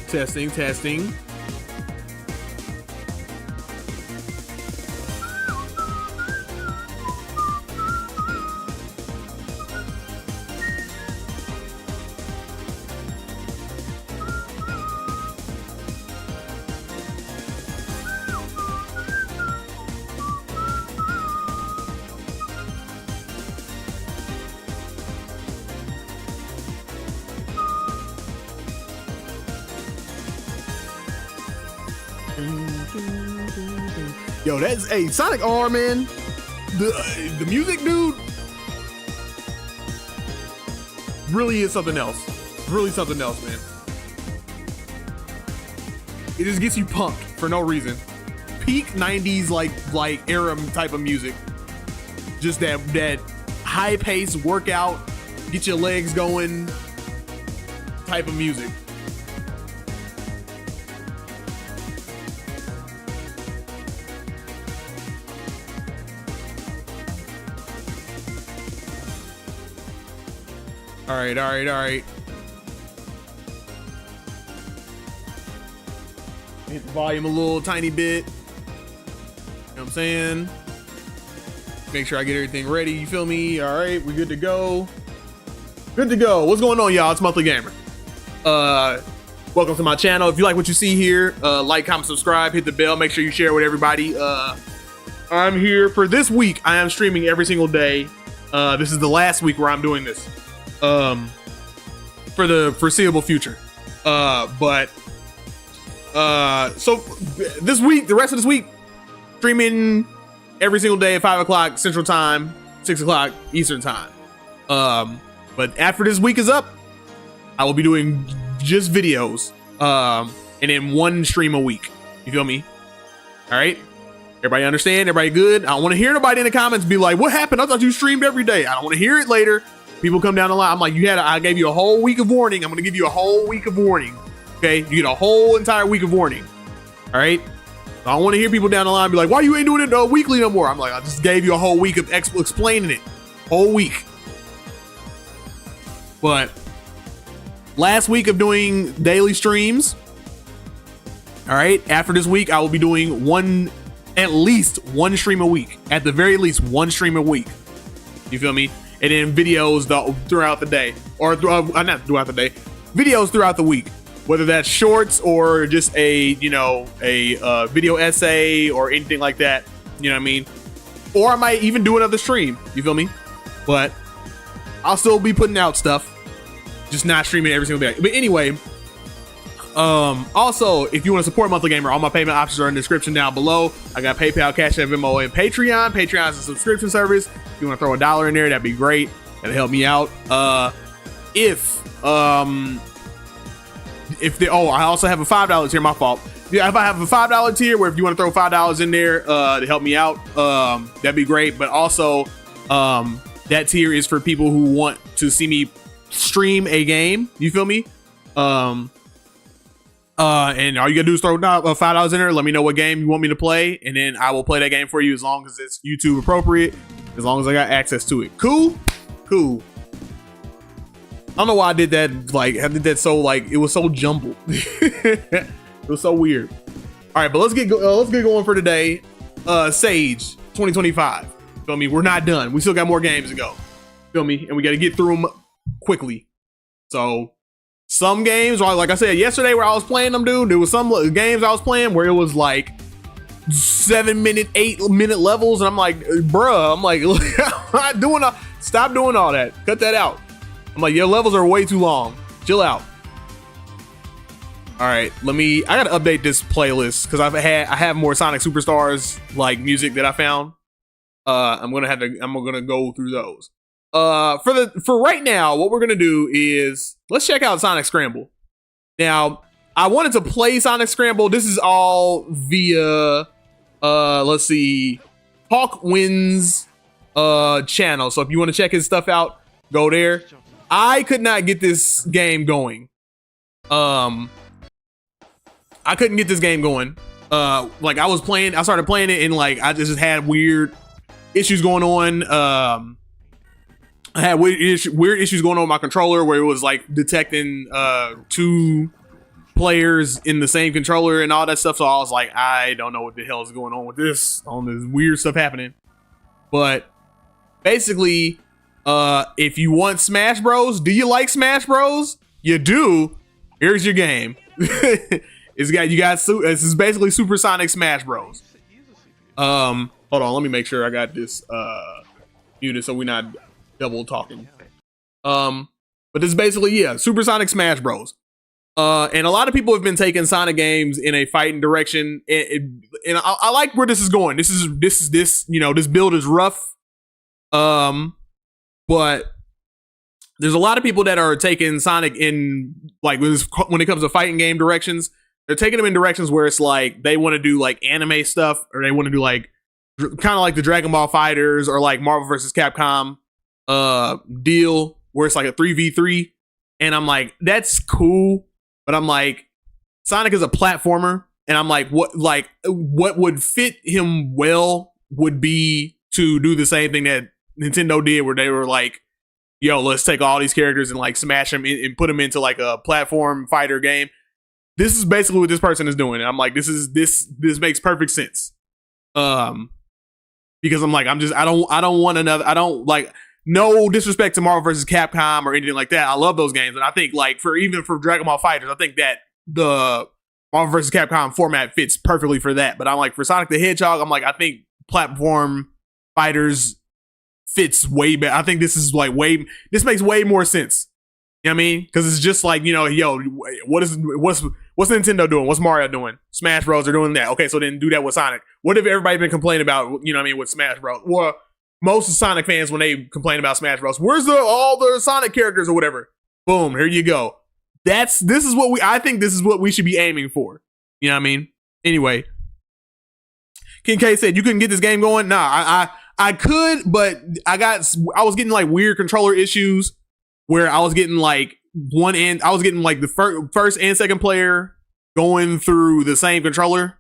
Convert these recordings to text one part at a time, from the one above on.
Testing, testing. Yo, that's a Sonic R, man. The music, dude, really is something else. Really something else, man. It just gets you pumped for no reason. Peak 90s like era type of music. Just that high pace workout, get your legs going type of music. All right. Hit the volume a little tiny bit. You know what I'm saying? Make sure I get everything ready. You feel me? All right, we good to go. Good to go. What's going on, y'all? It's Monthly Gamer. Welcome to my channel. If you like what you see here, like, comment, subscribe, hit the bell. Make sure you share with everybody. I'm here for this week. I am streaming every single day. This is the last week where I'm doing this. For the foreseeable future. So this week, the rest of this week, streaming every single day at 5 o'clock Central Time, 6 o'clock Eastern Time. But after this week is up, I will be doing just videos, and then one stream a week. You feel me? All right. Everybody understand? Everybody good? I don't want to hear nobody in the comments be like, "What happened? I thought you streamed every day." I don't want to hear it later. People come down the line. I'm like, I gave you a whole week of warning. I'm going to give you a whole week of warning. Okay. You get a whole entire week of warning. All right. I don't want to hear people down the line be like, "Why you ain't doing it weekly no more?" I'm like, I just gave you a whole week of explaining it. Whole week. But last week of doing daily streams. All right. After this week, I will be doing at least one stream a week. At the very least, one stream a week. You feel me? And then videos throughout the day, or not throughout the day, videos throughout the week, whether that's shorts or just a video essay or anything like that. You know what I mean? Or I might even do another stream. You feel me? But I'll still be putting out stuff, just not streaming every single day. But anyway, also, if you want to support Monthly Gamer, all my payment options are in the description down below. I got PayPal, Cash App, Venmo, and Patreon. Patreon is a subscription service. If you want to throw $1 in there, that'd be great. That'll help me out. I also have a $5 tier. My fault. Yeah, if I have a $5 tier, where if you want to throw $5 in there to help me out, that'd be great. But also, that tier is for people who want to see me stream a game. You feel me? And all you gotta do is throw $5 in there. Let me know what game you want me to play, and then I will play that game for you as long as it's YouTube appropriate, as long as I got access to it. Cool. I don't know why I did that. I did that so it was so jumbled. It was so weird. All right, but let's get going for today. Sage 2025. Feel me? We're not done. We still got more games to go. Feel me? And we got to get through them quickly. So. Some games, like I said yesterday, where I was playing them, dude, there was some games I was playing where it was like 7-minute, 8-minute levels, and I'm like, bruh, I'm not doing stop doing all that. Cut that out. I'm like, your levels are way too long. Chill out. All right, I gotta update this playlist because I have more Sonic Superstars music that I found. I'm gonna go through those. For right now, what we're gonna do is let's check out Sonic Scramble. Now, I wanted to play Sonic Scramble. This is all via let's see, Hawkwind's channel. So if you want to check his stuff out, go there. I could not get this game going. I couldn't get this game going. I started playing it and I just had weird issues going on. I had weird issues going on with my controller where it was like detecting two players in the same controller and all that stuff. So I was like, I don't know what the hell is going on with this. On this weird stuff happening. But basically, if you want Smash Bros, do you like Smash Bros? You do. Here's your game. This is basically Supersonic Smash Bros. Hold on, let me make sure I got this muted so we're not double talking. But this is basically, yeah, Supersonic Smash Bros. And a lot of people have been taking Sonic games in a fighting direction, and I like where this is going. This build is rough, but there's a lot of people that are taking Sonic in, like, when it comes to fighting game directions, they're taking them in directions where it's like they want to do like anime stuff, or they want to do like kind of like the Dragon Ball Fighters or like Marvel vs. Capcom deal where it's like a 3v3, and I'm like, that's cool, but I'm like, Sonic is a platformer, and I'm like, what would fit him well would be to do the same thing that Nintendo did, where they were like, yo, let's take all these characters and like smash them and put them into like a platform fighter game. This is basically what this person is doing, and I'm like, this makes perfect sense. Because I'm like, I don't want another. I don't like, no disrespect to Marvel vs. Capcom or anything like that. I love those games, and I think like even for Dragon Ball Fighters, I think that the Marvel vs. Capcom format fits perfectly for that. But I'm like, for Sonic the Hedgehog, I'm like, I think platform fighters fits way better. I think this is like this makes way more sense. You know what I mean? Because it's just like, yo, what's Nintendo doing? What's Mario doing? Smash Bros. Are doing that. Okay, so then do that with Sonic. What have everybody been complaining about, you know what I mean, with Smash Bros? Well, most Sonic fans, when they complain about Smash Bros, where's all the Sonic characters or whatever? Boom, here you go. I think this is what we should be aiming for. You know what I mean? Anyway, King K said, you couldn't get this game going? Nah, I could, but I was getting like weird controller issues where I was getting like the first and second player going through the same controller,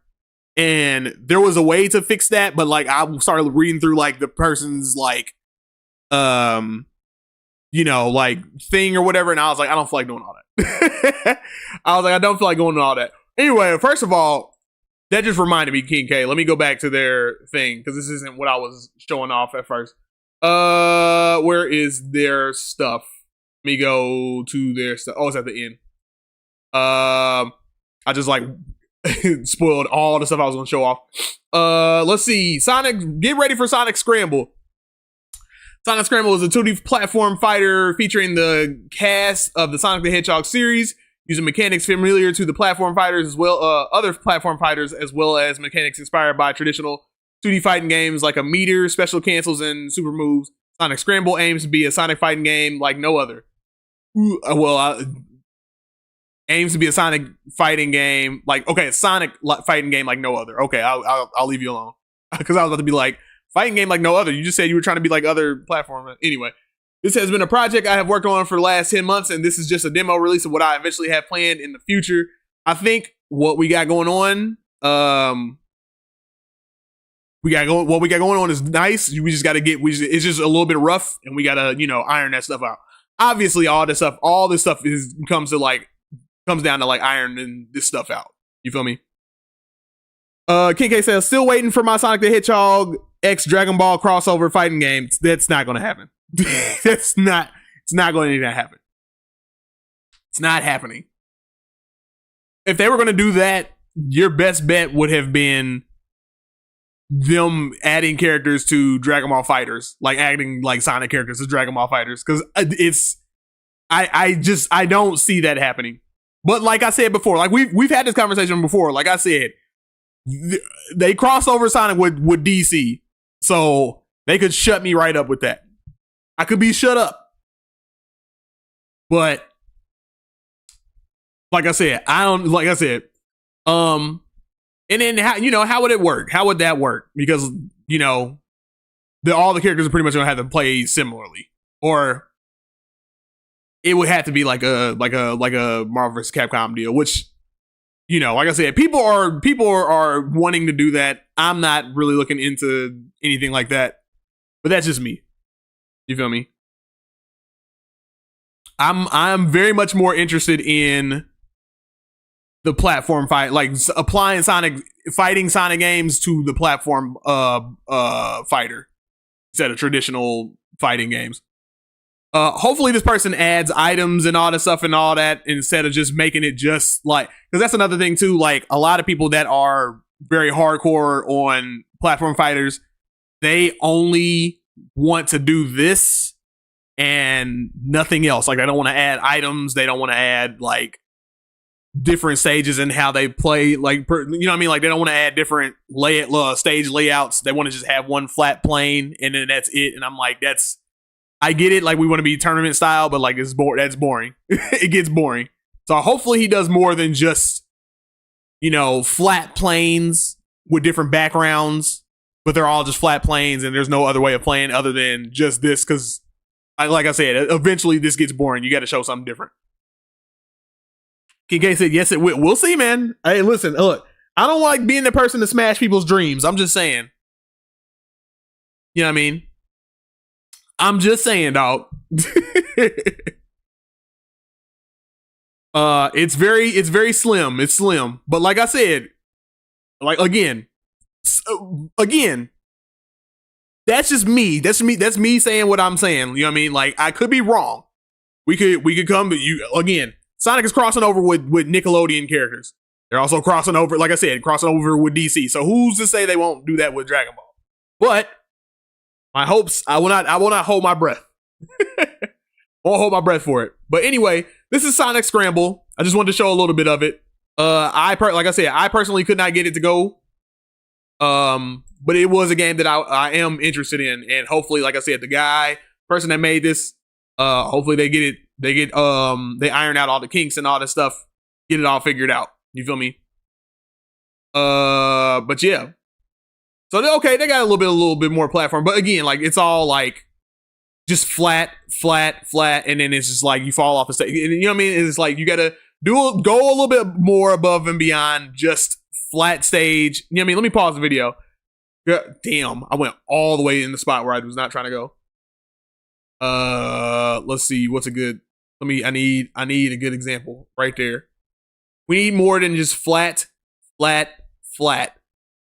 and there was a way to fix that, but like I started reading through like the person's like like thing or whatever, and I was like, I don't feel like doing all that. I was like, I don't feel like going to all that. Anyway, first of all, that just reminded me, King K. Let me go back to their thing, because this isn't what I was showing off at first. Where is their stuff? Let me go to their stuff. Oh, it's at the end. I just like spoiled all the stuff I was going to show off. Let's see. Sonic, get ready for Sonic Scramble. Sonic Scramble is a 2D platform fighter featuring the cast of the Sonic the Hedgehog series, using mechanics familiar to the platform fighters as well, other platform fighters, as well as mechanics inspired by traditional 2D fighting games like a meter, special cancels, and super moves. Sonic Scramble aims to be a Sonic fighting game like no other. Aims to be a Sonic fighting game Sonic fighting game like no other. Okay, I'll leave you alone, because I was about to be like, fighting game like no other. You just said you were trying to be like other platforms. Anyway, this has been a project I have worked on for the last 10 months, and this is just a demo release of what I eventually have planned in the future. I think what we got going on, what we got going on is nice. We just got to it's just a little bit rough, and we got to, iron that stuff out. Obviously, all this stuff comes down to like ironing this stuff out. You feel me? King K says, still waiting for my Sonic the Hedgehog X Dragon Ball crossover fighting game. That's not going to happen. It's not going to happen. It's not happening. If they were going to do that, your best bet would have been them adding characters to Dragon Ball Fighters, like adding like Sonic characters to Dragon Ball Fighters, because I don't see that happening. But like I said before, like we've had this conversation before. Like I said, they cross over Sonic with DC, so they could shut me right up with that. I could be shut up. But like I said, and then how would it work? How would that work? Because all the characters are pretty much gonna have to play similarly, or it would have to be like a Marvel vs. Capcom deal, which like I said, people are wanting to do that. I'm not really looking into anything like that, but that's just me. You feel me? I'm very much more interested in the platform fight, like applying Sonic games to the platform fighter instead of traditional fighting games. Hopefully this person adds items and all the stuff and all that instead of just making it just like, because that's another thing too. Like a lot of people that are very hardcore on platform fighters, they only want to do this and nothing else. Like they don't want to add items. They don't want to add like different stages and how they play. Like, you know what I mean? Like they don't want to add different stage layouts. They want to just have one flat plane and then that's it. And I'm like, I get it. Like we want to be tournament style, but like that's boring. It gets boring. So hopefully he does more than just, you know, flat planes with different backgrounds, but they're all just flat planes and there's no other way of playing other than just this. Cause like I said, eventually this gets boring. You got to show something different. KK said, yes, it will. We'll see, man. Hey, listen, look, I don't like being the person to smash people's dreams. I'm just saying. You know what I mean? I'm just saying, dog. It's very slim. It's slim. But like I said, like again, that's just me. That's me saying what I'm saying. You know what I mean? Like I could be wrong. We could come, but you again, Sonic is crossing over with Nickelodeon characters. They're also crossing over, like I said, crossing over with DC. So who's to say they won't do that with Dragon Ball? But my hopes, I will not hold my breath. Won't hold my breath for it. But anyway, this is Sonic Scramble. I just wanted to show a little bit of it. Like I said, I personally could not get it to go. But it was a game that I am interested in, and hopefully, like I said, the person that made this, hopefully they iron out all the kinks and all that stuff, get it all figured out. You feel me? But yeah. So okay, they got a little bit more platform, but again, like it's all like just flat, and then it's just like you fall off the stage. You know what I mean? It's like you gotta go a little bit more above and beyond just flat stage. You know what I mean? Let me pause the video. God, damn, I went all the way in the spot where I was not trying to go. Let's see, what's a good? I need a good example right there. We need more than just flat.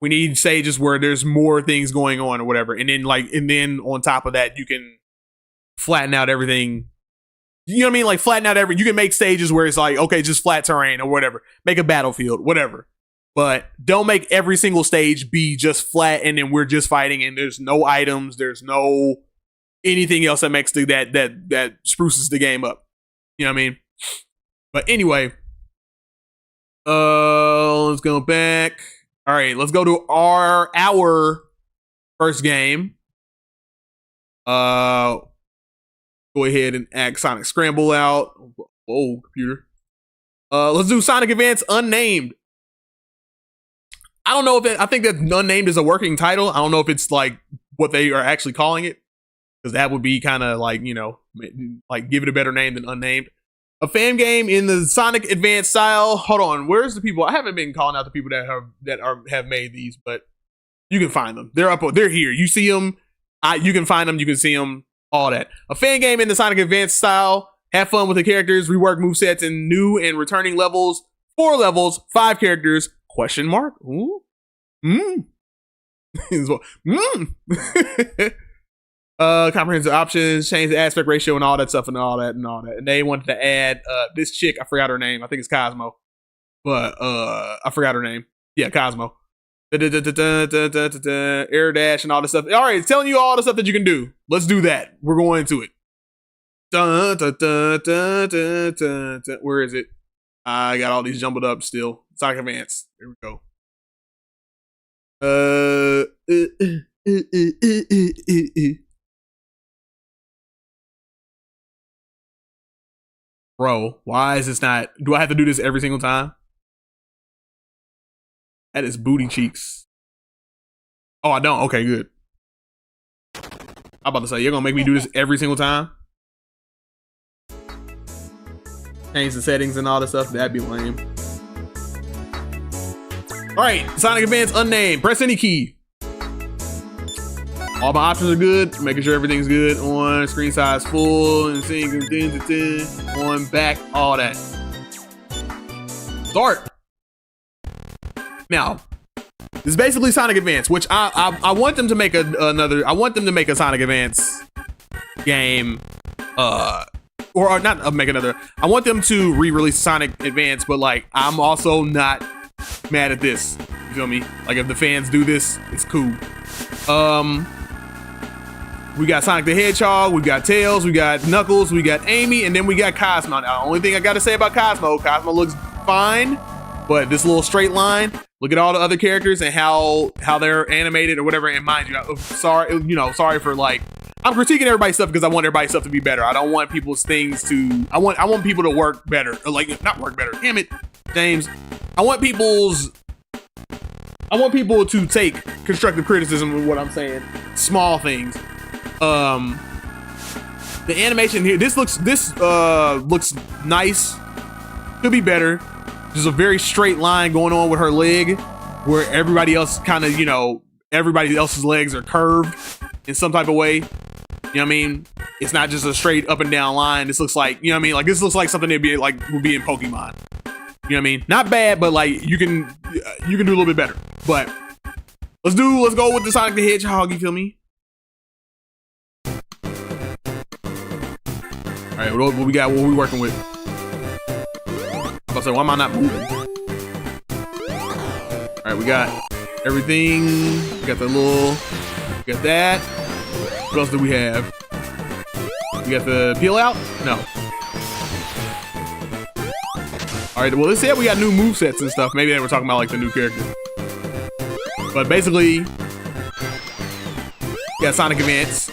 We need stages where there's more things going on or whatever. And then on top of that, you can flatten out everything. You know what I mean? Like flatten out you can make stages where it's like, okay, just flat terrain or whatever. Make a battlefield, whatever. But don't make every single stage be just flat and then we're just fighting and there's no items, there's no anything else that makes that spruces the game up. You know what I mean? But anyway, let's go back. All right, let's go to our first game. Go ahead and act Sonic Scramble out. Whoa, computer. Let's do Sonic Advance Unnamed. I don't know I think that Unnamed is a working title. I don't know if it's like what they are actually calling it, because that would be kind of like, you know, like give it a better name than Unnamed. A fan game in the Sonic Advance style. Hold on, where's the people? I haven't been calling out the people that have made these, but you can find them. They're here. You see them. You can find them. You can see them. All that. A fan game in the Sonic Advance style. Have fun with the characters. Rework movesets in new and returning levels. 4 levels. 5 characters. Question mark. Ooh. Comprehensive options, change the aspect ratio and all that stuff and all that. And they wanted to add this chick, I forgot her name. I think it's Cosmo. But I forgot her name. Yeah, Cosmo. Air dash and all this stuff. All right, it's telling you all the stuff that you can do. Let's do that. We're going into it. Where is it? I got all these jumbled up still. Sonic Advance. Here we go. Bro, why is this not? Do I have to do this every single time? That is booty cheeks. Oh, I don't? Okay, good. I'm about to say, you're gonna make me do this every single time? Change the settings and all that stuff? That'd be lame. Alright, Sonic Advance Unnamed. Press any key. All my options are good. Making sure everything's good on screen size full and seeing on back, all that. Start. Now, this is basically Sonic Advance, which I want them to make another. I want them to make a Sonic Advance game, or not make another. I want them to re-release Sonic Advance, but like I'm also not mad at this. You feel me? Like if the fans do this, it's cool. We got Sonic the Hedgehog, we got Tails, we got Knuckles, we got Amy, and then we got Cosmo. Now, the only thing I gotta say about Cosmo looks fine, but this little straight line, look at all the other characters and how they're animated or whatever. And mind you, sorry for like, I'm critiquing everybody's stuff because I want everybody's stuff to be better. I don't want people's things to, I want people to work better, or like, not work better, damn it, James. I want people to take constructive criticism of what I'm saying, small things. The animation here, this looks nice. Could be better. There's a very straight line going on with her leg, where everybody else kind of, everybody else's legs are curved in some type of way. You know what I mean? It's not just a straight up and down line. This looks like, you know what I mean? Like this looks like something would be in Pokemon. You know what I mean? Not bad, but like you can do a little bit better. But let's go with the Sonic the Hedgehog. You feel me? All right, what we got? What we working with? I was like, why am I not moving? All right, we got everything. We got we got that. What else do we have? We got the peel out? No. All right, well, they said we got new movesets and stuff. Maybe they were talking about like the new character. But basically, we got Sonic Advance.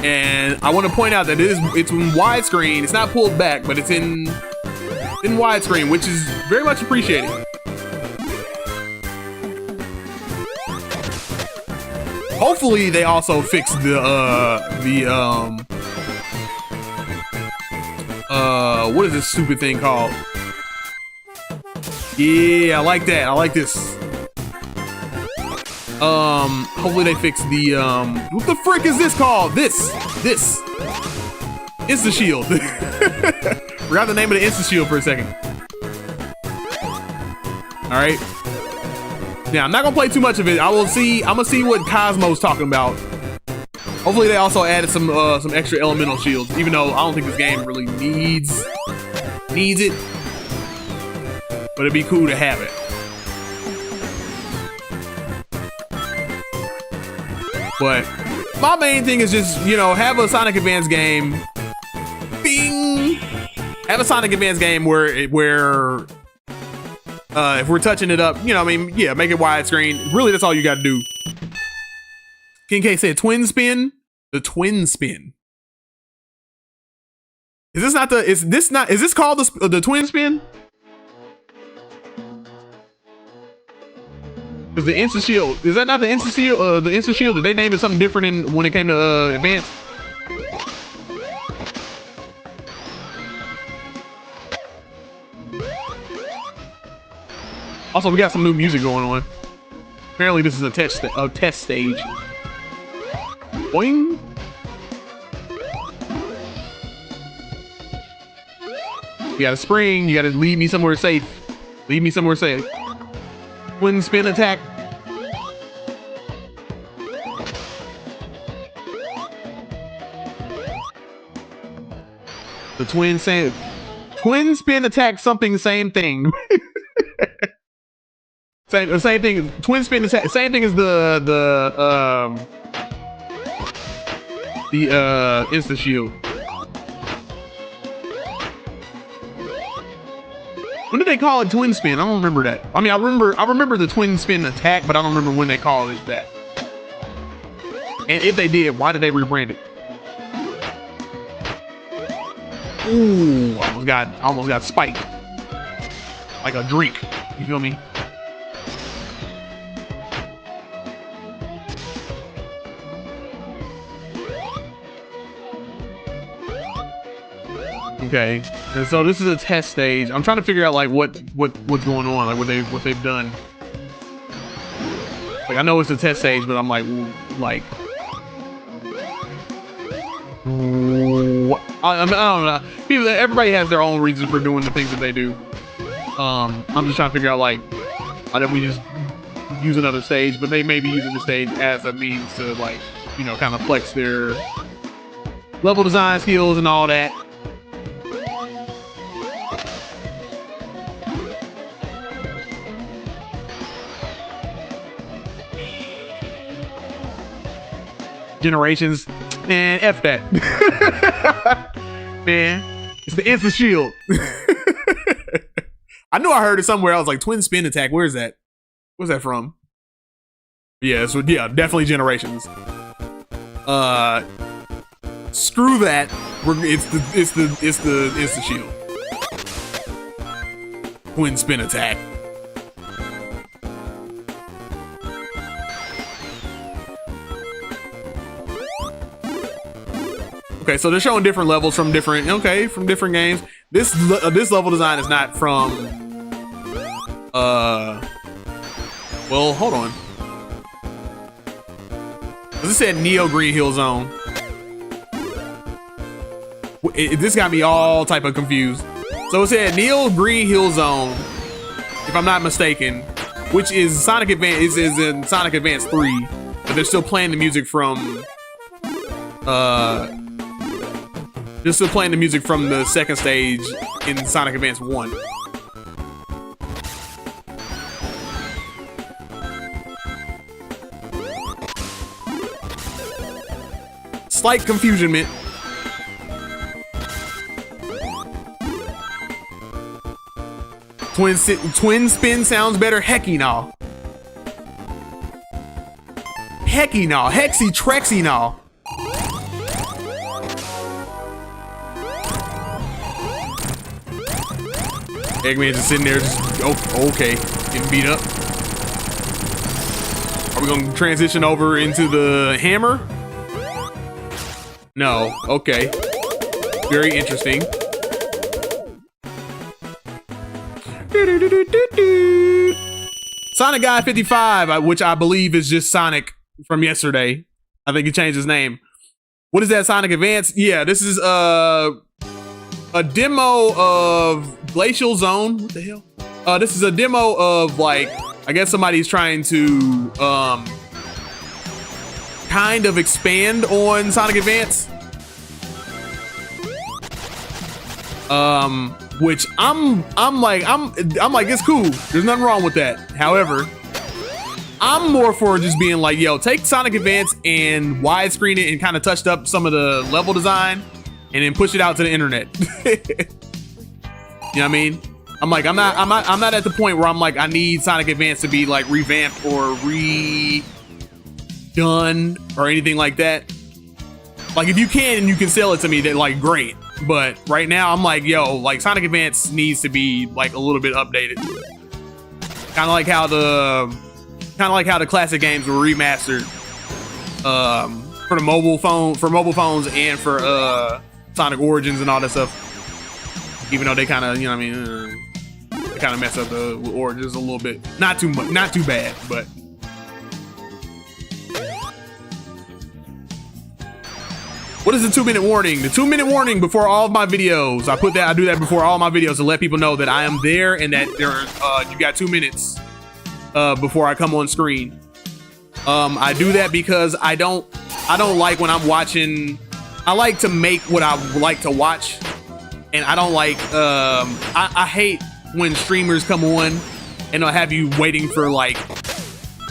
And I want to point out that it's in widescreen. It's not pulled back, but it's in widescreen, which is very much appreciated. Hopefully, they also fix what is this stupid thing called? Yeah, I like that. I like this. Hopefully they fix the, what the frick is this called? This. Insta Shield. Forgot the name of the Insta Shield for a second. All right. Now, I'm not gonna play too much of it. I'm gonna see what Cosmo's talking about. Hopefully they also added some extra elemental shields, even though I don't think this game really needs it. But it'd be cool to have it. But my main thing is just, have a Sonic Advance game. Bing! Have a Sonic Advance game where if we're touching it up, make it widescreen. Really, that's all you got to do. King K said twin spin. The twin spin. Is this called the twin spin? Because the Insta Shield, is that not the Insta Shield? The Insta Shield, did they name it something different when it came to Advance? Also, we got some new music going on. Apparently, this is a test stage. Boing. You got a spring. You got to lead me somewhere safe. Lead me somewhere safe. Twin spin attack. The twin spin attack something same thing. same thing. Twin spin attack same thing as the Insta Shield. When did they call it twin spin? I don't remember that. I mean, I remember the twin spin attack, but I don't remember when they called it that. And if they did, why did they rebrand it? Ooh, almost got spiked. Like a drink. You feel me? Okay, and so this is a test stage. I'm trying to figure out like what's going on, like what they've done. Like I know it's a test stage, but I'm like I don't know. Everybody has their own reasons for doing the things that they do. I'm just trying to figure out, like, why don't we just use another stage? But they may be using the stage as a means to, like, you know, kind of flex their level design skills and all that. Generations, man, F that. Man, it's the instant shield. I knew I heard it somewhere. I was like, twin spin attack. Where's that? Where's that from? Yeah, so yeah, definitely Generations. Screw that. It's the instant shield. Twin spin attack. Okay, so they're showing different levels from different games. This level design is not from well, hold on. This said Neo Green Hill Zone. This got me all type of confused. So it said Neo Green Hill Zone, if I'm not mistaken, which is Sonic Advance is in Sonic Advance 3, but they're still playing the music from they're still playing the music from the second stage in Sonic Advance 1. Slight confusion, man. Twin spin sounds better. Hecky no. Hecky no. Hexy Trexy no. Eggman just sitting there, just okay, getting beat up. Are we gonna transition over into the hammer? No. Okay. Very interesting. Sonic Guy 55, which I believe is just Sonic from yesterday. I think he changed his name. What is that, Sonic Advance? Yeah, this is a demo of Glacial Zone. What the hell? This is a demo of, like, I guess somebody's trying to kind of expand on Sonic Advance. Which I'm like it's cool. There's nothing wrong with that. However, I'm more for just being like, yo, take Sonic Advance and widescreen it and kind of touched up some of the level design and then push it out to the internet. You know what I mean? I'm not at the point where I'm like, I need Sonic Advance to be like revamped or redone or anything like that. Like, if you can and you can sell it to me, then like great. But right now I'm like, yo, like Sonic Advance needs to be like a little bit updated. Kind of like how the classic games were remastered for the mobile phones and for Sonic Origins and all that stuff. Even though they kind of, you know what I mean, they kind of mess up the Origins a little bit. Not too much, not too bad, but. What is the 2-minute warning? The 2-minute warning before all of my videos. I do that before all my videos to let people know that I am there and that you got 2 minutes before I come on screen. I do that because I don't like when I'm watching. I like to make what I like to watch, and I don't like. I hate when streamers come on and they'll have you waiting for like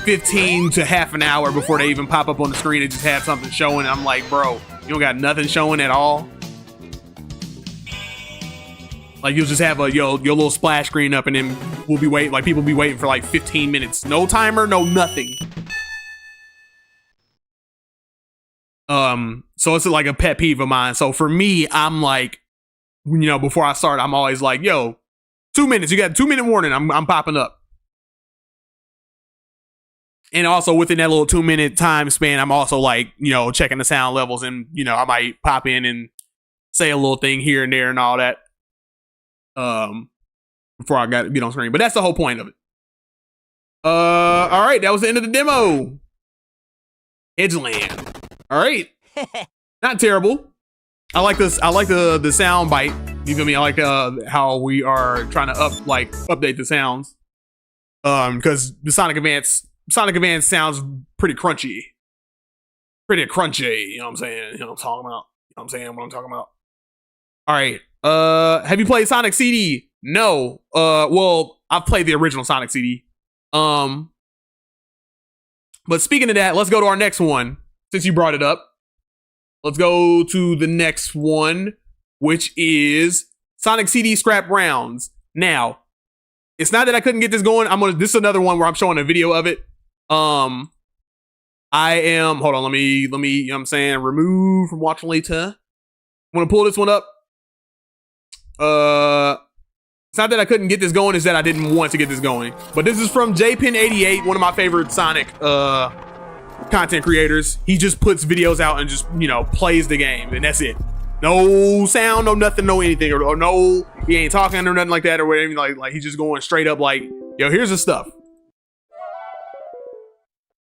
15 to half an hour before they even pop up on the screen and just have something showing. I'm like, bro, you don't got nothing showing at all. Like, you'll just have your little splash screen up, and then people be waiting for like 15 minutes. No timer, no nothing. So it's like a pet peeve of mine. So for me, I'm like, before I start, I'm always like, yo, 2 minutes. You got a 2-minute warning. I'm popping up. And also within that little 2-minute time span, I'm also like, checking the sound levels, and I might pop in and say a little thing here and there and all that. Before I got to get on screen. But that's the whole point of it. All right, that was the end of the demo. Edgeland. All right. Not terrible. I like this. I like the sound bite. You feel me? I like how we are trying to update the sounds. Because the Sonic Advance sounds pretty crunchy. Pretty crunchy, you know what I'm saying? You know what I'm talking about? You know what I'm saying? What I'm talking about? All right. Have you played Sonic CD? No. Well, I've played the original Sonic CD. But speaking of that, let's go to our next one. Since you brought it up, let's go to the next one, which is Sonic CD Scrap Rounds. Now, it's not that I couldn't get this going. This is another one where I'm showing a video of it. Hold on, let me, you know what I'm saying, remove from watching later. I'm gonna pull this one up. It's not that I couldn't get this going, it's that I didn't want to get this going. But this is from JPin88, one of my favorite Sonic content creators. He just puts videos out and just, you know, plays the game, and that's it. No sound, no nothing, no anything, or no, he ain't talking or nothing like that, or whatever. Like he's just going straight up like, yo, here's the stuff.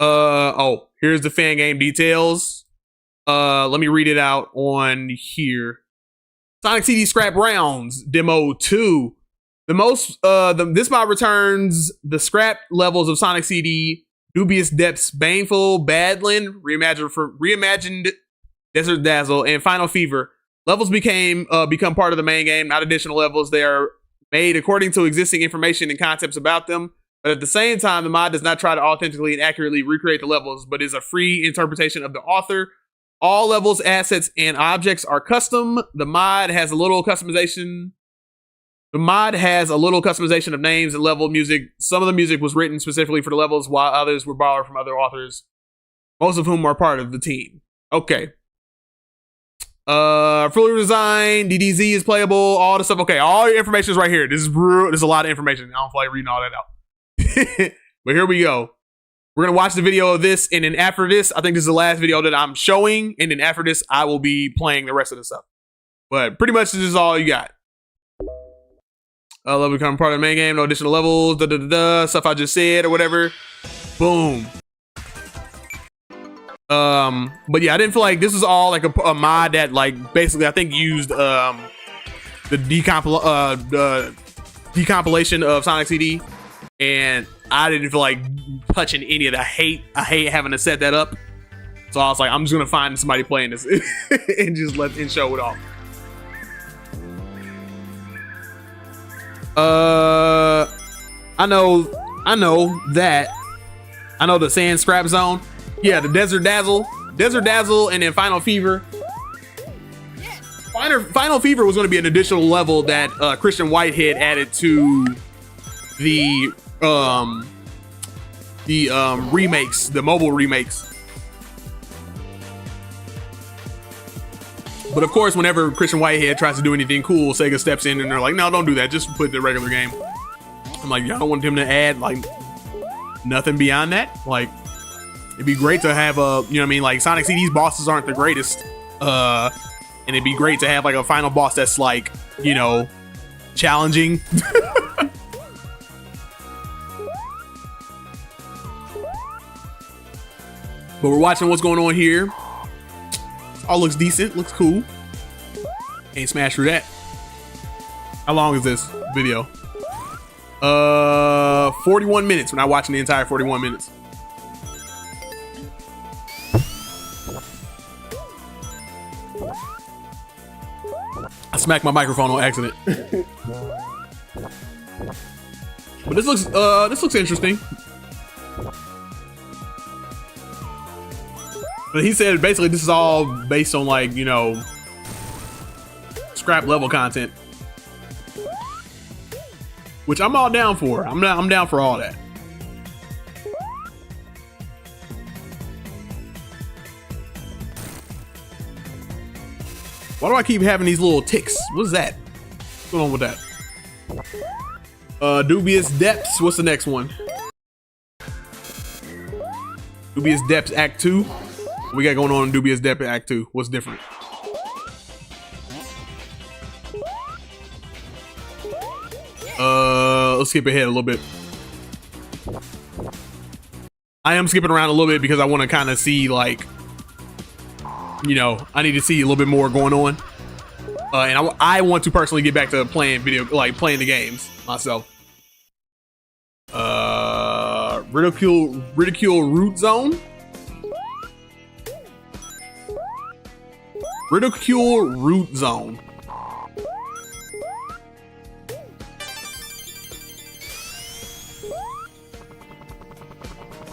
Oh, here's the fan game details. Let me read it out on here. Sonic CD Scrap Rounds Demo 2. This mod returns the scrap levels of Sonic CD, Dubious Depths, Baneful, Badland, reimagined Desert Dazzle, and Final Fever. Levels become part of the main game, not additional levels. They are made according to existing information and concepts about them. But at the same time, the mod does not try to authentically and accurately recreate the levels, but is a free interpretation of the author. All levels, assets, and objects are custom. The mod has a little customization. The mod has a little customization of names and level music. Some of the music was written specifically for the levels, while others were borrowed from other authors, most of whom are part of the team. Okay. Fully designed, DDZ is playable, all the stuff. Okay, all your information is right here. This is a lot of information. I don't feel like reading all that out. But here we go. We're gonna watch the video of this, and then after this, I think this is the last video that I'm showing, and then after this, I will be playing the rest of the stuff. But pretty much this is all you got. Level become part of the main game, no additional levels, stuff I just said or whatever. Boom. But yeah, I didn't feel like this was all like a mod that like basically I think used the decompilation of Sonic CD, and I didn't feel like touching any of the hate. I hate having to set that up, so I was like, I'm just gonna find somebody playing this and just show it off. I know that. I know the Sand Scrap Zone. Yeah, the Desert Dazzle, and then Final Fever. Final Fever was going to be an additional level that Christian Whitehead added to the remakes, the mobile remakes. But of course, whenever Christian Whitehead tries to do anything cool, Sega steps in and they're like, no, don't do that. Just put the regular game. I'm like, y'all don't want him to add like nothing beyond that. Like, it'd be great to have a, you know what I mean? Like Sonic CD's bosses aren't the greatest. And it'd be great to have like a final boss that's like, you know, challenging. But we're watching what's going on here. All looks decent, looks cool. Ain't smash through that. How long is this video? 41 minutes. We're not watching the entire 41 minutes. I smacked my microphone on accident. But this looks interesting. But he said basically this is all based on like, you know, scrap level content, which I'm all down for. I'm down for all that. Why do I keep having these little ticks? What is that? What's going on with that? Dubious Depths. What's the next one? Dubious Depths Act 2. What we got going on in Dubious Depths Act 2? What's different? Let's skip ahead a little bit. I am skipping around a little bit because I want to kind of see like you know, I need to see a little bit more going on. And I want to personally get back to playing playing the games myself. Ridicule Root Zone. Ridicule Root Zone.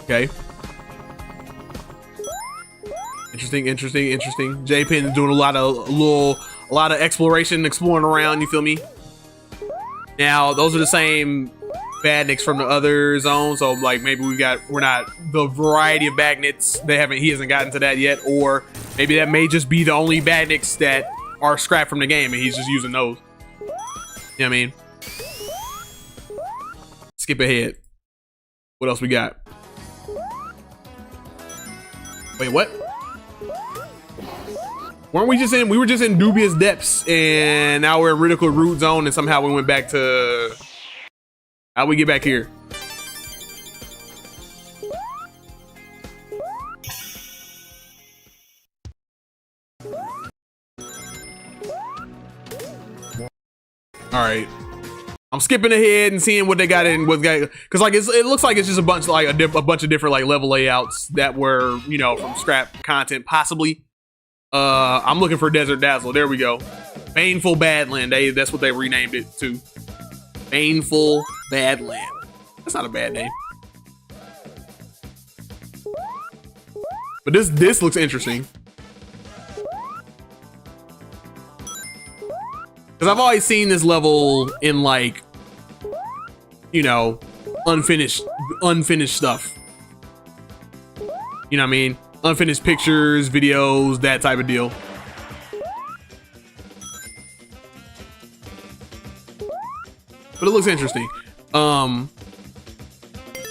Okay. Interesting. J-Pen is doing a lot of exploration, exploring around, you feel me? Now, those are the same badniks from the other zones, so like maybe we're not the variety of badniks he hasn't gotten to that yet, or maybe that may just be the only badniks that are scrapped from the game and he's just using those. You know what I mean? Skip ahead. What else we got? Wait, what? Weren't we just in? We were just in Dubious Depths, and now we're in Ridicule Root Zone, and somehow we went back to. How'd we get back here? All right, I'm skipping ahead and seeing what they got in. Because like it looks like it's just a bunch of different like level layouts that were, you know, from scrap content possibly. I'm looking for Desert Dazzle. There we go. Baneful Badland. That's what they renamed it to. Baneful Badland. That's not a bad name. But this looks interesting. Because I've always seen this level in like, you know, unfinished stuff. You know what I mean? Unfinished pictures, videos, that type of deal. But it looks interesting. But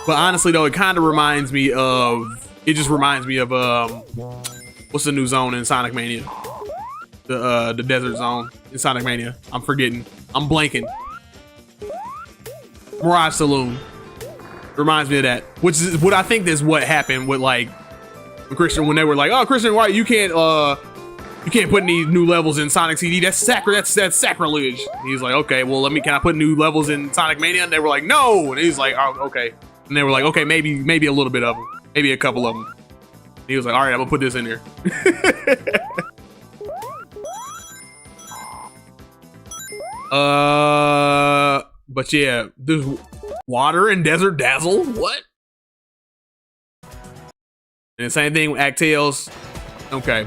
honestly though, it kind of reminds me of, what's the new zone in Sonic Mania? The desert zone in Sonic Mania. I'm forgetting. I'm blanking. Mirage Saloon. Reminds me of that. Which is what I think is what happened with like Christian, when they were like, "Oh, Christian, why you can't put any new levels in Sonic CD? That's sacrilege." And he's like, "Okay, well, can I put new levels in Sonic Mania?" And they were like, "No." And he's like, "Oh, okay." And they were like, "Okay, maybe a little bit of them, maybe a couple of them." And he was like, "All right, I'm gonna put this in there." But yeah, there's water and Desert Dazzle. What? And the same thing with Actails. Okay.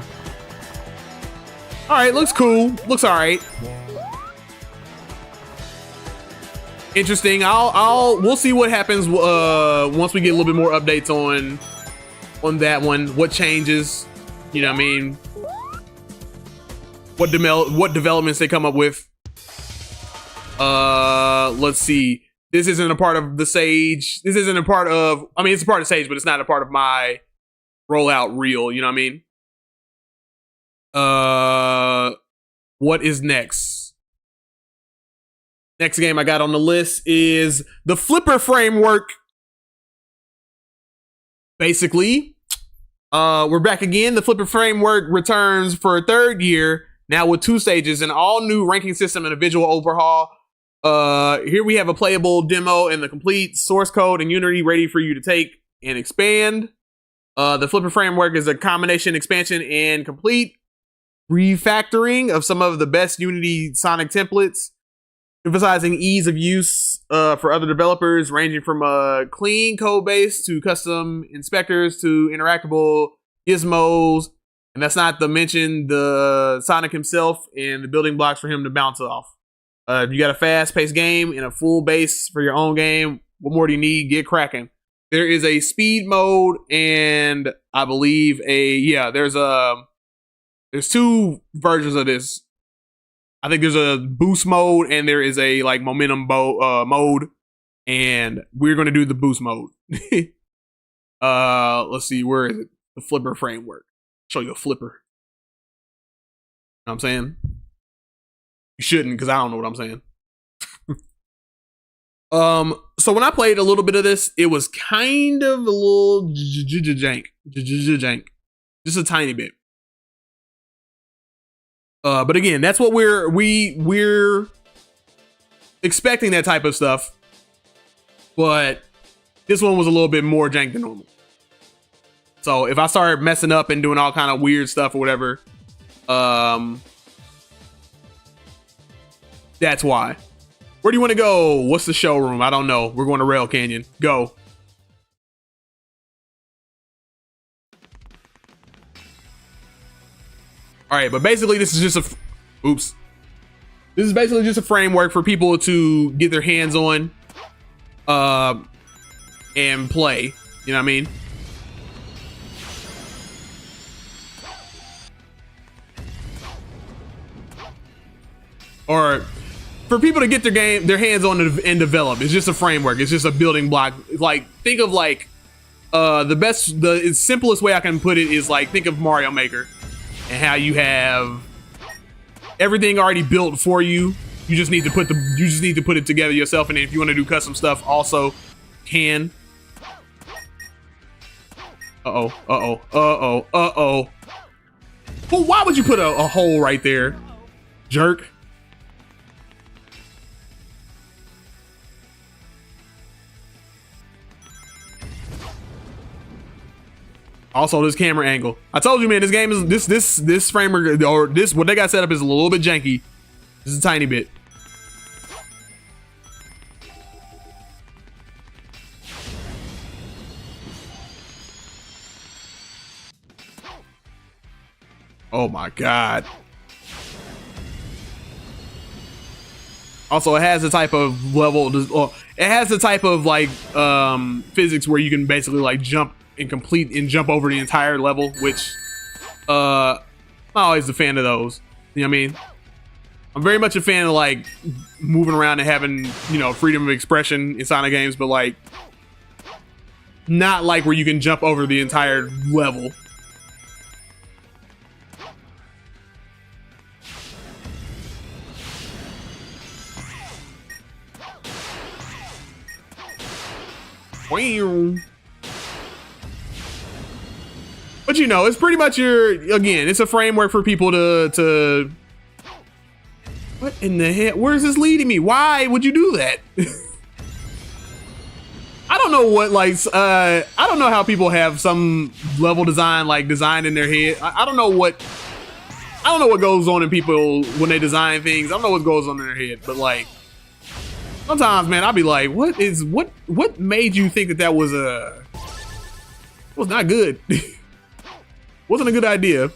All right, looks cool. Looks all right. Interesting. We'll see what happens once we get a little bit more updates on that one. What changes? You know what I mean? What developments they come up with? Let's see. This isn't a part of the Sage. This isn't a part of. I mean, it's a part of Sage, but it's not a part of my rollout reel. You know what I mean? What is next? Next game I got on the list is the Flipper Framework. Basically, we're back again. The Flipper Framework returns for a third year, now with 2 stages, an all-new ranking system and a visual overhaul. Here we have a playable demo and the complete source code in Unity ready for you to take and expand. The Flipper Framework is a combination, expansion, and complete refactoring of some of the best Unity Sonic templates, emphasizing ease of use for other developers, ranging from a clean code base to custom inspectors to interactable gizmos. And that's not to mention the Sonic himself and the building blocks for him to bounce off. If you got a fast-paced game and a full base for your own game, what more do you need? Get cracking. There is a speed mode and I believe there's 2 versions of this. I think there's a boost mode and there is a like momentum mode, and we're going to do the boost mode. Let's see, where is it? The Flipper Framework. Show you a flipper. You know what I'm saying? You shouldn't, because I don't know what I'm saying. So when I played a little bit of this, it was kind of a little jank. Just a tiny bit. But again, that's what we're expecting, that type of stuff. But this one was a little bit more jank than normal. So if I start messing up and doing all kind of weird stuff or whatever, that's why. Where do you want to go? What's the showroom? I don't know. We're going to Rail Canyon. Go. All right, but basically this is just a, oops. This is basically just a framework for people to get their hands on, and play. You know what I mean? Or for people to get their hands on and develop. It's just a framework. It's just a building block. Like, think of like the simplest way I can put it is like, think of Mario Maker and how you have everything already built for you. You just need to put it together yourself, and then if you want to do custom stuff, also can. Well, why would you put a hole right there, jerk? Also, this camera angle. I told you, man, this game is this framework, or this what they got set up is a little bit janky. Just a tiny bit. Oh my god. Also, it has the type of level, or it has the type of like physics where you can basically like jump over the entire level, which I'm always a fan of those. You know what I mean? I'm very much a fan of like moving around and having, you know, freedom of expression in Sonic games, but like not like where you can jump over the entire level. But you know, it's pretty much it's a framework for people to what in the heck? Where is this leading me? Why would you do that? I don't know what, like, I don't know how people have some level design, like, designed in their head. I don't know what goes on in people when they design things. I don't know what goes on in their head, but like, sometimes, man, I'll be like, what made you think that was not good? Wasn't a good idea.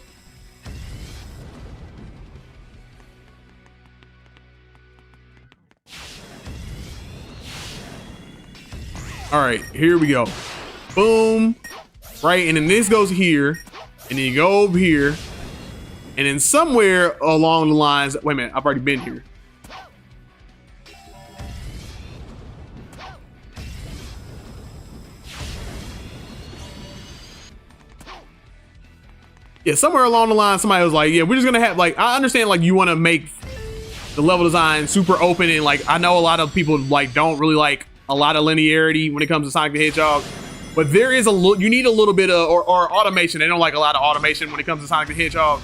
All right, here we go. Boom. Right, and then this goes here, and then you go over here, and then somewhere along the lines, wait a minute, I've already been here. Yeah, somewhere along the line, somebody was like, yeah, we're just gonna have, like, I understand, like, you want to make the level design super open, and like, I know a lot of people like don't really like a lot of linearity when it comes to Sonic the Hedgehog, but there is you need a little bit of, or automation. They don't like a lot of automation when it comes to Sonic the Hedgehog,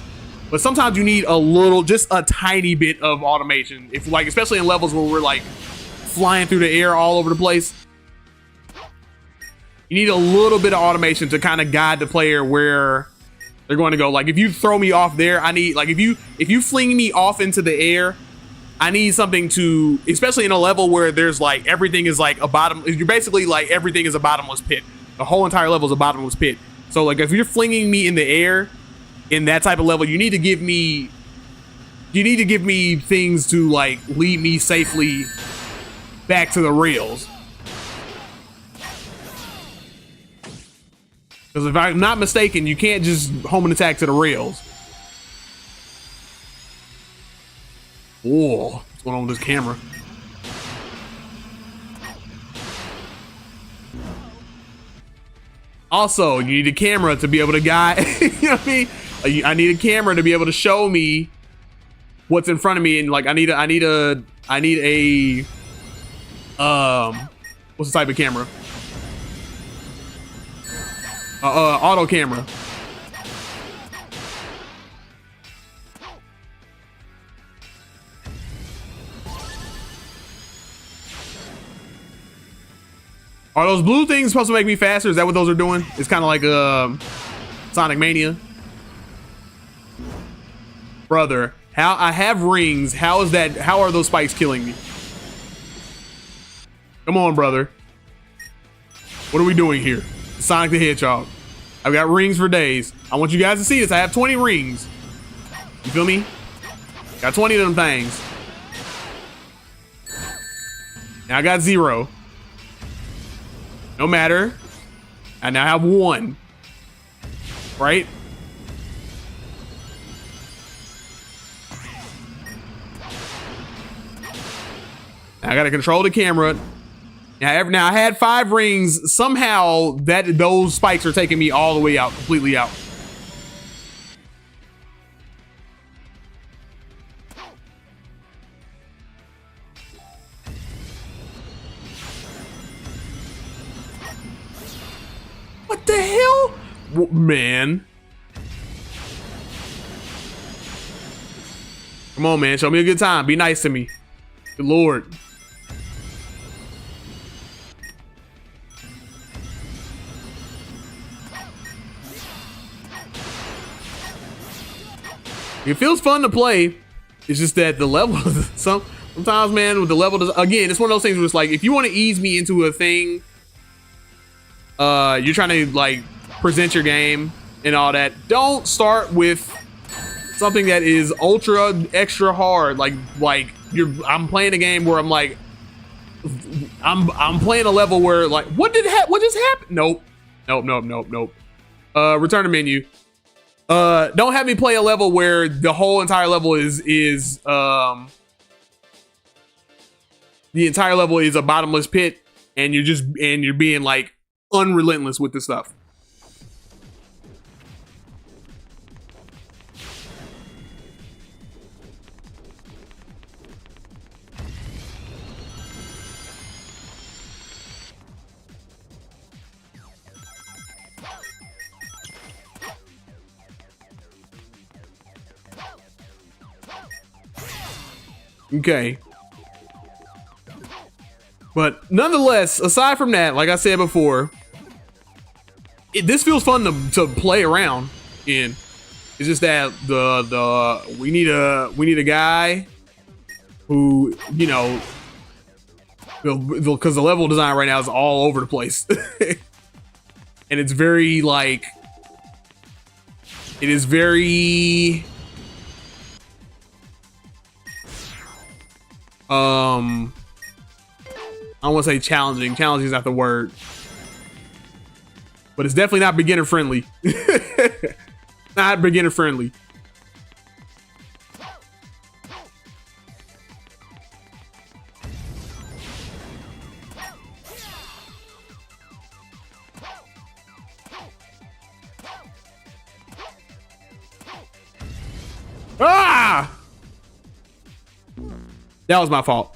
but sometimes you need a little, just a tiny bit of automation. If like, especially in levels where we're like flying through the air all over the place, you need a little bit of automation to kind of guide the player where they're going to go. Like, if you throw me off there, I need, like, if you fling me off into the air, I need something to, especially in a level where there's like, everything is like a bottom, you're basically like, everything is a bottomless pit. The whole entire level is a bottomless pit. So like, if you're flinging me in the air in that type of level, you need to give me things to like lead me safely back to the rails. Because if I'm not mistaken, you can't just home and attack to the rails. Whoa, what's going on with this camera? Also, you need a camera to be able to guide. You know what I mean? I need a camera to be able to show me what's in front of me, and like I need a what's the type of camera? Auto camera. Are those blue things supposed to make me faster? Is that what those are doing? It's kind of like Sonic Mania. Brother, how I have rings. How is that? How are those spikes killing me? Come on, brother. What are we doing here? Sonic the Hedgehog. I've got rings for days. I want you guys to see this. I have 20 rings. You feel me? Got 20 of them things. Now I got 0. No matter. I now have 1. Right? Now I gotta control the camera. Now I had 5 rings. Somehow those spikes are taking me all the way out, completely out. What the hell? Man. Come on, man. Show me a good time. Be nice to me. Good Lord. It feels fun to play. It's just that the level, sometimes, man, with the level, again, it's one of those things where it's like, if you want to ease me into a thing, you're trying to like present your game and all that, don't start with something that is ultra extra hard. I'm playing a game where I'm like, I'm playing a level where like, what just happened? Nope. Return to menu. Don't have me play a level where the whole entire level is the entire level is a bottomless pit, and you're being like unrelentless with this stuff. Okay. But nonetheless, aside from that, like I said before, this feels fun to play around in. It's just that we need a guy who, you know, because the level design right now is all over the place. And it's very like, it is very I don't want to say challenging. Challenging is not the word, but it's definitely not beginner friendly. Not beginner friendly. Ah! That was my fault.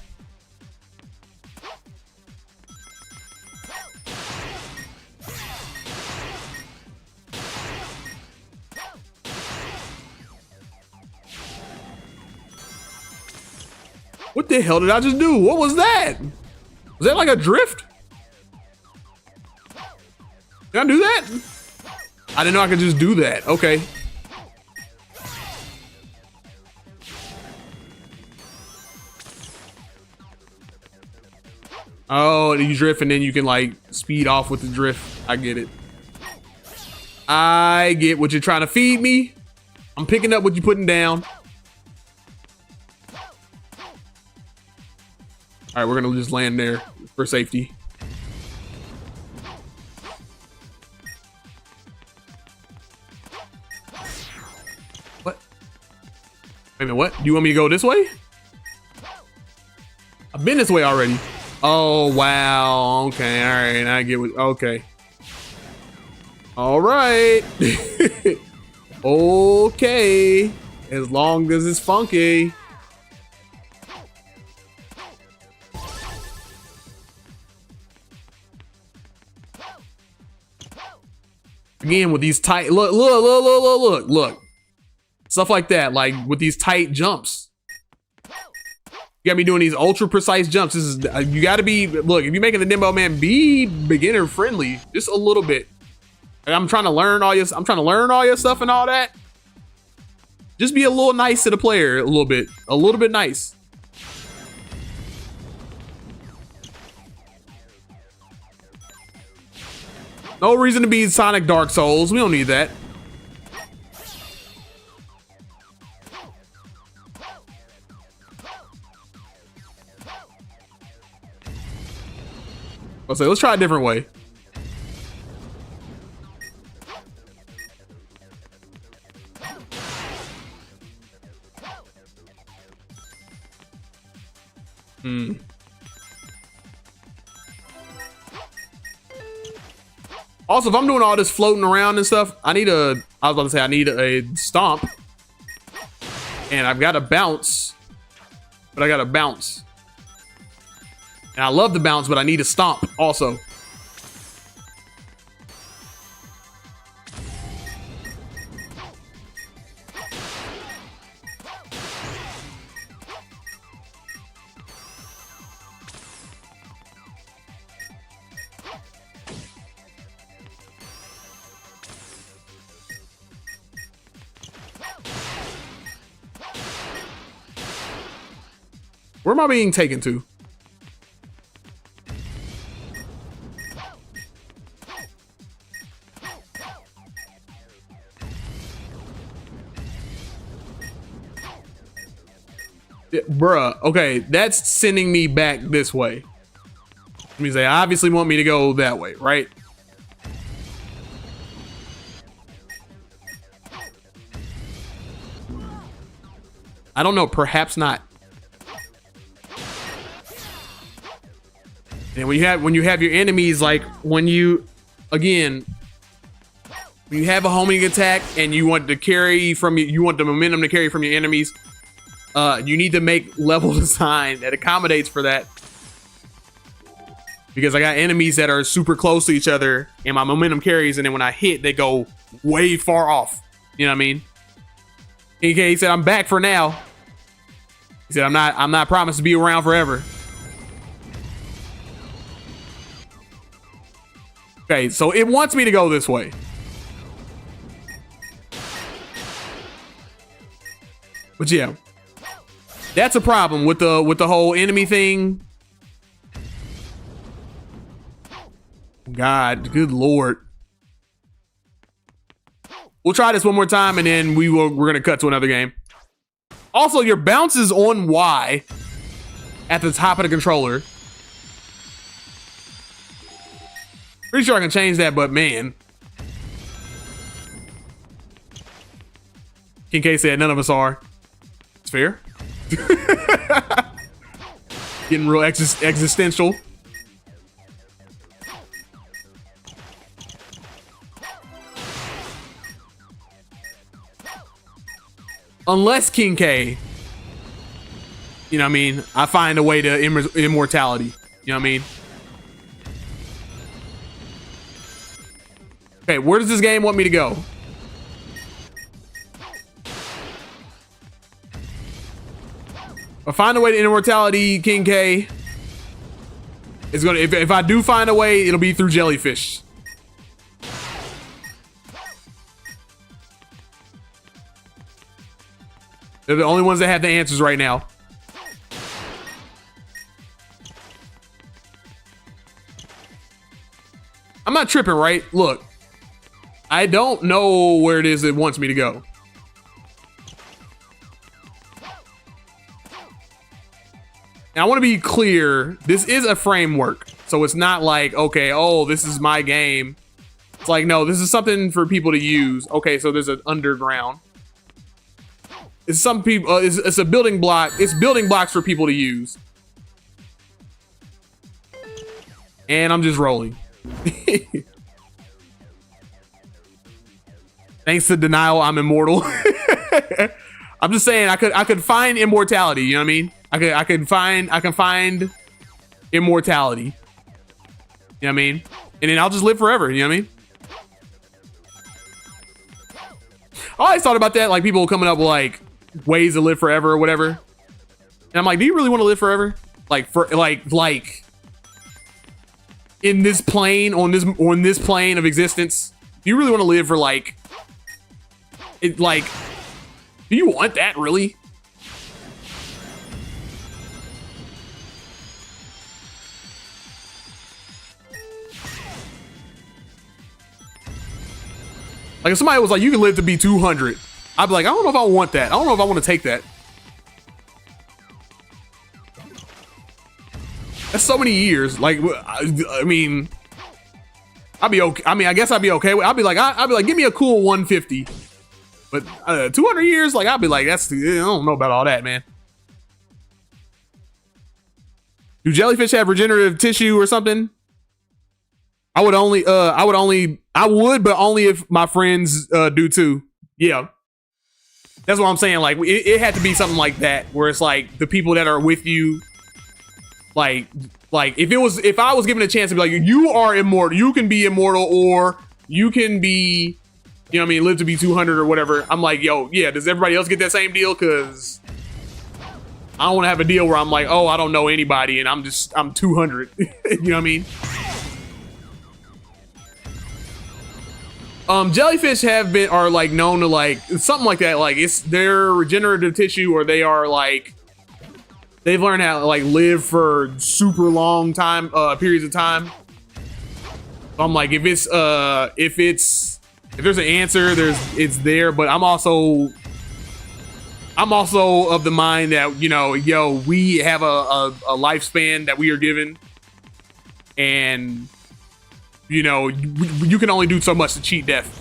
What the hell did I just do? What was that? Was that like a drift? Can I do that? I didn't know I could just do that. Okay. Oh, you drift and then you can like speed off with the drift. I get it. I get what you're trying to feed me. I'm picking up what you're putting down. All right, we're gonna just land there for safety. What? Wait a minute, what? Do you want me to go this way? I've been this way already. Oh, wow. Okay, all right, I get what, okay. All right. Okay, as long as it's funky. Again, with these tight, look. Stuff like that, like with these tight jumps. You got me doing these ultra precise jumps. This is you got to be. Look, if you're making the Nimbo Man, be beginner friendly, just a little bit. Like, I'm trying to learn all your stuff and all that. Just be a little nice to the player, a little bit nice. No reason to be Sonic Dark Souls. We don't need that. Let's try a different way. Also, if I'm doing all this floating around and stuff, I need a stomp. And I've got to bounce. But I got to bounce. And I love the bounce, but I need a stomp also. Where am I being taken to? Yeah, bruh, okay, that's sending me back this way. That means they obviously want me to go that way, right? I don't know, perhaps not. And when you have your enemies, like when you have a homing attack and you want the momentum to carry from your enemies, you need to make level design that accommodates for that. Because I got enemies that are super close to each other and my momentum carries, and then when I hit, they go way far off. You know what I mean? He said, I'm back for now. He said, I'm not promised to be around forever. Okay, so it wants me to go this way. But yeah, that's a problem with the whole enemy thing. God, good Lord. We'll try this one more time and then we're gonna cut to another game. Also, your bounce is on Y at the top of the controller. Pretty sure I can change that, but man. King K said none of us are. It's fair. Getting real existential. Unless King K, you know what I mean, I find a way to immortality. You know what I mean? Okay, where does this game want me to go? If I find a way to immortality, King K is gonna. If I do find a way, it'll be through jellyfish. They're the only ones that have the answers right now. I'm not tripping, right? Look. I don't know where it is it wants me to go. And I want to be clear, this is a framework. So it's not like, okay, oh, this is my game. It's like, no, this is something for people to use. Okay, so there's an underground. It's some people, it's a building block. It's building blocks for people to use. And I'm just rolling. Thanks to denial, I'm immortal. I'm just saying I could find immortality, you know what I mean? I can find immortality. You know what I mean? And then I'll just live forever, you know what I mean? I always thought about that, like people coming up with like ways to live forever or whatever. And I'm like, do you really want to live forever? Like for like in this plane, on this plane of existence, do you really want to live for like it? Like, do you want that really? Like if somebody was like, you can live to be 200, I'd be like, I don't know if I want that. I don't know if I want to take that. That's so many years. Like, I mean, I'd be okay. I mean, I guess I'd be okay. I'd be like, give me a cool 150. But 200 years, like, I'd be like, I don't know about all that, man. Do jellyfish have regenerative tissue or something? I would, but only if my friends do too. Yeah. That's what I'm saying. Like, it had to be something like that, where it's like the people that are with you, like if I was given a chance to be like, you are immortal, you can be immortal, or you can be, you know what I mean, live to be 200 or whatever. I'm like, yo, yeah, does everybody else get that same deal? Because I don't want to have a deal where I'm like, oh, I don't know anybody and I'm 200. You know what I mean? Jellyfish are like known to like something like that. Like it's their regenerative tissue, or they are like, they've learned how to like live for super long time, periods of time. So I'm like, if there's an answer, it's there. But I'm also of the mind that, you know, yo, we have a lifespan that we are given, and you know, you can only do so much to cheat death.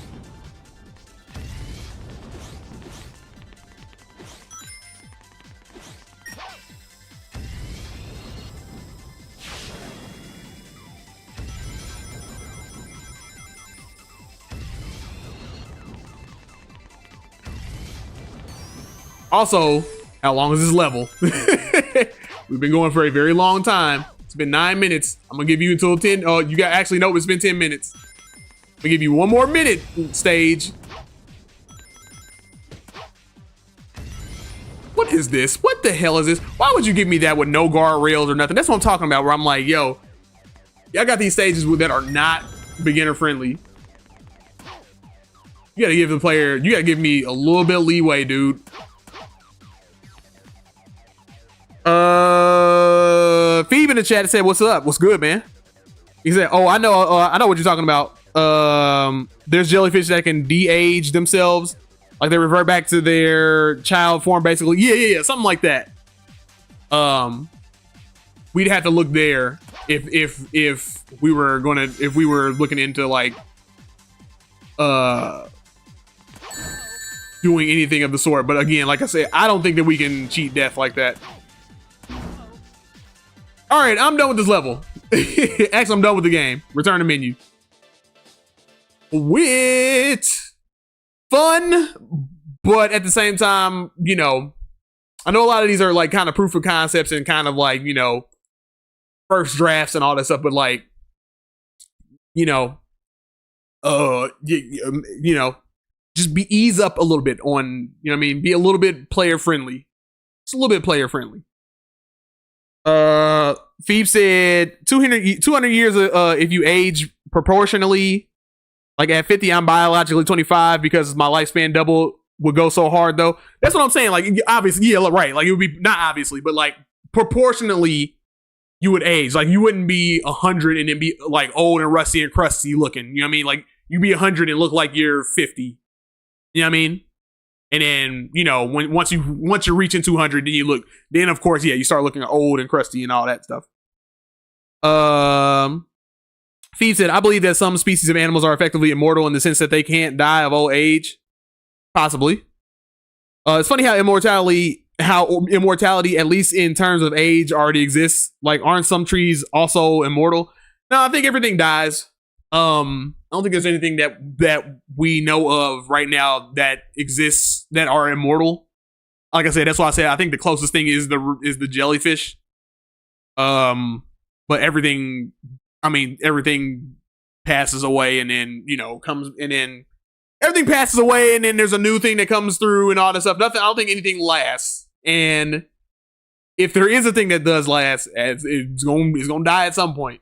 Also, how long is this level? We've been going for a very long time. It's been 9 minutes. I'm gonna give you until 10. Oh, you got actually no, it's been 10 minutes. I'm gonna give you one more minute, stage. What is this? What the hell is this? Why would you give me that with no guardrails or nothing? That's what I'm talking about, where I'm like, yo, y'all got these stages that are not beginner friendly. You gotta give the player, you gotta give me a little bit of leeway, dude. Phoebe in the chat said, what's up? What's good, man? He said, oh, I know what you're talking about. There's jellyfish that can de-age themselves, like they revert back to their child form, basically. Yeah, something like that. We'd have to look there if we were looking into like doing anything of the sort. But again, like I said, I don't think that we can cheat death like that. All right, I'm done with this level. Actually, I'm done with the game. Return to menu. With fun, but at the same time, you know, I know a lot of these are like kind of proof of concepts and kind of like, you know, first drafts and all that stuff, but like, you know, you know, just ease up a little bit on, you know what I mean? Be a little bit player friendly. It's a little bit player friendly. Phoebe said 200 years if you age proportionally. Like at 50, I'm biologically 25 because my lifespan double would go so hard though. That's what I'm saying. Like obviously, yeah, right. Like it would be not obviously, but like proportionally, you would age. Like you wouldn't be 100 and then be like old and rusty and crusty looking. You know what I mean? Like you'd be 100 and look like you're 50. You know what I mean? And then, you know, once you're reaching 200, then of course, yeah, you start looking old and crusty and all that stuff. Phoebe said, I believe that some species of animals are effectively immortal in the sense that they can't die of old age. Possibly. It's funny how immortality, at least in terms of age, already exists. Like, aren't some trees also immortal? No, I think everything dies. I don't think there's anything that we know of right now that exists that are immortal. Like I said, that's why I said I think the closest thing is the jellyfish. But everything passes away, and then, you know, everything passes away, and then there's a new thing that comes through and all that stuff. I don't think anything lasts. And if there is a thing that does last, it's gonna die at some point.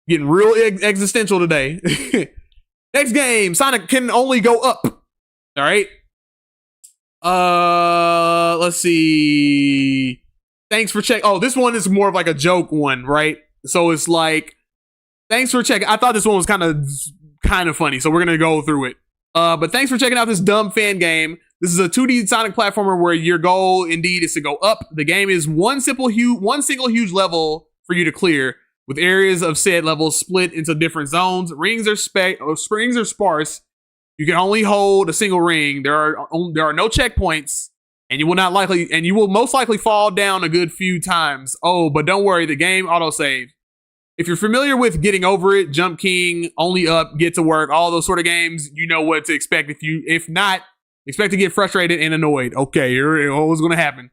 Getting real existential today. Next game, Sonic can only go up. All right. Let's see. Thanks for checking. Oh, this one is more of like a joke one, right? So it's like, thanks for checking. I thought this one was kind of funny, so we're gonna go through it. But thanks for checking out this dumb fan game. This is a 2D Sonic platformer where your goal indeed is to go up. The game is one single huge level for you to clear, with areas of said levels split into different zones. Rings are sparse. You can only hold a single ring. There are no checkpoints, and you will most likely fall down a good few times. Oh, but don't worry, the game autosaves. If you're familiar with Getting Over It, Jump King, Only Up, Get to Work, all those sort of games, you know what to expect. If not, expect to get frustrated and annoyed. Okay, what's going to happen?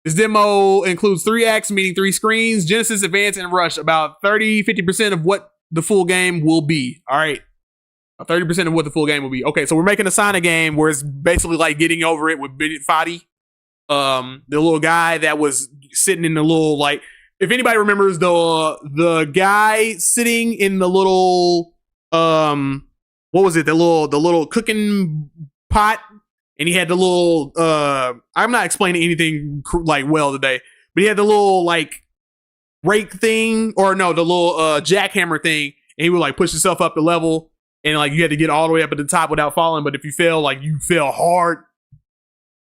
This demo includes 3 acts, meaning 3 screens, Genesis, Advance, and Rush, about 30-50% of what the full game will be. All right. 30% of what the full game will be. Okay, so we're making a Sonic game where it's basically like Getting Over It with Bennett Foddy. The little guy that was sitting in the little, like, if anybody remembers the guy sitting in the little, what was it? The little cooking pot. And he had the little, I'm not explaining anything like well today, but he had the little like rake thing, or no, the little jackhammer thing. And he would like push himself up the level, and like you had to get all the way up at the top without falling. But if you fell, like you fell hard.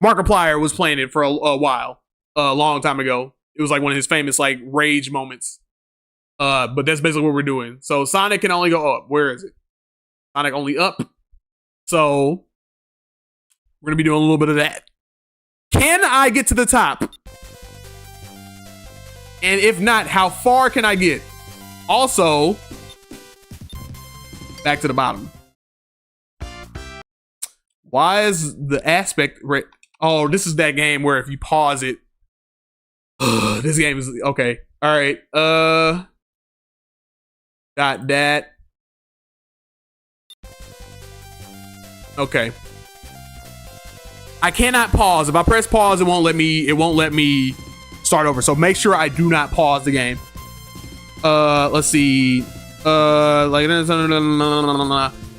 Markiplier was playing it for a while, a long time ago. It was like one of his famous like rage moments. But that's basically what we're doing. So Sonic can only go up. Where is it? Sonic only up. So we're going to be doing a little bit of that. Can I get to the top? And if not, how far can I get? Also, back to the bottom. Why is the aspect... Oh, this is that game where if you pause it... this game is... Okay. All right. Got that. Okay. I cannot pause. If I press pause, it won't let me start over. So make sure I do not pause the game. Let's see.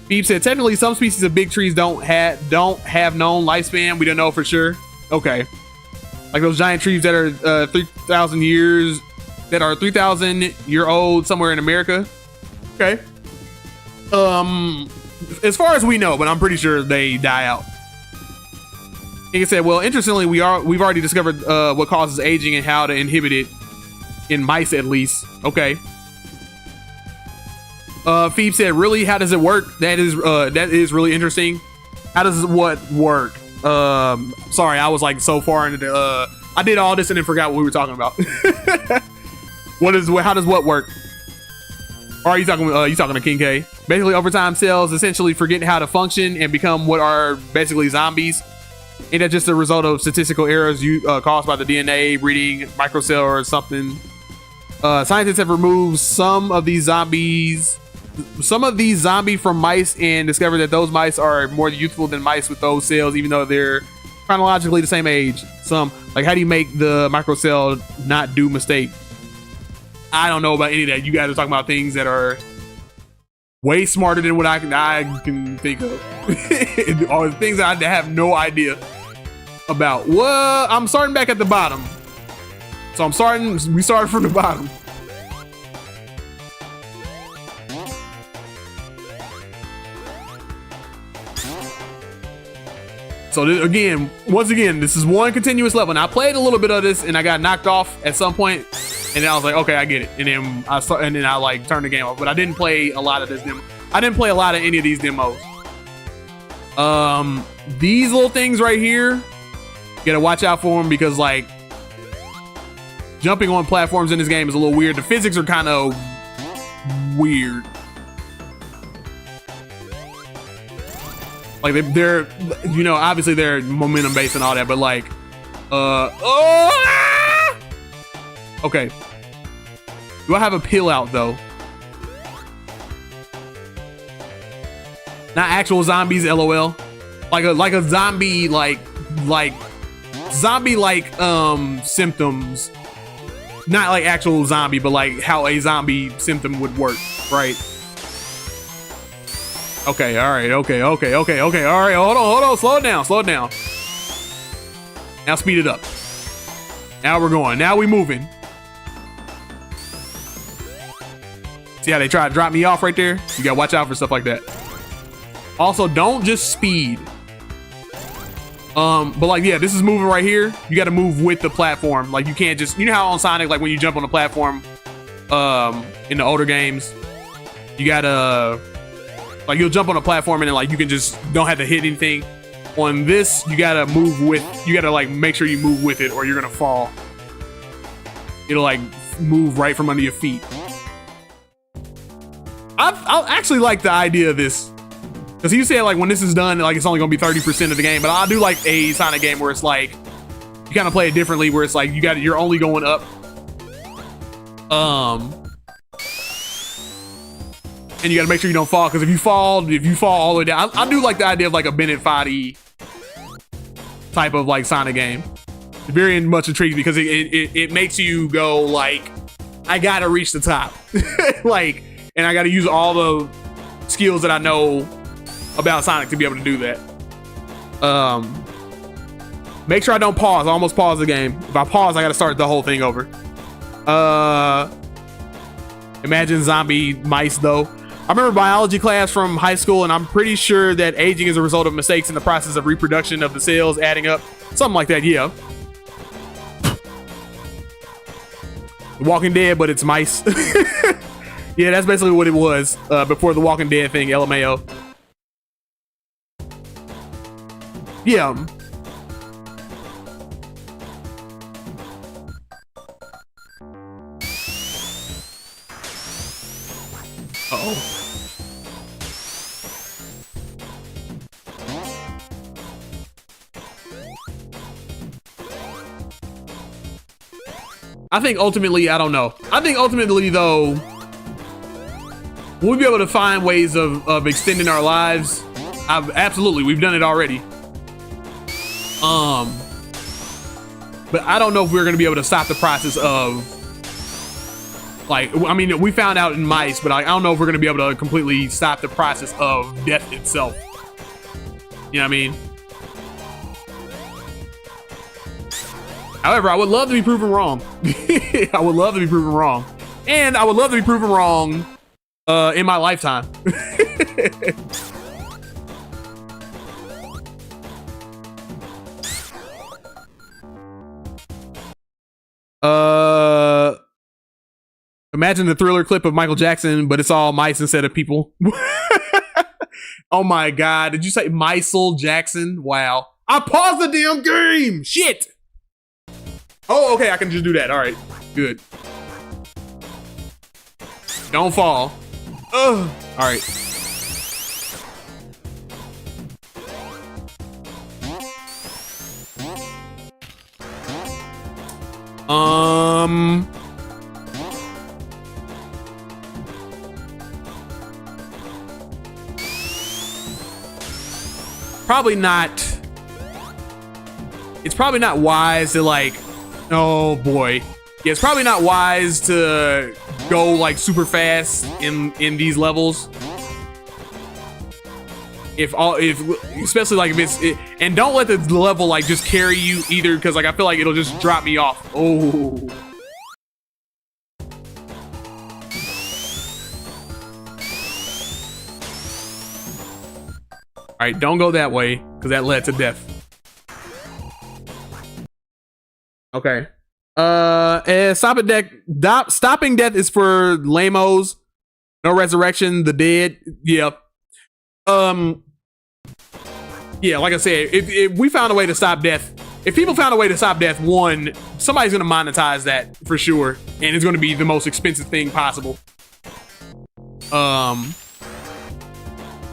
Beep said technically some species of big trees don't have known lifespan. We don't know for sure. Okay. Like those giant trees that are 3,000 years, that are 3,000 year old somewhere in America. Okay. As far as we know, but I'm pretty sure they die out. He said, well, interestingly, we've already discovered what causes aging and how to inhibit it in mice, at least. Okay. Phoebe said, really? How does it work? That is really interesting. How does what work? Sorry, I was like so far into the, I did all this and then forgot what we were talking about. How does what work? Or are you talking to King K? Basically, over time, cells essentially forget how to function and become what are basically zombies. Ain't that just a result of statistical errors caused by the DNA reading microcell or something? Scientists have removed some of these zombies from mice and discovered that those mice are more youthful than mice with those cells, even though they're chronologically the same age. Like, how do you make the microcell not do mistake? I don't know about any of that. You guys are talking about things that are way smarter than what I can think of. Or things that I have no idea about. Well, I'm starting back at the bottom. So we started from the bottom. So once again, this is one continuous level. And I played a little bit of this and I got knocked off at some point. And then I was like, okay, I get it. And then I like turned the game off. But I didn't play a lot of this demo. I didn't play a lot of any of these demos. These little things right here, you gotta watch out for them because like jumping on platforms in this game is a little weird. The physics are kind of weird. Like they're, obviously they're momentum based and all that, but like, okay. Do I have a pill out though? Not actual zombies, LOL. Like a zombie, like zombie-like symptoms. Not like actual zombie, but like how a zombie symptom would work, right? Okay, all right, okay, all right, hold on, slow it down. Now speed it up. Now we're going, now we moving. See how they try to drop me off right there? You gotta watch out for stuff like that. Also, don't just speed. But like, yeah, this is moving right here. You gotta move with the platform. Like you can't just, you know how on Sonic, like when you jump on the platform, in the older games, you gotta, like you'll jump on a platform and then like you can just don't have to hit anything. On this, you gotta move with, you gotta like make sure you move with it or you're gonna fall. It'll like move right from under your feet. I actually like the idea of this. Because you said like when this is done, like it's only gonna be 30% of the game, but I do like a Sonic game where it's like you kind of play it differently, where it's like you're only going up. And you gotta make sure you don't fall, because if you fall all the way down, I do like the idea of like a Bennett Foddy type of like Sonic game. It's very much intriguing because it makes you go like, I gotta reach the top. Like, and I gotta use all the skills that I know about Sonic to be able to do that. Make sure I don't pause. I almost paused the game. If I pause, I gotta start the whole thing over. Imagine zombie mice though. I remember biology class from high school, and I'm pretty sure that aging is a result of mistakes in the process of reproduction of the cells adding up. Something like that, yeah. Walking Dead, but it's mice. Yeah, that's basically what it was before the Walking Dead thing, LMAO. Yeah. Uh-oh. I think ultimately, I don't know. I think ultimately though, we'll be able to find ways of extending our lives. Absolutely, we've done it already. But I don't know if we're gonna be able to stop the process of, like, I mean, we found out in mice, but I don't know if we're gonna be able to completely stop the process of death itself. You know what I mean? However, I would love to be proven wrong. I would love to be proven wrong. And I would love to be proven wrong in my lifetime. Imagine the Thriller clip of Michael Jackson, but it's all mice instead of people. Oh my God. Did you say Michael Jackson? Wow. I paused the damn game. Shit. Oh, okay. I can just do that. All right. Good. Don't fall. Ugh. All right. Probably not. It's probably not wise to like, oh boy. Yeah, it's probably not wise to go like super fast in these levels. Especially like if it's, and don't let the level like just carry you either, because like I feel like it'll just drop me off. Oh. All right, don't go that way because that led to death. Okay. Stopping death is for lamos. No resurrection. The dead. Yep. Yeah, like I said, if we found a way to stop death, if people found a way to stop death, one, somebody's gonna monetize that for sure, and it's gonna be the most expensive thing possible.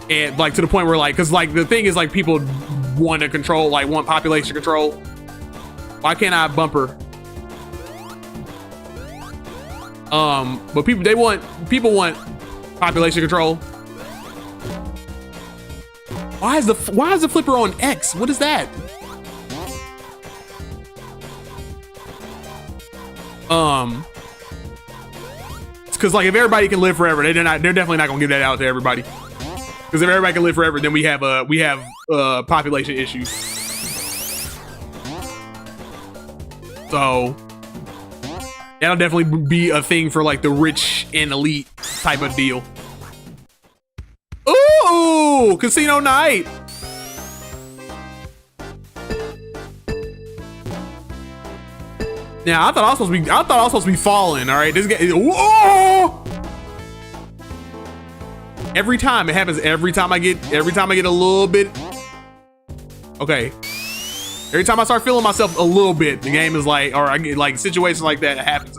And like to the point where like, cause like the thing is like people want to control, like want population control. Why can't I bumper? But people want population control. Why is the flipper on X? What is that? Because like if everybody can live forever, they're definitely not gonna give that out to everybody. Because if everybody can live forever, then we have population issues. So that'll definitely be a thing for like the rich and elite type of deal. Ooh, casino night. Now I thought I was supposed to be falling. All right, this guy. Whoa! Every time it happens. Every time I get a little bit. Okay. Every time I start feeling myself a little bit, the game is like, or I get like situations like that. It happens.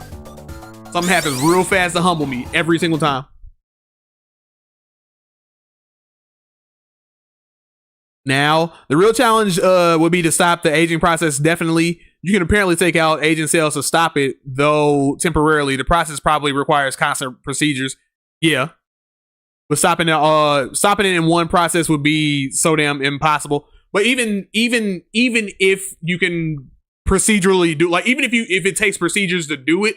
Something happens real fast to humble me every single time. Now, the real challenge would be to stop the aging process. Definitely, you can apparently take out aging cells to stop it, though temporarily. The process probably requires constant procedures. Yeah, but stopping it in one process would be so damn impossible. But even if you can procedurally do, like, even if it takes procedures to do it,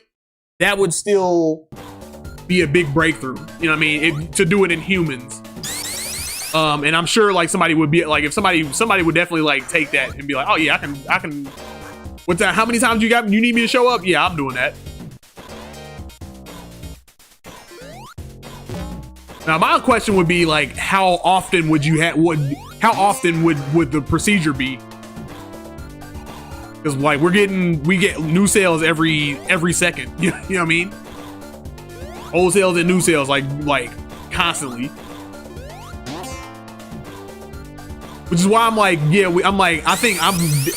that would still be a big breakthrough. You know what I mean? To do it in humans. And I'm sure like somebody would be like, if somebody would definitely like take that and be like, oh yeah, I can. What's that? How many times you need me to show up? Yeah, I'm doing that. Now my question would be like, how often would you how often would the procedure be? Because like we get new sales every second. You know what I mean? Old sales and new sales like constantly. Which is why I'm like, yeah,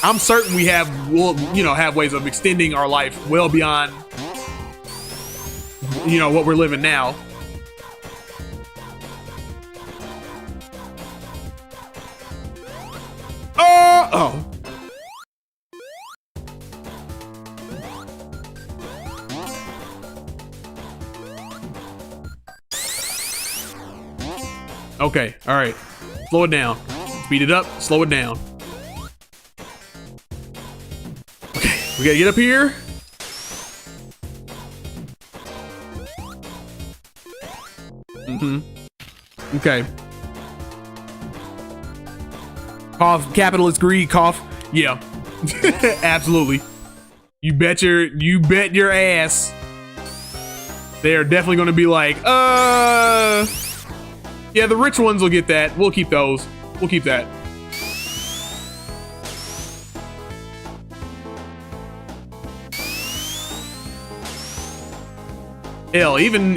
I'm certain we have ways of extending our life well beyond, what we're living now. Oh. Okay, all right. Slow it down. Speed it up, slow it down. Okay, we gotta get up here. Okay. Cough, capitalist greed, cough. Yeah. Absolutely. You bet your ass. They're definitely gonna be like, yeah, the rich ones will get that. We'll keep those. We'll keep that. Hell, even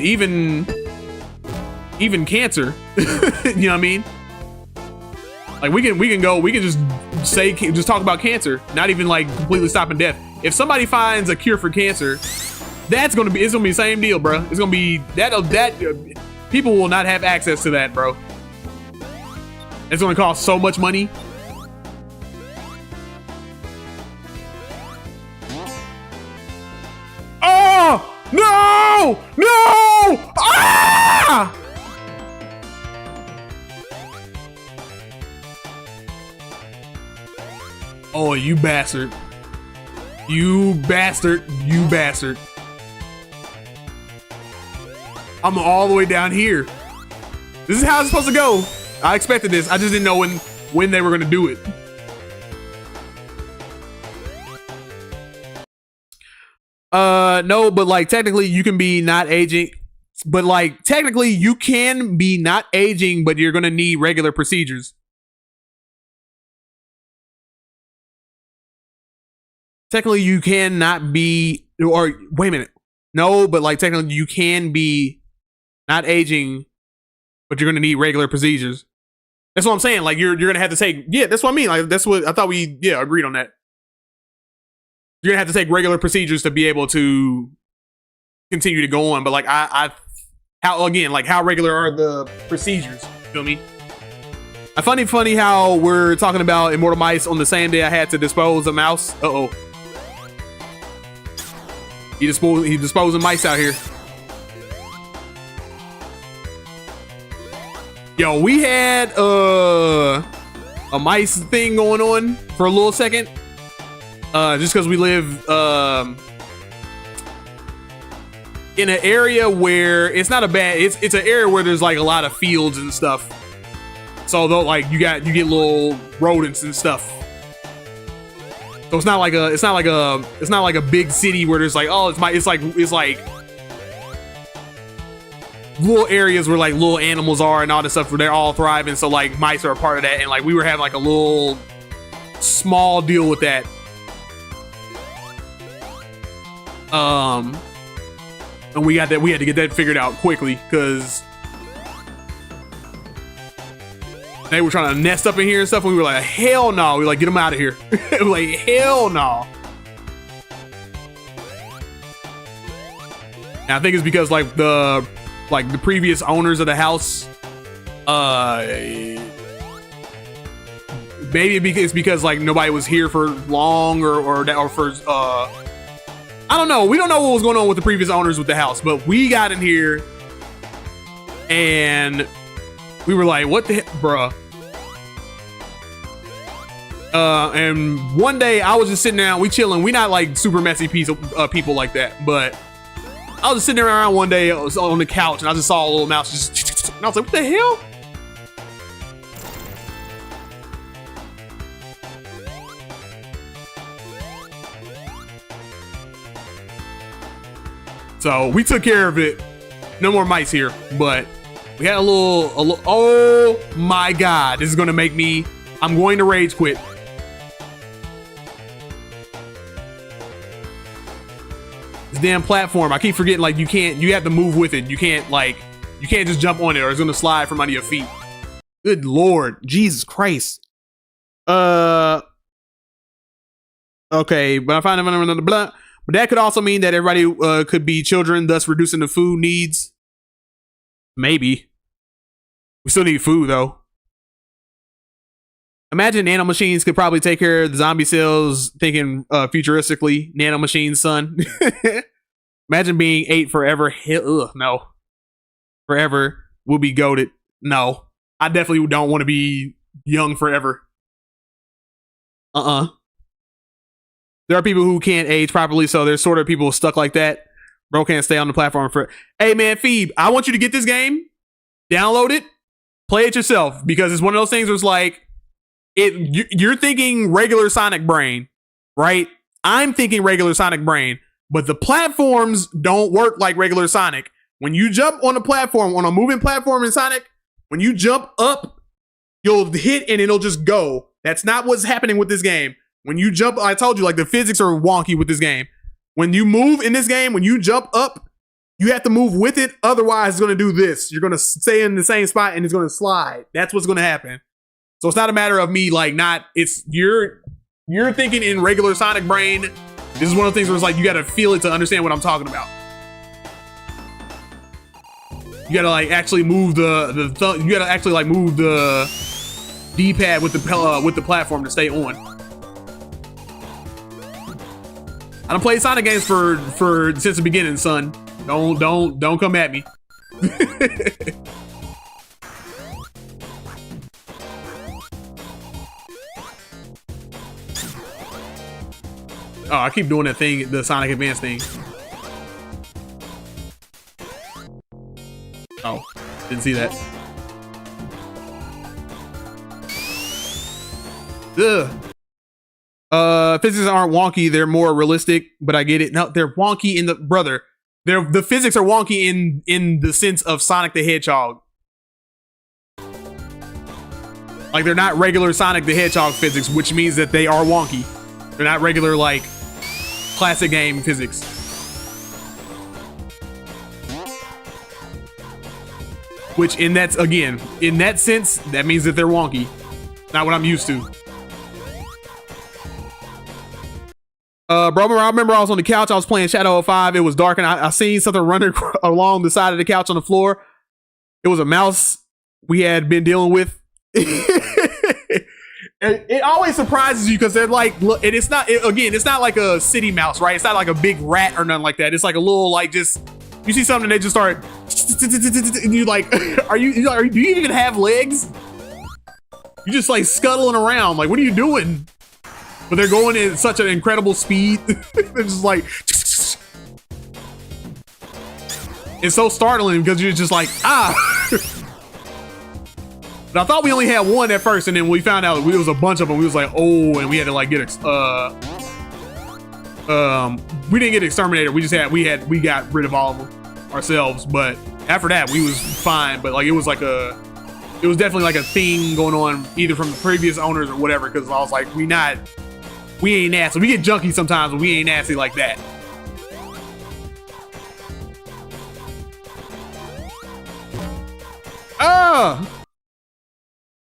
cancer. You know what I mean? Like we can just talk about cancer, not even like completely stopping death. If somebody finds a cure for cancer, it's gonna be the same deal, bro. It's gonna be that people will not have access to that, bro. It's gonna cost so much money. Oh no! No! Ah! Oh, you bastard! You bastard! You bastard! I'm all the way down here. This is how it's supposed to go. I expected this. I just didn't know when they were gonna do it. No, but like technically you can be not aging. But like technically you can be not aging, but you're gonna need regular procedures. Technically you cannot be, or wait a minute. No, but like technically you can be not aging, but you're gonna need regular procedures. That's what I'm saying. Like you're gonna have to take. Yeah, that's what I mean. Like that's what I thought we agreed on that. You're gonna have to take regular procedures to be able to continue to go on. But like how regular are the procedures? You feel me? I find it funny how we're talking about Immortal Mice on the same day I had to dispose of mouse. Uh-oh. He disposing mice out here. Yo, we had a mice thing going on for a little second. Just because we live in an area where it's not a bad. It's an area where there's like a lot of fields and stuff. So though, like you get little rodents and stuff. So it's not like a big city where there's like, oh, it's like little areas where like little animals are and all this stuff where they're all thriving. So like mice are a part of that, and like we were having like a little small deal with that. And we had to get that figured out quickly because they were trying to nest up in here and stuff, and we were like, hell no. We were like, get them out of here. We were like, hell no. And I think it's because like the previous owners of the house, maybe it's because like nobody was here for long or for I don't know. We don't know what was going on with the previous owners with the house, but we got in here and we were like, what the heck, bruh? And one day I was just sitting down, we chilling. We not like super messy people like that, but I was just sitting around one day on the couch and I just saw a little mouse just, and I was like, what the hell? So we took care of it. No more mice here, but we had a little, oh my God, this is gonna make me, I'm going to rage quit. This damn platform, I keep forgetting like you have to move with it. You can't just jump on it or it's gonna slide from under your feet. Good Lord, Jesus Christ. Okay, but I find another blah. But that could also mean that everybody could be children, thus reducing the food needs. Maybe. We still need food, though. Imagine nanomachines could probably take care of the zombie cells, thinking futuristically. Nanomachines, son. Imagine being 8 forever. Ugh, no. Forever will be goated. No. I definitely don't want to be young forever. There are people who can't age properly, so there's sort of people stuck like that. Bro can't stay on the platform for. Hey man, Phoebe, I want you to get this game, download it, play it yourself, because it's one of those things where it's like, you're thinking regular Sonic brain, right? I'm thinking regular Sonic brain, but the platforms don't work like regular Sonic. When you jump on a platform, on a moving platform in Sonic, when you jump up, you'll hit and it'll just go. That's not what's happening with this game. When you jump, I told you, like, the physics are wonky with this game. When you move in this game, when you jump up, you have to move with it. Otherwise, it's going to do this. You're going to stay in the same spot and it's going to slide. That's what's going to happen. So it's not a matter of me, like, you're thinking in regular Sonic brain. This is one of the things where it's like, you got to feel it to understand what I'm talking about. You got to, like, actually move you got to actually, like, move the D-pad with the platform to stay on. I done played Sonic games for since the beginning, son. Don't come at me. Oh, I keep doing that thing, the Sonic Advance thing. Oh, didn't see that. Ugh. Physics aren't wonky, they're more realistic, but I get it. No, they're wonky in the physics are wonky in the sense of Sonic the Hedgehog. Like, they're not regular Sonic the Hedgehog physics, which means that they are wonky. They're not regular, like, classic game physics. Which, in that sense, that means that they're wonky. Not what I'm used to. Bro, I remember I was on the couch. I was playing Shadow of 5. It was dark, and I seen something running along the side of the couch on the floor. It was a mouse we had been dealing with. It always surprises you because they're like, look, and it's not like a city mouse, right? It's not like a big rat or nothing like that. It's like a little, like, just, you see something and they just start, and you like, do you even have legs? You just like scuttling around. Like, what are you doing? But they're going at such an incredible speed. They're just like, It's so startling because you're just like, ah. But I thought we only had one at first, and then we found out it was a bunch of them. We was like, oh, and we had to like get we didn't get exterminated. We got rid of all of them ourselves. But after that, we was fine. But like it was definitely like a thing going on either from the previous owners or whatever. Because I was like, we ain't nasty. We get junky sometimes, but we ain't nasty like that.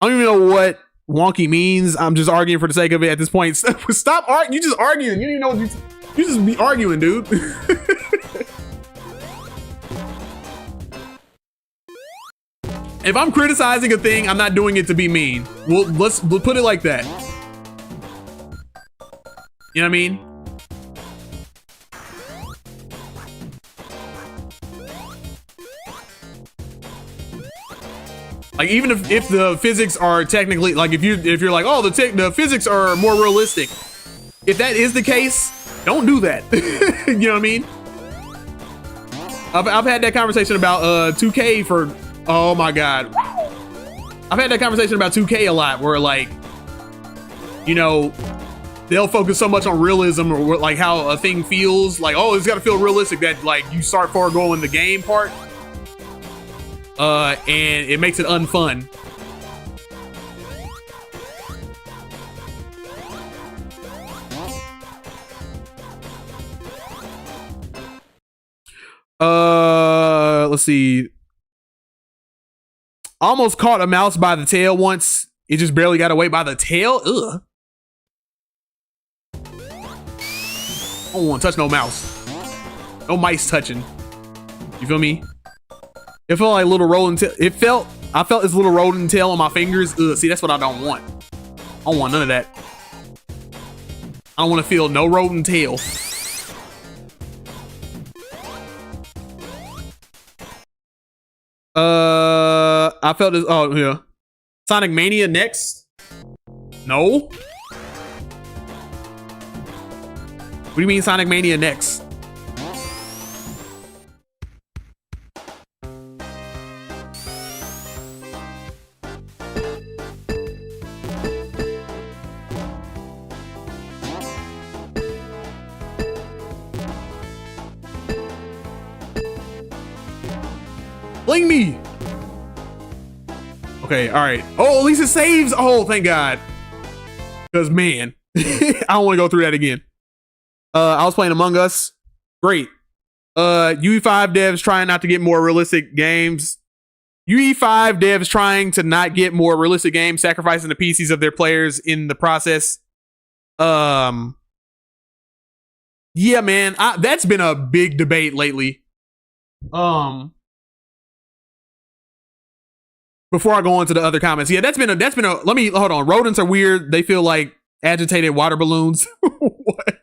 I don't even know what wonky means. I'm just arguing for the sake of it at this point. Stop arguing. You just arguing. You don't even know what you just be arguing, dude. If I'm criticizing a thing, I'm not doing it to be mean. We'll put it like that. You know what I mean? Like even if the physics are technically like if you're like, oh, the physics are more realistic. If that is the case, don't do that. You know what I mean? I've had that conversation about 2K for, oh my god. I've had that conversation about 2K a lot where like, you know, they'll focus so much on realism or like how a thing feels like, oh, it's got to feel realistic that like you start foregoing the game part. And it makes it unfun. Let's see. Almost caught a mouse by the tail once. It just barely got away by the tail. Ugh. I don't want to touch no mouse. No mice touching. You feel me? It felt like a little rolling tail. I felt this little rolling tail on my fingers. Ugh, see, that's what I don't want. I don't want none of that. I don't want to feel no rodent tail. I felt this. Oh, yeah. Sonic Mania next? No. What do you mean Sonic Mania next? Bling me. Okay, all right. Oh, at least it saves. Oh, thank God. Because man, I don't want to go through that again. I was playing Among Us. Great. UE5 devs trying not to get more realistic games. UE5 devs trying to not get more realistic games, sacrificing the PCs of their players in the process. Yeah, man, that's been a big debate lately. Before I go into the other comments, yeah, that's been a. Let me hold on. Rodents are weird. They feel like agitated water balloons. What?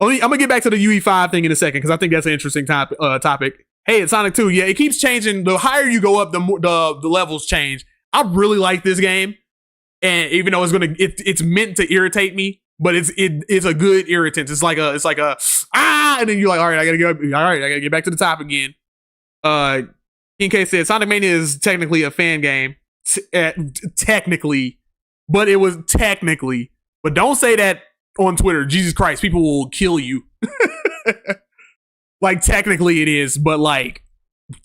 I'm gonna get back to the UE5 thing in a second because I think that's an interesting topic. Hey, it's Sonic 2. Yeah, it keeps changing. The higher you go up, the more the levels change. I really like this game, and even though it's meant to irritate me, but it's a good irritant. It's like a and then you're like, all right, I gotta get back to the top again. NK said Sonic Mania is technically a fan game. Technically. But it was technically. But don't say that on Twitter. Jesus Christ, people will kill you. Like, technically it is, but like,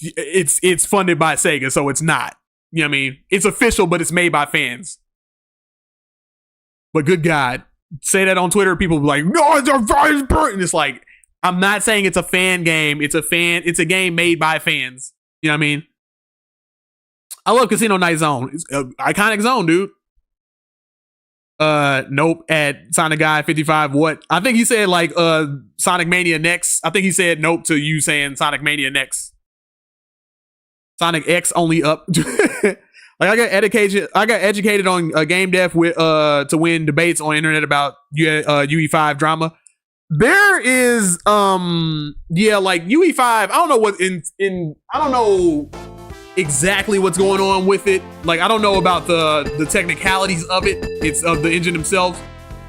it's funded by Sega, so it's not. You know what I mean? It's official, but it's made by fans. But good God. Say that on Twitter, people will be like, no, it's a fan. And it's like, I'm not saying it's a fan game. It's a game made by fans. You know what I mean? I love Casino Night Zone. It's an iconic zone, dude. Nope. At Sonic Guy 55. What? I think he said like Sonic Mania next. I think he said nope to you saying Sonic Mania next. Sonic X only up. Like I got educated on game dev with to win debates on internet about UE5 drama. There is yeah, like UE5, I don't know what I don't know exactly what's going on with it. Like I don't know about the technicalities of it. It's of the engine themselves.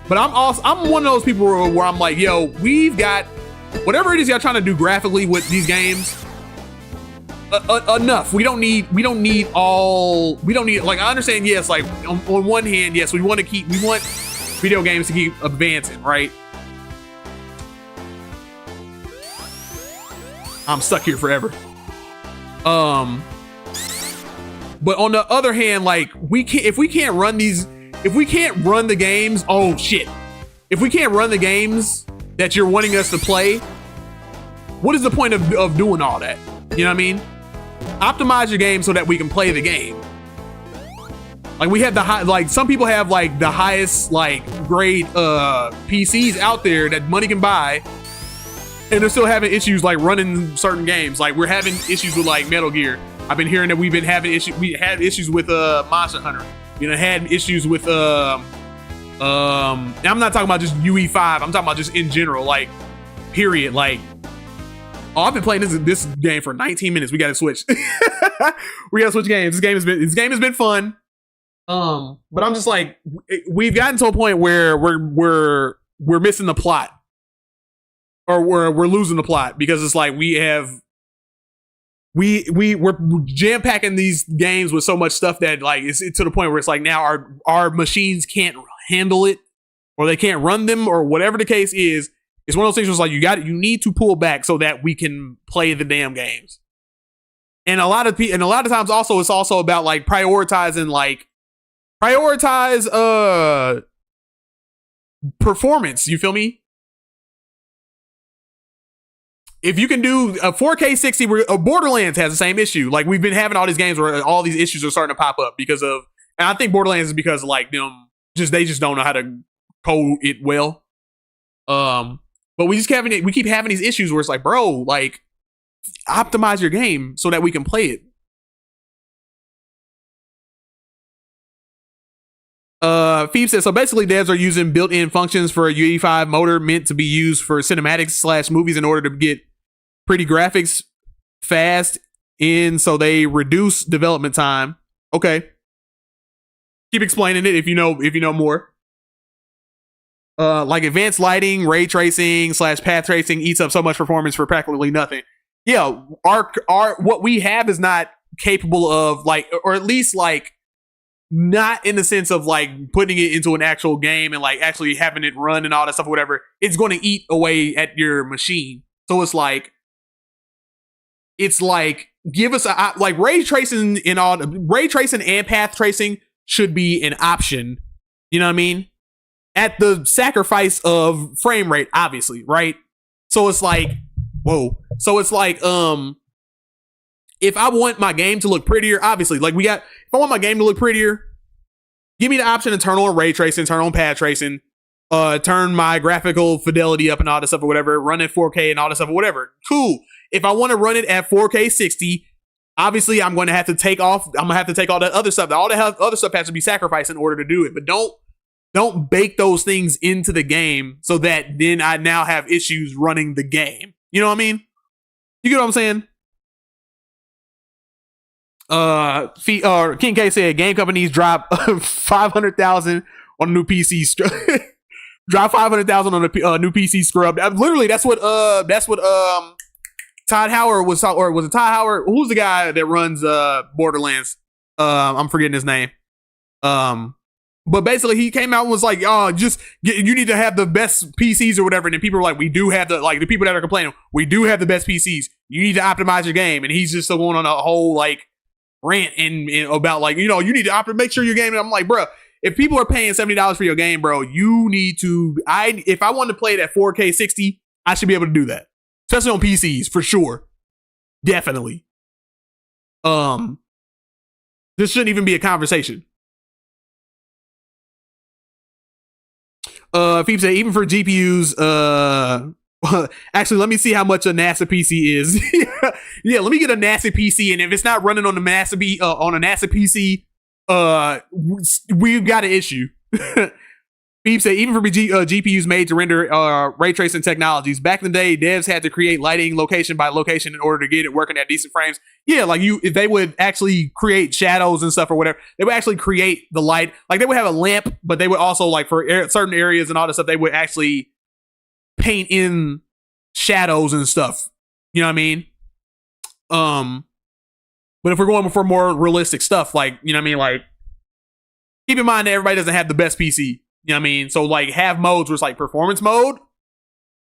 But I'm one of those people where I'm like, yo, we've got whatever it is y'all trying to do graphically with these games, enough. We don't need all. We don't need, like, I understand. Yes, like on one hand, yes, we want video games to keep advancing, right? I'm stuck here forever. But on the other hand, like, if we can't run the games, oh shit. If we can't run the games that you're wanting us to play, what is the point of doing all that? You know what I mean? Optimize your game so that we can play the game. Like, we have like, some people have like the highest like grade PCs out there that money can buy, and they're still having issues like running certain games. Like, we're having issues with like Metal Gear. I've been hearing that we had issues with Monster Hunter. You know, had issues with I'm not talking about just UE5. I'm talking about just in general, like, period. Like, oh, I've been playing this game for 19 minutes. We got to switch. We got to switch games. This game has been fun. But I'm just like, we've gotten to a point where we're missing the plot, or we're losing the plot, because it's like we're jam packing these games with so much stuff that, like, it's to the point where it's like now our machines can't handle it, or they can't run them, or whatever the case is. It's one of those things where it's like you need to pull back so that we can play the damn games. And a lot of times also, it's also about like prioritize performance. You feel me? If you can do a 4K 60, Borderlands has the same issue. Like, we've been having all these games where all these issues are starting to pop up because of, and I think Borderlands is because of, like, they just don't know how to code it well. But we keep having these issues where it's like, bro, like, optimize your game so that we can play it. Phoebe says, so basically devs are using built-in functions for a UE5 motor meant to be used for cinematics / movies in order to get pretty graphics fast in, so they reduce development time. Okay. Keep explaining it if you know more. Like advanced lighting, ray tracing / path tracing eats up so much performance for practically nothing. Yeah, our what we have is not capable of, like, or at least like not in the sense of like putting it into an actual game and like actually having it run and all that stuff or whatever. It's going to eat away at your machine. So it's like give us like ray tracing and path tracing should be an option. You know what I mean? At the sacrifice of frame rate, obviously, right? So it's like, whoa. So it's like, if I want my game to look prettier, obviously, like if I want my game to look prettier, give me the option to turn on ray tracing, turn on path tracing, turn my graphical fidelity up and all this stuff or whatever, run at 4K and all this stuff or whatever. Cool. If I want to run it at 4K 60, obviously I'm going to have to take all that other stuff. All that other stuff has to be sacrificed in order to do it. But don't bake those things into the game so that then I now have issues running the game. You know what I mean? You get what I'm saying? King K said game companies drop 500,000 on a new PC. Drop 500,000 on a new PC scrub. Literally, that's what Todd Howard was, or was it Todd Howard? Who's the guy that runs Borderlands? I'm forgetting his name. But basically, he came out and was like, "Oh, you need to have the best PCs or whatever." And then people were like, "We do have the people that are complaining, we do have the best PCs. You need to optimize your game." And he's just still going on a whole like rant and about like, you need to make sure your game. And I'm like, bro, if people are paying $70 for your game, bro, you need to. If I want to play it at 4K 60, I should be able to do that, especially on PCs for sure, definitely. This shouldn't even be a conversation. Phoebe said, even for GPUs, actually, let me see how much a NASA PC is. Yeah, let me get a NASA PC, and if it's not running on a NASA PC, we've got an issue. Phoebe said, even for GPUs made to render ray tracing technologies, back in the day, devs had to create lighting location by location in order to get it working at decent frames. Yeah, like if they would actually create shadows and stuff or whatever, they would actually create the light. Like they would have a lamp, but they would also like for certain areas and all this stuff, they would actually paint in shadows and stuff. You know what I mean? But if we're going for more realistic stuff, like, you know what I mean? Like, keep in mind that everybody doesn't have the best PC. You know what I mean? So, like, have modes where it's like performance mode,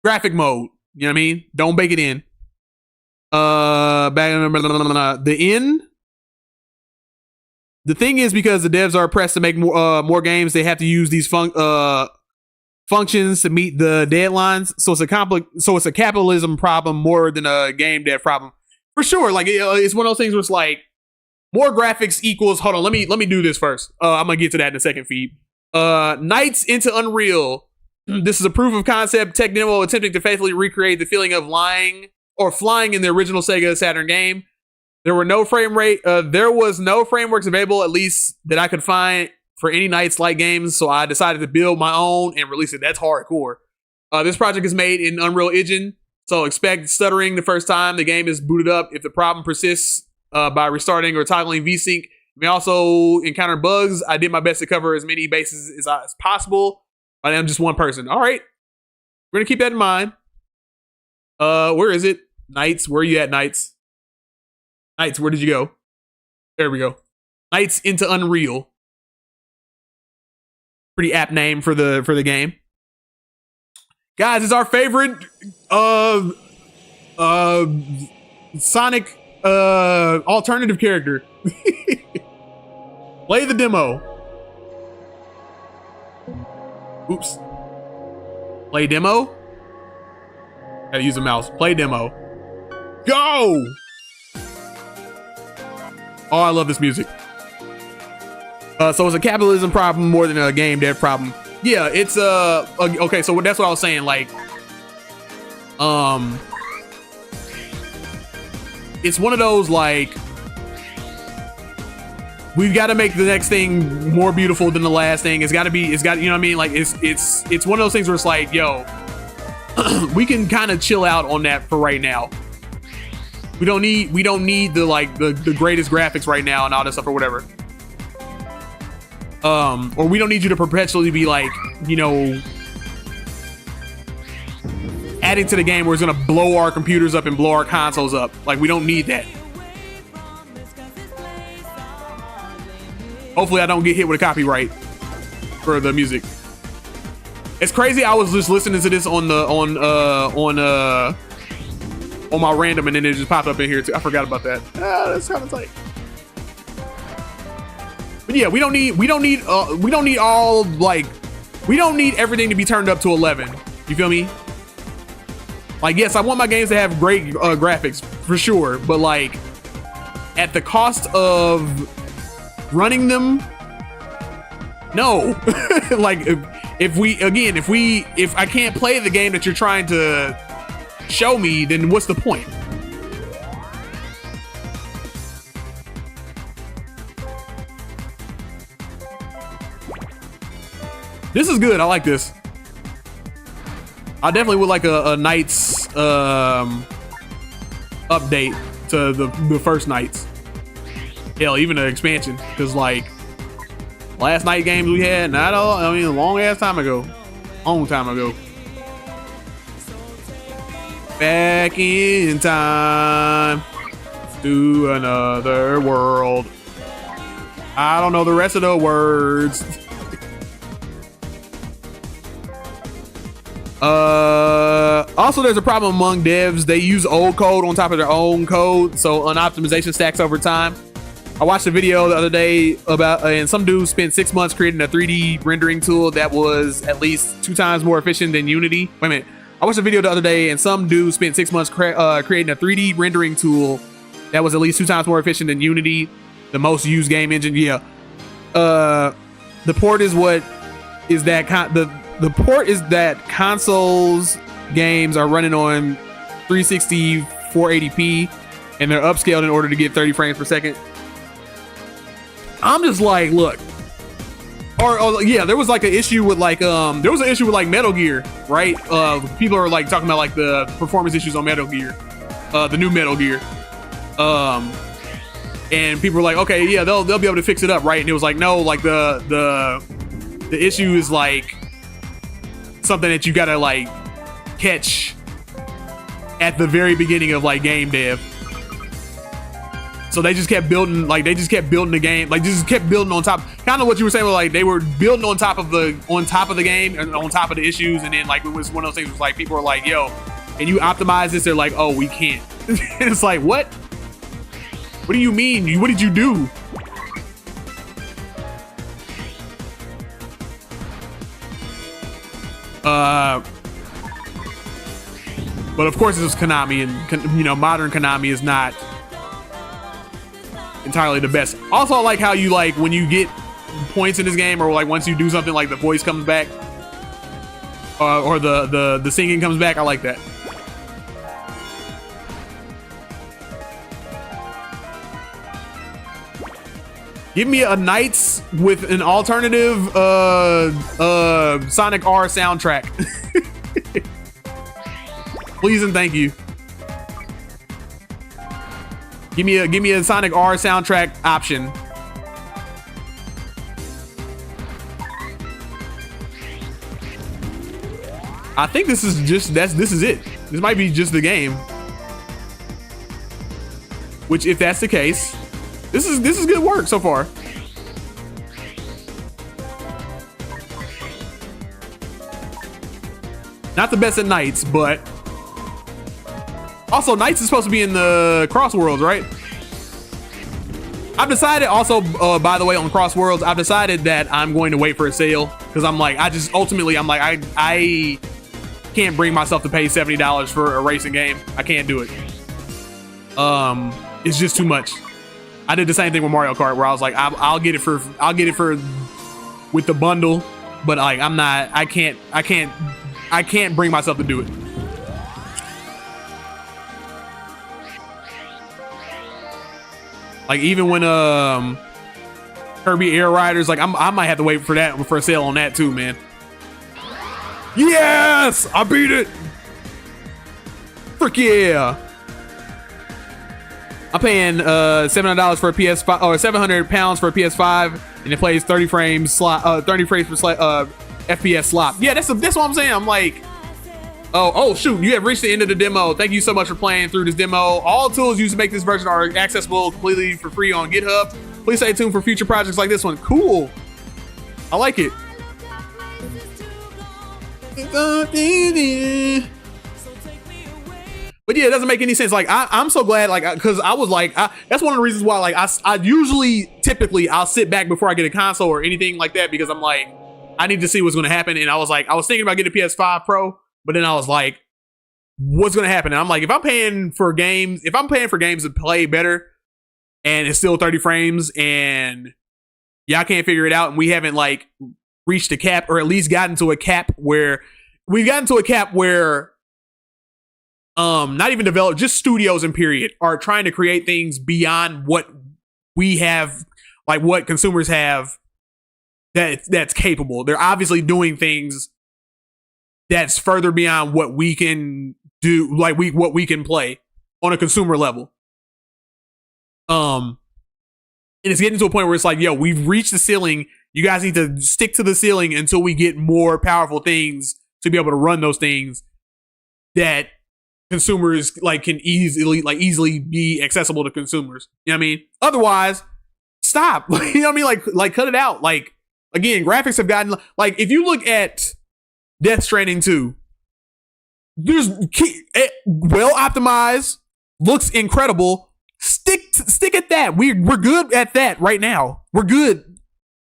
graphic mode. You know what I mean? Don't bake it in. The thing is, because the devs are pressed to make more games, they have to use these functions to meet the deadlines. So it's a capitalism problem more than a game dev problem, for sure. Like, it's one of those things where it's like more graphics equals. Hold on, let me do this first. I'm gonna get to that in a second. Feed. Nights into Unreal. This is a proof of concept tech demo attempting to faithfully recreate the feeling of flying in the original Sega Saturn game. There was no frameworks available, at least that I could find, for any Knights-like games, so I decided to build my own and release it. That's hardcore. This project is made in Unreal Engine, so expect stuttering the first time the game is booted up. If the problem persists by restarting or toggling VSync, you may also encounter bugs. I did my best to cover as many bases as possible. I am just one person. All right. We're going to keep that in mind. Where is it? Knights, where are you at, Knights? Knights, where did you go? There we go. Knights into Unreal. Pretty apt name for the game. Guys, it's our favorite Sonic alternative character. Play the demo. Oops. Play demo. Gotta use a mouse. Play demo. Go! Oh, I love this music. So it's a capitalism problem more than a game dev problem. Yeah, it's okay. So that's what I was saying. Like, it's one of those, like, we've got to make the next thing more beautiful than the last thing. You know what I mean? Like, it's one of those things where it's like, yo, we can kind of chill out on that for right now. We don't need the greatest graphics right now and all that stuff or whatever. Or we don't need you to perpetually be like, you know, adding to the game where it's gonna blow our computers up and blow our consoles up. Like, we don't need that. Hopefully I don't get hit with a copyright for the music. It's crazy. I was just listening to this on my random, and then it just popped up in here too. I forgot about that. That's kind of tight. But yeah, we don't need everything to be turned up to 11. You feel me? Like, yes, I want my games to have great graphics for sure, but like at the cost of running them, no. Like, if I can't play the game that you're trying to show me, then what's the point? This is good. I like this. I definitely would like a Knights update to the first Knights. Hell, even an expansion, because like last night games we had, not all. I mean, a long time ago. Back in time to another world. I don't know the rest of the words. Also, there's a problem among devs. They use old code on top of their own code, so unoptimization stacks over time. I watched a video the other day about, and some dude spent 6 months creating a 3D rendering tool that was at least 2 times more efficient than Unity. Wait a minute. I watched a video the other day, and some dude spent 6 months creating a 3D rendering tool that was at least 2 times more efficient than Unity, the most used game engine. Yeah. The port is that consoles games are running on 360 480p, and they're upscaled in order to get 30 frames per second. I'm just like, look. Or yeah, there was like an issue with like Metal Gear, right? People are like talking about like the performance issues on Metal Gear, the new Metal Gear, and people were like, okay, yeah, they'll be able to fix it up, right? And it was like, no, like the issue is like something that you gotta like catch at the very beginning of like game dev. So they just kept building, like they just kept building the game, like just kept building on top. Kind of what you were saying, like they were building on top of the game and on top of the issues, and then like it was one of those things. Was like people were like, "Yo, can you optimize this?" They're like, "Oh, we can't." And it's like, what? What do you mean? What did you do? But of course, it was Konami, and you know, modern Konami is not entirely the best. Also, I like how you like when you get points in this game, or like once you do something, like the voice comes back, or the singing comes back. I like that. Give me a Knights with an alternative Sonic R soundtrack. Please and thank you. Give me a Sonic R soundtrack option. I think this is it. This might be just the game. Which, if that's the case, this is good work so far. Not the best at Knights, but also Knights is supposed to be in the Crossworlds, right? I've decided also, by the way, on Crossworlds, I've decided that I'm going to wait for a sale because I'm like, I can't bring myself to pay $70 for a racing game. I can't do it. It's just too much. I did the same thing with Mario Kart where I was like, I'll get it for with the bundle, but like I can't bring myself to do it. Like even when Kirby Air Riders, like I might have to wait for a sale on that too, man. Yes, I beat it. Frick yeah. I'm paying $700 for a PS5 or £700 for a PS5, and it plays 30 frames per FPS slot. Yeah, that's what I'm saying. I'm like, oh shoot, you have reached the end of the demo. Thank you so much for playing through this demo. All tools used to make this version are accessible completely for free on GitHub. Please stay tuned for future projects like this one. Cool. I like it. But yeah, it doesn't make any sense. Like I'm so glad, like, because I was like, that's one of the reasons why, like, I typically I'll sit back before I get a console or anything like that because I'm like, I need to see what's going to happen. And I was thinking about getting a PS5 Pro, but then I was like, what's going to happen? And I'm like, if I'm paying for games to play better, and it's still 30 frames, and y'all can't figure it out, and we haven't like reached a cap, or at least gotten to a cap where not even developed, just studios and period are trying to create things beyond what we have, like what consumers have that's capable. They're obviously doing things that's further beyond what we can do, like what we can play on a consumer level. And it's getting to a point where it's like, yo, we've reached the ceiling. You guys need to stick to the ceiling until we get more powerful things to be able to run those things that consumers like can easily be accessible to consumers. You know what I mean? Otherwise, stop. You know what I mean? Like cut it out. Like, again, graphics have gotten, like, if you look at Death Stranding 2, there's well optimized, looks incredible. Stick at that. We're good at that right now. We're good.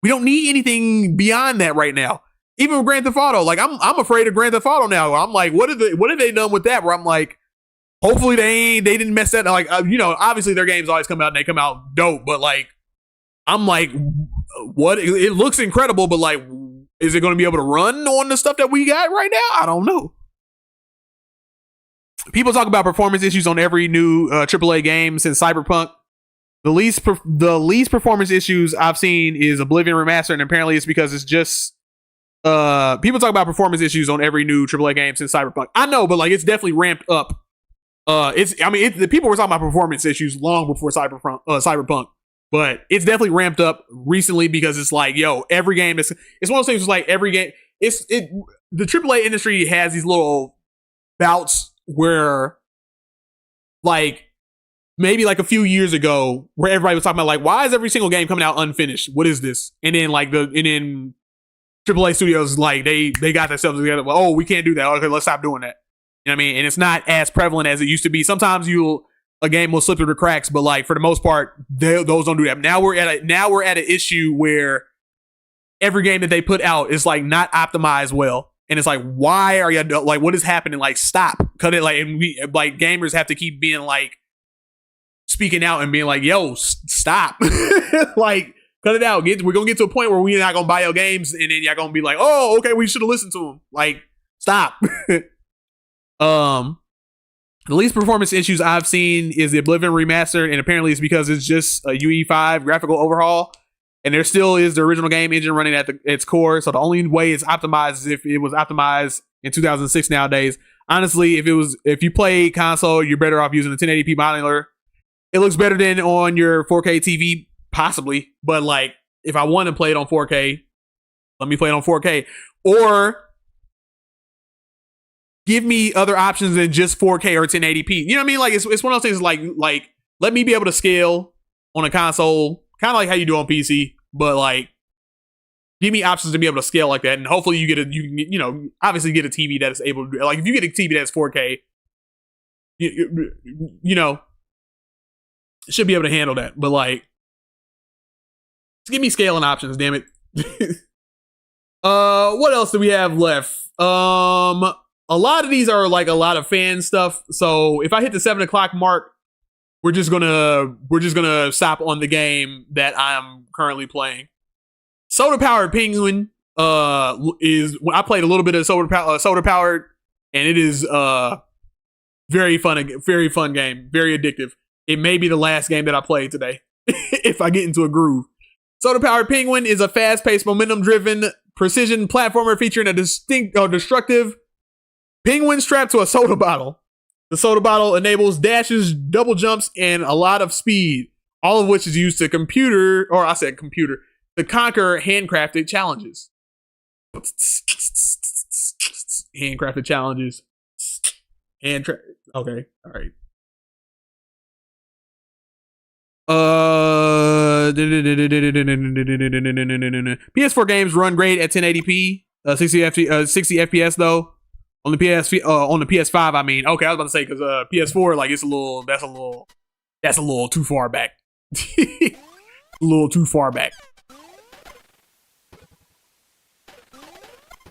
We don't need anything beyond that right now. Even with Grand Theft Auto, like I'm afraid of Grand Theft Auto now. I'm like, what have they done with that? Where I'm like, hopefully they didn't mess that. Like, you know, obviously their games always come out and they come out dope, but like, I'm like, what? It looks incredible, but like, is it going to be able to run on the stuff that we got right now? I don't know. People talk about performance issues on every new AAA game since Cyberpunk. The least performance issues I've seen is Oblivion Remastered, and apparently it's because it's just people talk about performance issues on every new AAA game since Cyberpunk. I know, but like it's definitely ramped up. The people were talking about performance issues long before Cyberpunk, but it's definitely ramped up recently because it's like, yo, every game it's one of those things. Like every game, the AAA industry has these little bouts where like maybe like a few years ago where everybody was talking about like, why is every single game coming out unfinished? What is this? And then AAA studios, like they got themselves together. Well, oh, we can't do that. Okay, let's stop doing that. You know what I mean? And it's not as prevalent as it used to be. Sometimes a game will slip through the cracks, but like for the most part, those don't do that. Now we're at an issue where every game that they put out is like not optimized well. And it's like, why are you like, what is happening? Like, stop, cut it. Like, and we like gamers have to keep being like speaking out and being like, yo, stop, like, cut it out. We're gonna get to a point where we're not gonna buy your games, and then y'all gonna be like, oh, okay, we should have listened to them. Like, stop. The least performance issues I've seen is the Oblivion remastered, and apparently it's because it's just a UE5 graphical overhaul. And there still is the original game engine running at its core. So the only way it's optimized is if it was optimized in 2006 nowadays. Honestly, if you play console, you're better off using a 1080p monitor. It looks better than on your 4K TV, possibly. But like, if I want to play it on 4K, let me play it on 4K. Or give me other options than just 4K or 1080p. You know what I mean? Like, it's one of those things like let me be able to scale on a console, kind of like how you do on PC, but like give me options to be able to scale like that. And hopefully you obviously get a TV that is able to, like, if you get a TV that's 4K, you know, should be able to handle that. But like, just give me scaling options, damn it. What else do we have left? A lot of these are like a lot of fan stuff. So if I hit the 7 o'clock mark, we're just gonna stop on the game that I'm currently playing. Soda Powered Penguin I played a little bit of Soda Powered, and it is very fun game, very addictive. It may be the last game that I played today if I get into a groove. Soda Powered Penguin is a fast-paced, momentum-driven precision platformer featuring a destructive penguin strapped to a soda bottle. The soda bottle enables dashes, double jumps, and a lot of speed, all of which is used to conquer handcrafted challenges. Handcrafted challenges. Okay, all right. PS4 games run great at 1080p, 60 FPS though. On the PS5, I mean, okay, I was about to say because PS4, like, that's a little too far back. A little too far back.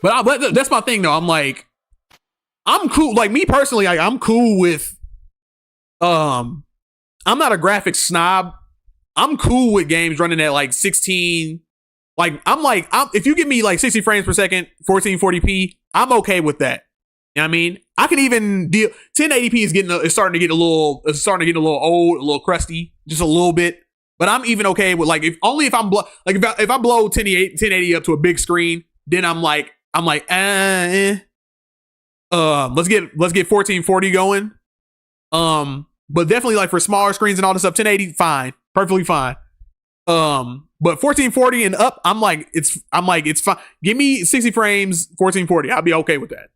But that's my thing though. I'm like, I'm cool. Like, me personally, like, I'm cool with. I'm not a graphics snob. I'm cool with games running at like 16. Like, if you give me like 60 frames per second, 1440p, I'm okay with that. You know what I mean? I can even deal. 1080p is starting to get a little old, a little crusty, just a little bit. But I'm even okay with, like, if I blow 1080 up to a big screen, then I'm like, let's get 1440 going. But definitely, like, for smaller screens and all this stuff, 1080 fine, perfectly fine. But 1440 and up, I'm like it's fine. Give me 60 frames, 1440. I'll be okay with that.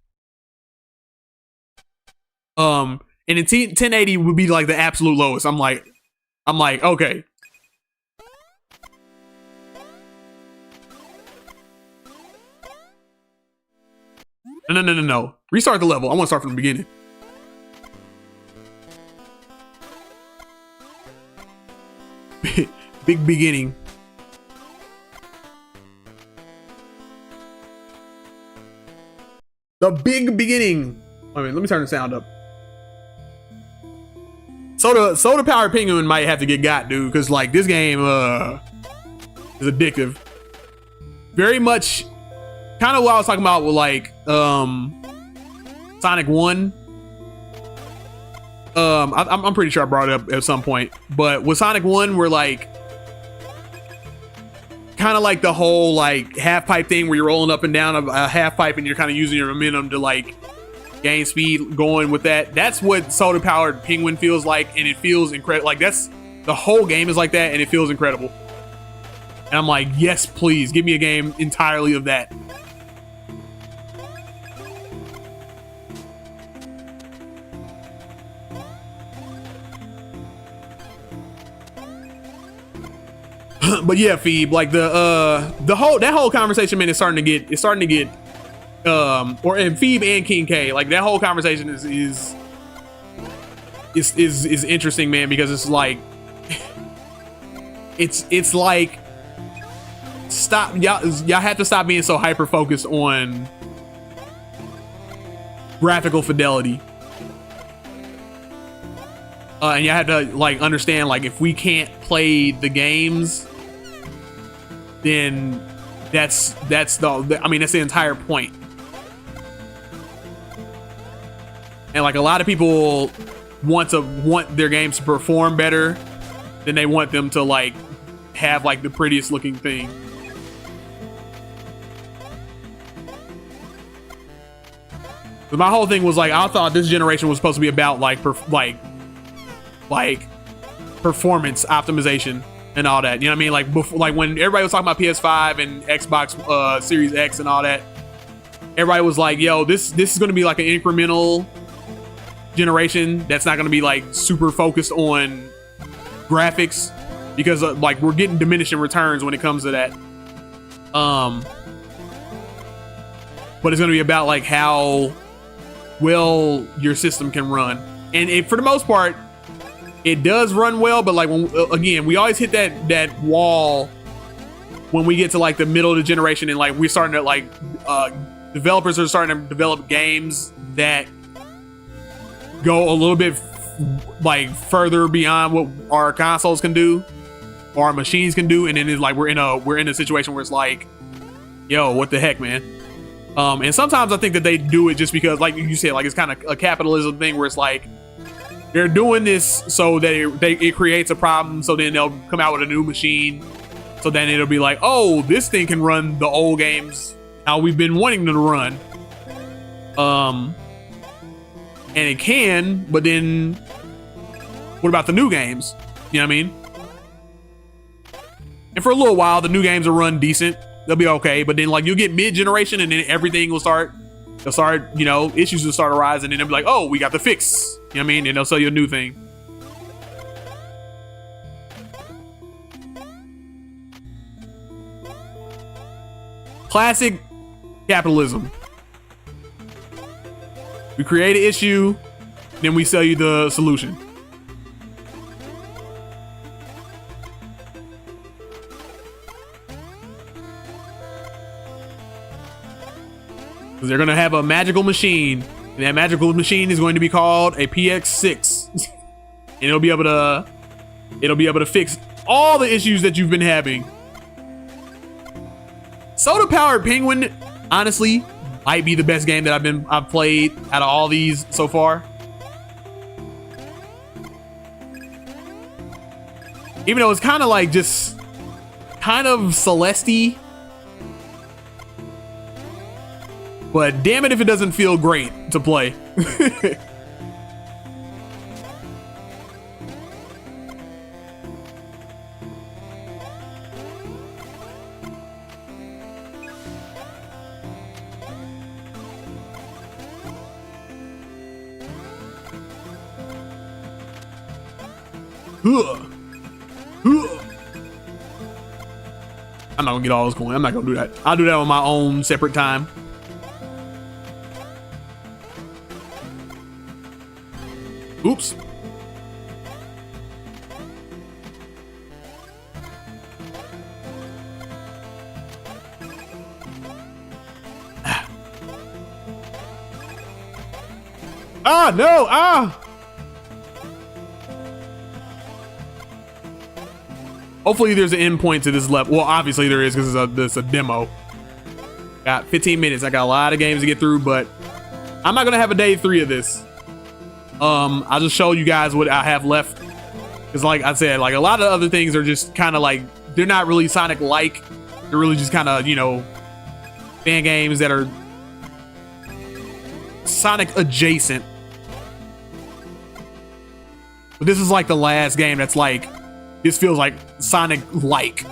And in 1080 would be like the absolute lowest. I'm like, okay. No. Restart the level. I want to start from the beginning. Big beginning. The big beginning. I mean, let me turn the sound up. Soda Powered Penguin might have to get got, dude, because like this game is addictive. Very much kind of what I was talking about with like Sonic 1. I'm pretty sure I brought it up at some point, but with Sonic 1, we're like kind of like the whole like half pipe thing where you're rolling up and down a half pipe and you're kind of using your momentum to like gain speed going with that. That's what Soda Powered Penguin feels like, and it feels incredible. Like, that's the whole game is like that, and it feels incredible. And I'm like, yes, please give me a game entirely of that. But yeah, Phoebe, like the whole conversation, man, is starting to get or and Phoebe and King K, like that whole conversation is interesting, man, because it's like it's like stop, y'all have to stop being so hyper focused on graphical fidelity. And you have to like understand, like, if we can't play the games, then that's the entire point. And like a lot of people want their games to perform better than they want them to like have like the prettiest looking thing. But my whole thing was like, I thought this generation was supposed to be about like performance optimization and all that. You know what I mean? Like before, like when everybody was talking about PS5 and Xbox Series X and all that, everybody was like, yo, this is going to be like an incremental generation that's not going to be like super focused on graphics, because like we're getting diminishing returns when it comes to that. But it's going to be about like how well your system can run, and for the most part it does run well. But like when, again, we always hit that wall when we get to like the middle of the generation, and like we're starting to like developers are starting to develop games that go a little bit like further beyond what our consoles can do or our machines can do, and then it's like we're in a situation where it's like, yo, what the heck, man. And sometimes I think that they do it just because, like you said, like it's kind of a capitalism thing where it's like they're doing this so that it creates a problem, so then they'll come out with a new machine, so then it'll be like, oh, this thing can run the old games how we've been wanting them to run. And it can, but then what about the new games? You know what I mean? And for a little while, the new games will run decent. They'll be okay, but then like you'll get mid-generation, and then everything will start, you know, issues will start arising, and they'll be like, oh, we got the fix. You know what I mean? And they'll sell you a new thing. Classic capitalism. We create an issue, then we sell you the solution. Because they're gonna have a magical machine, and that magical machine is going to be called a PX6, and it'll be able to fix all the issues that you've been having. Soda Powered Penguin, honestly, might be the best game that I've played out of all these so far. Even though it's kind of like just kind of Celeste-y. But damn it if it doesn't feel great to play. I'm not gonna get all those coins. I'm not gonna do that. I'll do that on my own separate time. Oops. Ah, no, ah! Hopefully there's an end point to this level. Well, obviously there is, because it's a demo. Got 15 minutes. I got a lot of games to get through, but I'm not gonna have a day 3 of this. I'll just show you guys what I have left. Because like I said, like a lot of other things are just kind of like, they're not really Sonic-like. They're really just kind of, you know, fan games that are Sonic adjacent. But this is like the last game that's like, this feels like Sonic-like.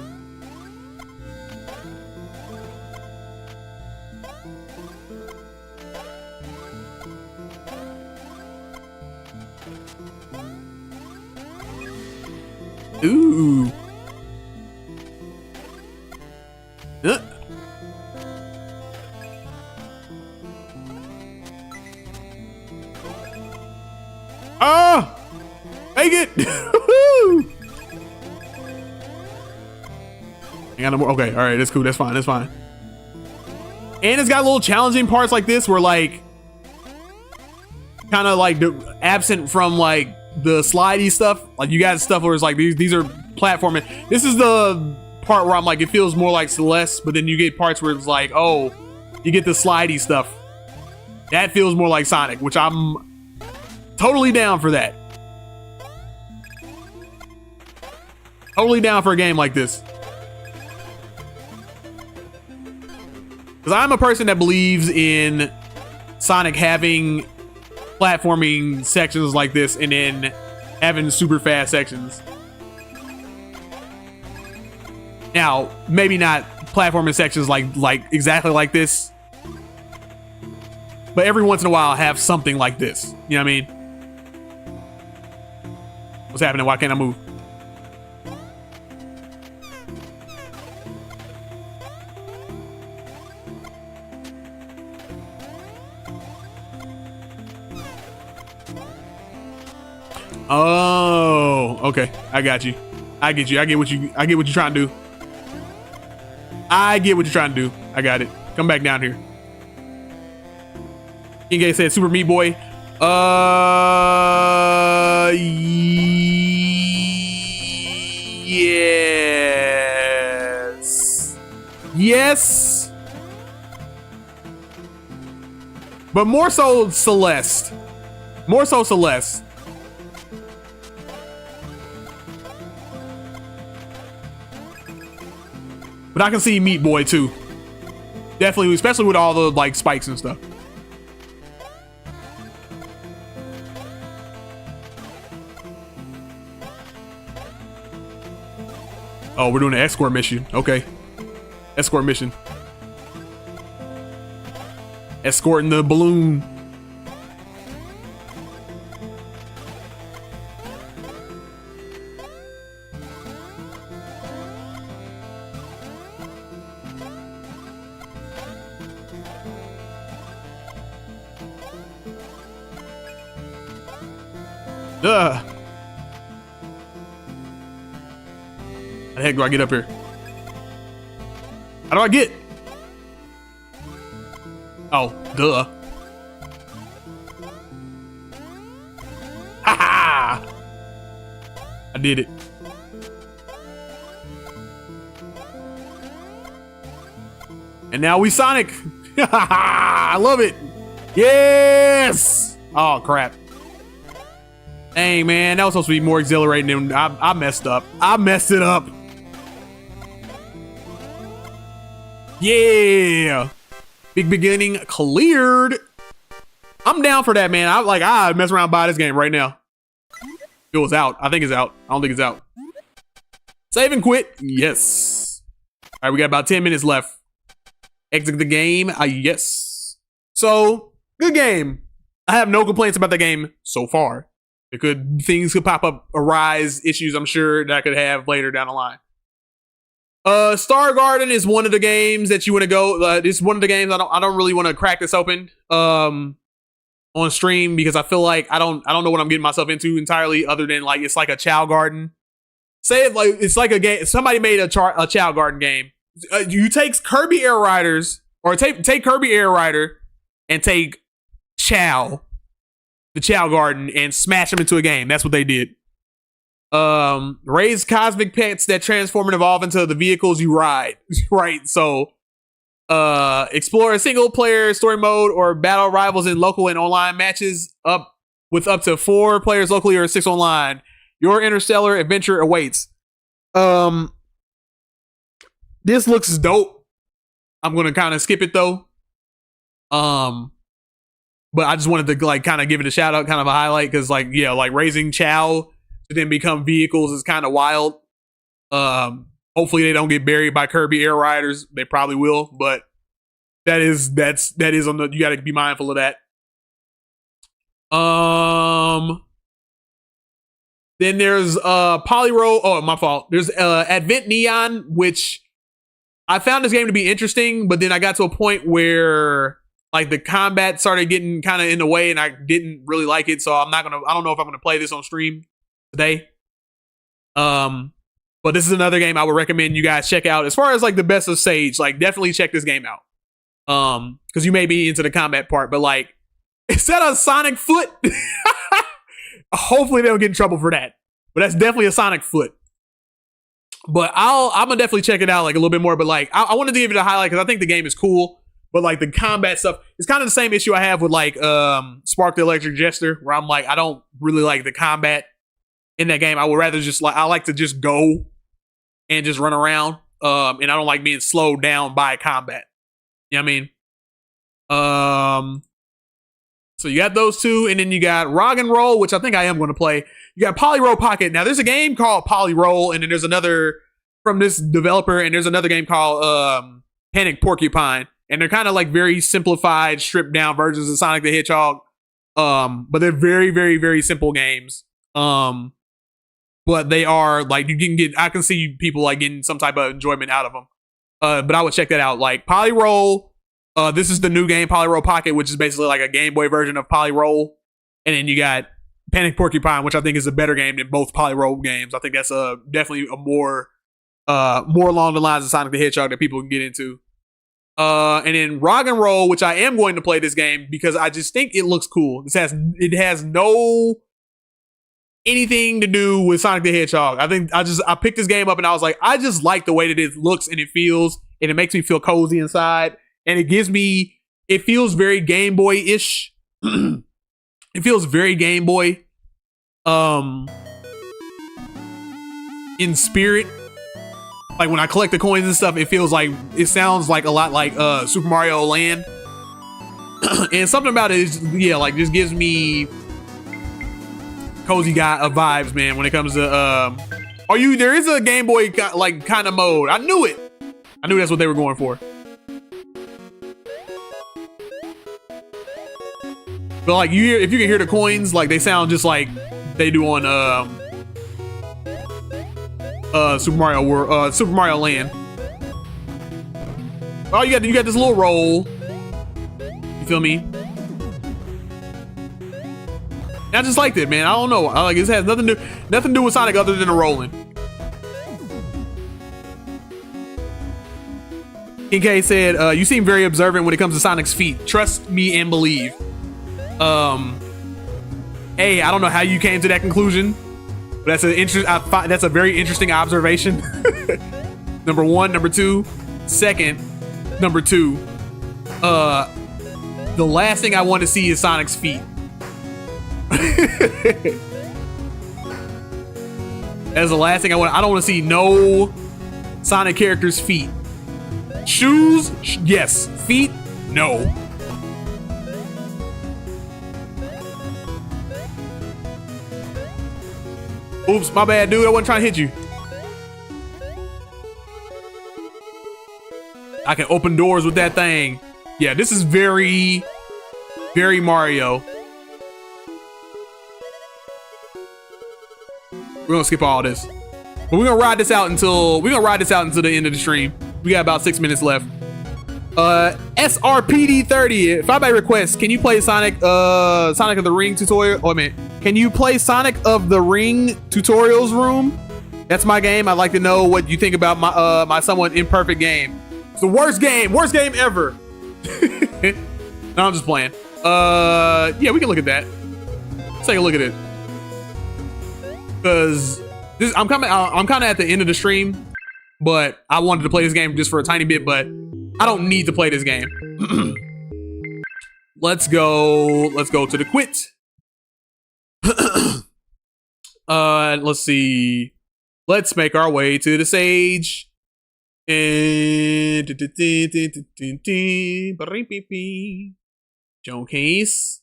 Ooh. Ah! Make it! Woo! I got no more. Okay, all right, that's cool. That's fine. That's fine. And it's got little challenging parts like this where like kind of like absent from like the slidey stuff. Like you got stuff where it's like these are platforming. This is the part where I'm like, it feels more like Celeste, but then you get parts where it's like, oh, you get the slidey stuff. That feels more like Sonic, which I'm totally down for that. Totally down for a game like this. Because I'm a person that believes in Sonic having platforming sections like this and then having super fast sections. Now, maybe not platforming sections like exactly like this, but every once in a while have something like this. You know what I mean? What's happening? Why can't I move? Oh, okay. I got you. I get you. I get what you're trying to do. I get what you're trying to do. I got it. Come back down here. King Gay said Super Meat Boy. Yes. Yes. But more so Celeste. More so Celeste. But I can see Meat Boy too. Definitely, especially with all the like spikes and stuff. Oh, we're doing an escort mission. Okay. Escort mission. Escorting the balloon. Duh. How the heck do I get up here? How do I get? Oh, duh. Ha ha! I did it. And now we Sonic. I love it. Yes. Oh crap. Dang, man, that was supposed to be more exhilarating than I messed up. I messed it up. Yeah. Big beginning cleared. I'm down for that, man. I'd mess around and buy this game right now. It was out. I think it's out. I don't think it's out. Save and quit. Yes. All right, we got about 10 minutes left. Exit the game. Yes. So, good game. I have no complaints about the game so far. Things could pop up, arise issues I'm sure that I could have later down the line. Star Garden is one of the games that you want to go. It's one of the games I don't really want to crack this open on stream because I feel like I don't know what I'm getting myself into entirely, other than like it's like a Chow Garden. Say it like it's like a game. Somebody made a Chow Garden game. You take Kirby Air Riders or take Kirby Air Rider and take Chow. The Chow Garden and smash them into a game. That's what they did. Raise cosmic pets that transform and evolve into the vehicles you ride. Right. So, explore a single player story mode or battle rivals in local and online matches up to 4 players locally or 6 online. Your interstellar adventure awaits. This looks dope. I'm going to kind of skip it though. But I just wanted to like kind of give it a shout out, kind of a highlight, because like like raising Chow to then become vehicles is kind of wild. Hopefully they don't get buried by Kirby Air Riders. They probably will, but that is on the, you got to be mindful of that. Then there's Polyroad. Oh, my fault. There's Advent Neon, which I found this game to be interesting, but then I got to a point where Like the combat started getting kind of in the way, and I didn't really like it. So I don't know if I'm gonna play this on stream today. But this is another game I would recommend you guys check out. As far as like the best of Sage, like definitely check this game out. Because you may be into the combat part, but like, is that a Sonic foot? Hopefully they don't get in trouble for that. But that's definitely a Sonic foot. But I'm gonna definitely check it out like a little bit more. But like, I wanted to give it a highlight because I think the game is cool. But like the combat stuff, it's kind of the same issue I have with like Spark the Electric Jester, where I'm like, I don't really like the combat in that game. I would rather just I like to just go and just run around. And I don't like being slowed down by combat. You know what I mean? So you got those two, and then you got Rock and Roll, which I think I am going to play. You got Polyroll Pocket. Now there's a game called Polyroll, and then there's another from this developer, and there's another game called Panic Porcupine, and they're kind of like very simplified, stripped down versions of Sonic the Hedgehog. But they're very, very, very simple games. But they are like I can see people like getting some type of enjoyment out of them. But I would check that out. Like Polyroll. This is the new game, Polyroll Pocket, which is basically like a Game Boy version of Polyroll. And then you got Panic Porcupine, which I think is a better game than both Polyroll games. I think that's definitely a more along the lines of Sonic the Hedgehog that people can get into. And then Rock and Roll, which I am going to play this game because I just think it looks cool. It has no anything to do with Sonic the Hedgehog. I picked this game up and I was like, I just like the way that it looks and it feels, and it makes me feel cozy inside. And it feels very Game Boy-ish. It feels very Game Boy in spirit. Like when I collect the coins and stuff, it sounds like a lot like Super Mario Land. And something about it is, yeah, like just gives me cozy guy vibes, man, when it comes to there is a Game Boy like kind of mode. I knew that's what they were going for. But like if you can hear the coins, like they sound just like they do on Super Mario Land. Oh, you got this little roll. You feel me? And I just liked it, man. I don't know. I like it has nothing to do with Sonic other than the rolling. King K said, "You seem very observant when it comes to Sonic's feet. Trust me and believe." Hey, I don't know how you came to that conclusion, but that's a very interesting observation. Number one. Number two. Number two. The last thing I want to see is Sonic's feet. That's the last thing I want. I don't want to see no Sonic character's feet. Shoes, yes. Feet, no. Oops, my bad, dude. I wasn't trying to hit you. I can open doors with that thing. Yeah, this is very, very Mario. We're gonna skip all this, but we're gonna ride this out until the end of the stream. We got about 6 minutes left. SRPD30. If I may request, can you play Sonic of the Ring tutorial? Oh, man, can you play Sonic of the Ring tutorials room? That's my game. I'd like to know what you think about my somewhat imperfect game. It's the worst game ever. No, I'm just playing. Yeah, we can look at that. Let's take a look at it. Because I'm kind of at the end of the stream, but I wanted to play this game just for a tiny bit, but I don't need to play this game. Let's go to the quit. Let's see. Let's make our way to the Sage. And showcase.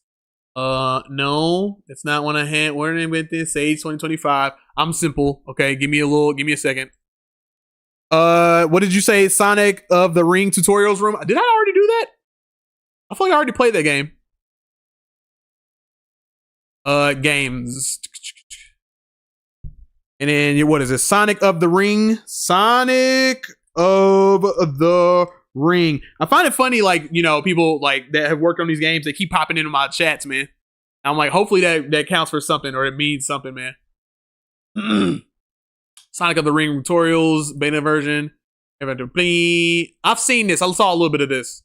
No, that's not one I had. Where did I with this? Sage 2025. I'm simple. Okay, give me a second. What did you say? Sonic of the Ring tutorials room? Did I already do that? I feel like I already played that game. Games. And then what is it? Sonic of the Ring. Sonic of the Ring. I find it funny, like, you know, people like that have worked on these games, they keep popping into my chats, man. I'm like, hopefully that counts for something, or it means something, man. Sonic of the Ring tutorials, beta version. I've seen this. I saw a little bit of this.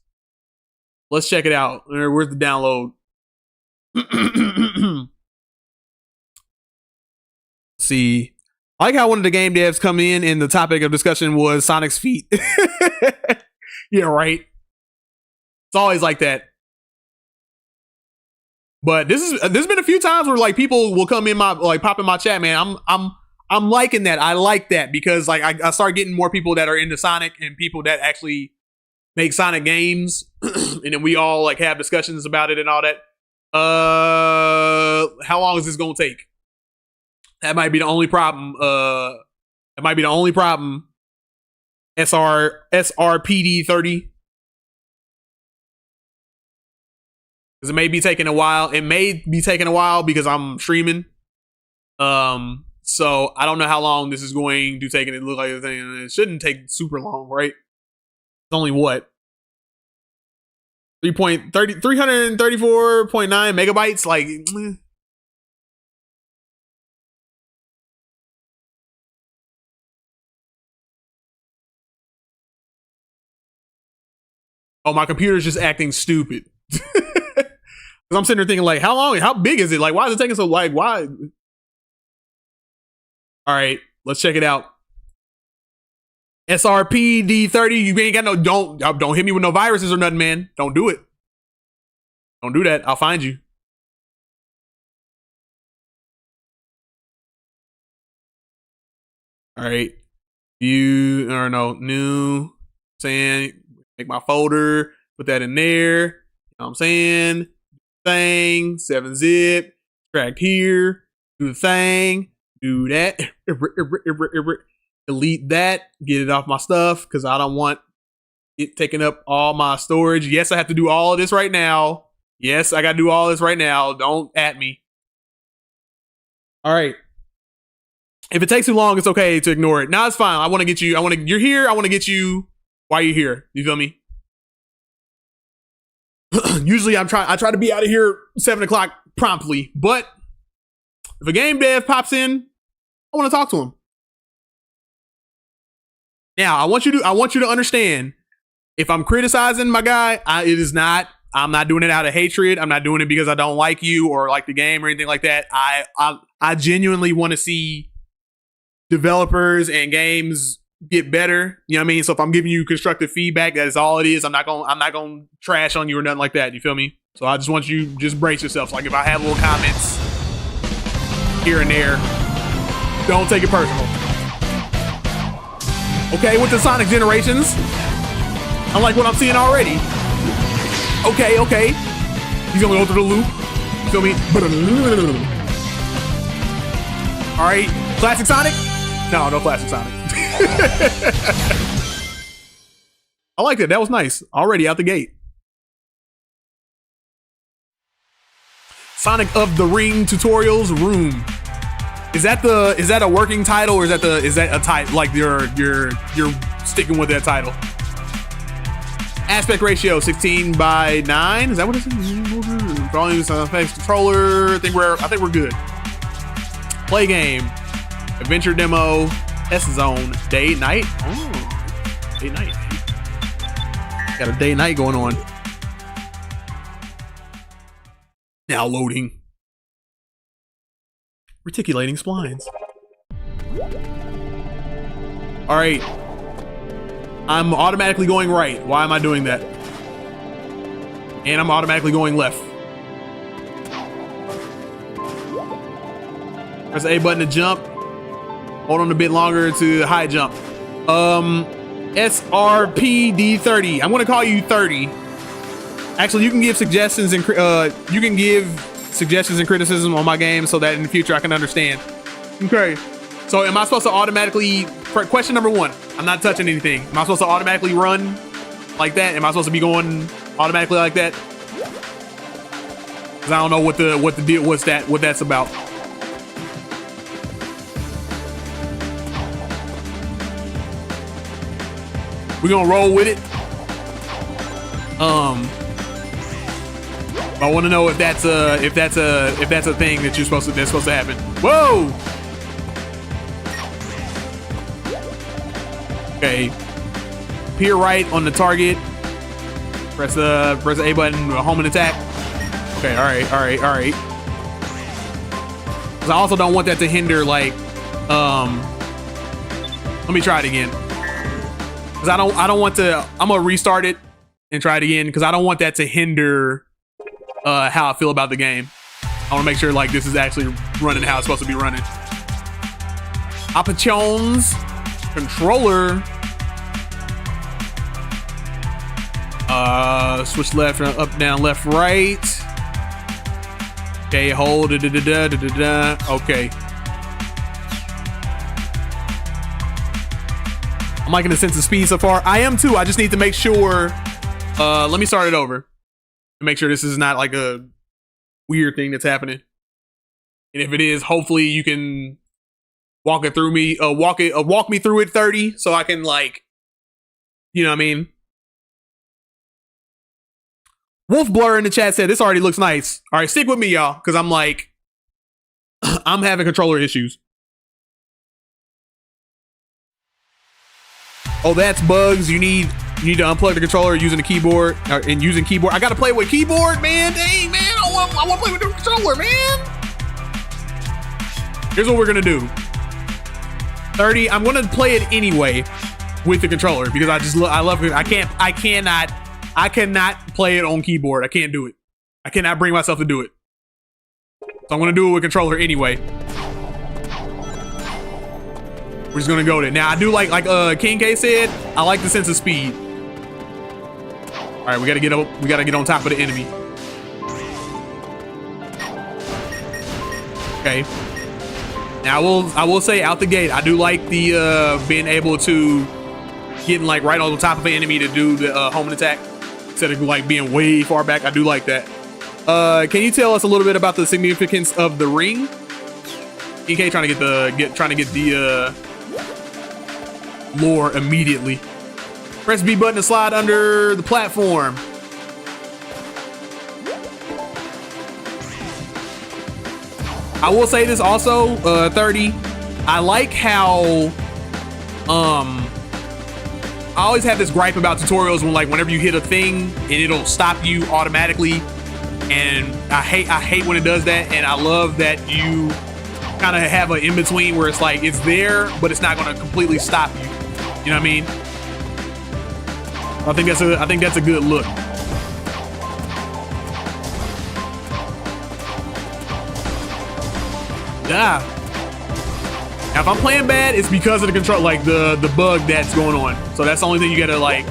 Let's check it out. Where's the download? See, I like how one of the game devs come in and the topic of discussion was Sonic's feet. Yeah, right. It's always like that. But there's been a few times where like people will come in my like pop in my chat, man. I'm liking that. I like that because like I start getting more people that are into Sonic and people that actually make Sonic games, and then we all like have discussions about it and all that. How long is this gonna take? That might be the only problem. SRPD 30. Because it may be taking a while. It may be taking a while because I'm streaming. So I don't know how long this is going to take, and it look like a thing. It shouldn't take super long, right? It's only what? 334.9 megabytes? Like, oh, my computer's just acting stupid. I'm sitting there thinking, like, how big is it? Like, why is it taking so, like, why? All right, let's check it out. SRPD 30. You ain't got no, don't hit me with no viruses or nothing, man. Don't do it. Don't do that. I'll find you. All right. New. Saying, make my folder, put that in there. You know what I'm saying? Thing, 7-zip, extract here, do the thing, do that, delete that, get it off my stuff because I don't want it taking up all my storage. Yes, I have to do all of this right now. Yes, I got to do all this right now. Don't at me. All right. If it takes too long, it's okay to ignore it. Now it's fine. I want to get you. You're here. I want to get you while you're here. You feel me? Usually I try to be out of here 7 o'clock promptly, but if a game dev pops in, I want to talk to him. Now I want you to understand, if I'm criticizing my guy, I'm not doing it out of hatred. I'm not doing it because I don't like you or like the game or anything like that. I genuinely want to see developers and games get better. You know what I mean? So if I'm giving you constructive feedback, that is all it is. I'm not gonna trash on you or nothing like that. You feel me? So I just want you just brace yourself. Like if I have little comments here and there, don't take it personal. Okay, with the Sonic generations, I like what I'm seeing already. Okay. He's gonna go through the loop. You feel me? All right, classic Sonic? No classic Sonic. I liked it. That was nice. Already out the gate. Sonic of the Ring tutorials room. Is that a working title, or is that a title, like you're sticking with that title? Aspect ratio 16:9. Is that what it is? Volume, sound effects, controller. I think we're good. Play game. Adventure demo. S zone. Day night. Oh, day night. Got a day night going on. Now loading. Reticulating splines. All right. I'm automatically going right. Why am I doing that? And I'm automatically going left. Press the A button to jump. Hold on a bit longer to high jump. SRPD30. I'm gonna call you 30. Actually, you can give suggestions and criticism on my game so that in the future I can understand. Okay. So am I supposed to automatically, question number 1, I'm not touching anything. Am I supposed to automatically run like that? Am I supposed to be going automatically like that? Cause I don't know what the deal, what that's about. We're gonna roll with it. I want to know if that's a thing that's supposed to happen. Whoa. Okay. Peer right on the target. Press the A button. Home and attack. Okay. All right. Because I also don't want that to hinder like. Let me try it again. Because I don't want to. I'm gonna restart it and try it again because I don't want that to hinder how I feel about the game. I want to make sure like this is actually running how it's supposed to be running. Options, controller. Switch left, up, down, left, right. Okay, hold. Okay. I'm liking the sense of speed so far. I am too. I just need to make sure. Let me start it over. Make sure this is not like a weird thing that's happening. And if it is, hopefully you can walk it through me. Walk me through it 30 so I can like, you know what I mean? Wolf Blur in the chat said this already looks nice. All right, stick with me, y'all, because I'm like, I'm having controller issues. Oh, that's bugs. You need to unplug the controller using the keyboard and using keyboard. I gotta play with keyboard, man. Dang, man. I want to play with the controller, man. Here's what we're gonna do. 30. I'm gonna play it anyway with the controller because I love it. I cannot play it on keyboard. I can't do it. I cannot bring myself to do it. So I'm gonna do it with controller anyway. We're just gonna go there. Now I do like King K said, I like the sense of speed. All right, we gotta get on top of the enemy. Okay. Now I will say out the gate, I do like the being able to getting like right on the top of an enemy to do the home and attack instead of like being way far back. I do like that. Can you tell us a little bit about the significance of the ring? King K trying to get the lore immediately. Press B button to slide under the platform. I will say this also, 30. I like how I always have this gripe about tutorials when like whenever you hit a thing and it'll stop you automatically, and I hate when it does that, and I love that you kind of have an in-between where it's like it's there but it's not going to completely stop you. You know what I mean? I think that's a good look. Yeah. Now, if I'm playing bad, it's because of the control, like the bug that's going on. So that's the only thing you gotta like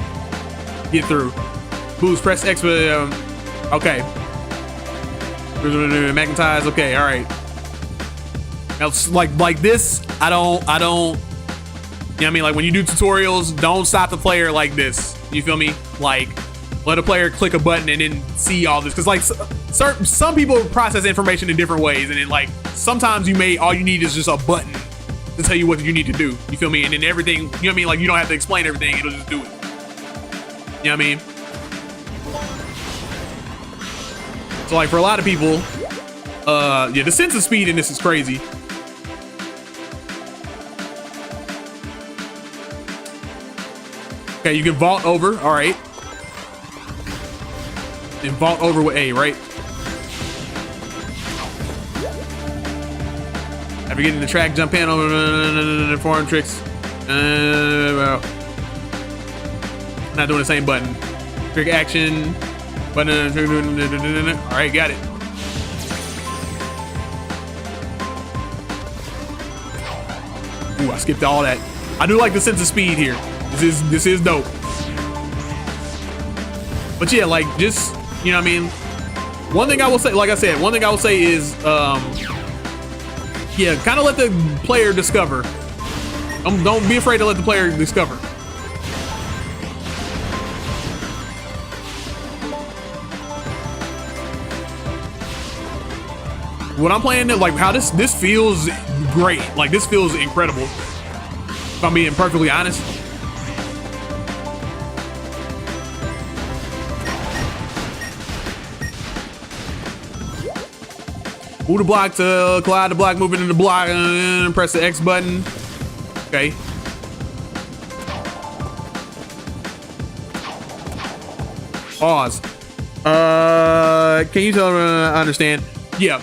get through. Boost, press X. Okay. Magnetize. Okay. All right. Now, like this, I don't. You know what I mean? Like when you do tutorials, don't stop the player like this. You feel me? Like let a player click a button and then see all this. Cause like some people process information in different ways. And then like sometimes all you need is just a button to tell you what you need to do. You feel me? And then everything, you know what I mean? Like you don't have to explain everything. It'll just do it. You know what I mean? So like for a lot of people, yeah, the sense of speed in this is crazy. Okay, you can vault over. All right. And vault over with A, right? After getting the track, jump in over foreign tricks. Well, not doing the same button. Trick action. Button. All right, got it. Ooh, I skipped all that. I do like the sense of speed here. This is dope. But yeah, like just, you know what I mean? One thing I will say, like I said, one thing I will say is, yeah, kind of let the player discover. Don't be afraid to let the player discover. What I'm playing, like how this feels great. Like this feels incredible. If I'm being perfectly honest. Move the block to collide the block, move it into the block, and press the X button. Okay. Pause. Can you tell me I understand? Yeah.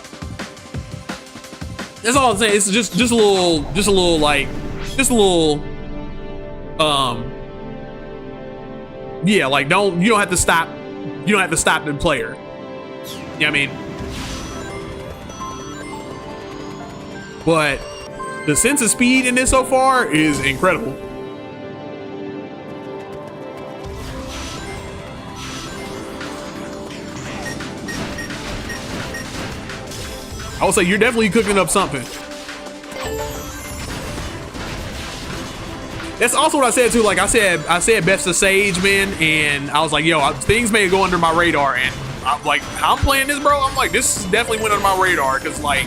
That's all I'm saying. It's just a little, yeah, like you don't have to stop the player. You know what I mean? But the sense of speed in this so far is incredible. I would say you're definitely cooking up something. That's also what I said too. Like I said best of Sage, man, and I was like, yo, things may go under my radar, and I'm like, how I'm playing this, bro. I'm like, this definitely went under my radar because like,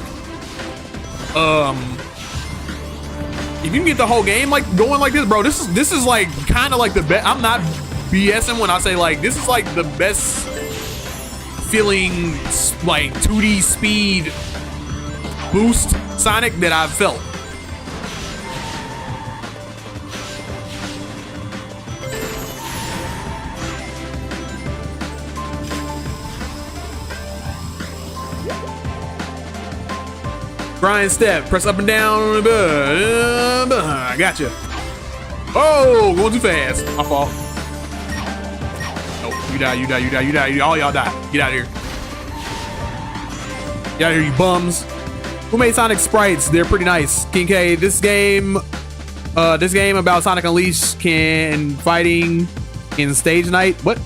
if you can get the whole game like going like this, bro, this is like kind of like the best. I'm not BSing when I say like this is like the best feeling like 2D speed boost Sonic that I've felt. Grind step, press up and down. I gotcha. Oh, going too fast. My fault. Nope, you die. All y'all die. Get out of here. Get out of here, you bums. Who made Sonic sprites? They're pretty nice. King K, this game about Sonic Unleashed can fighting in stage night. What?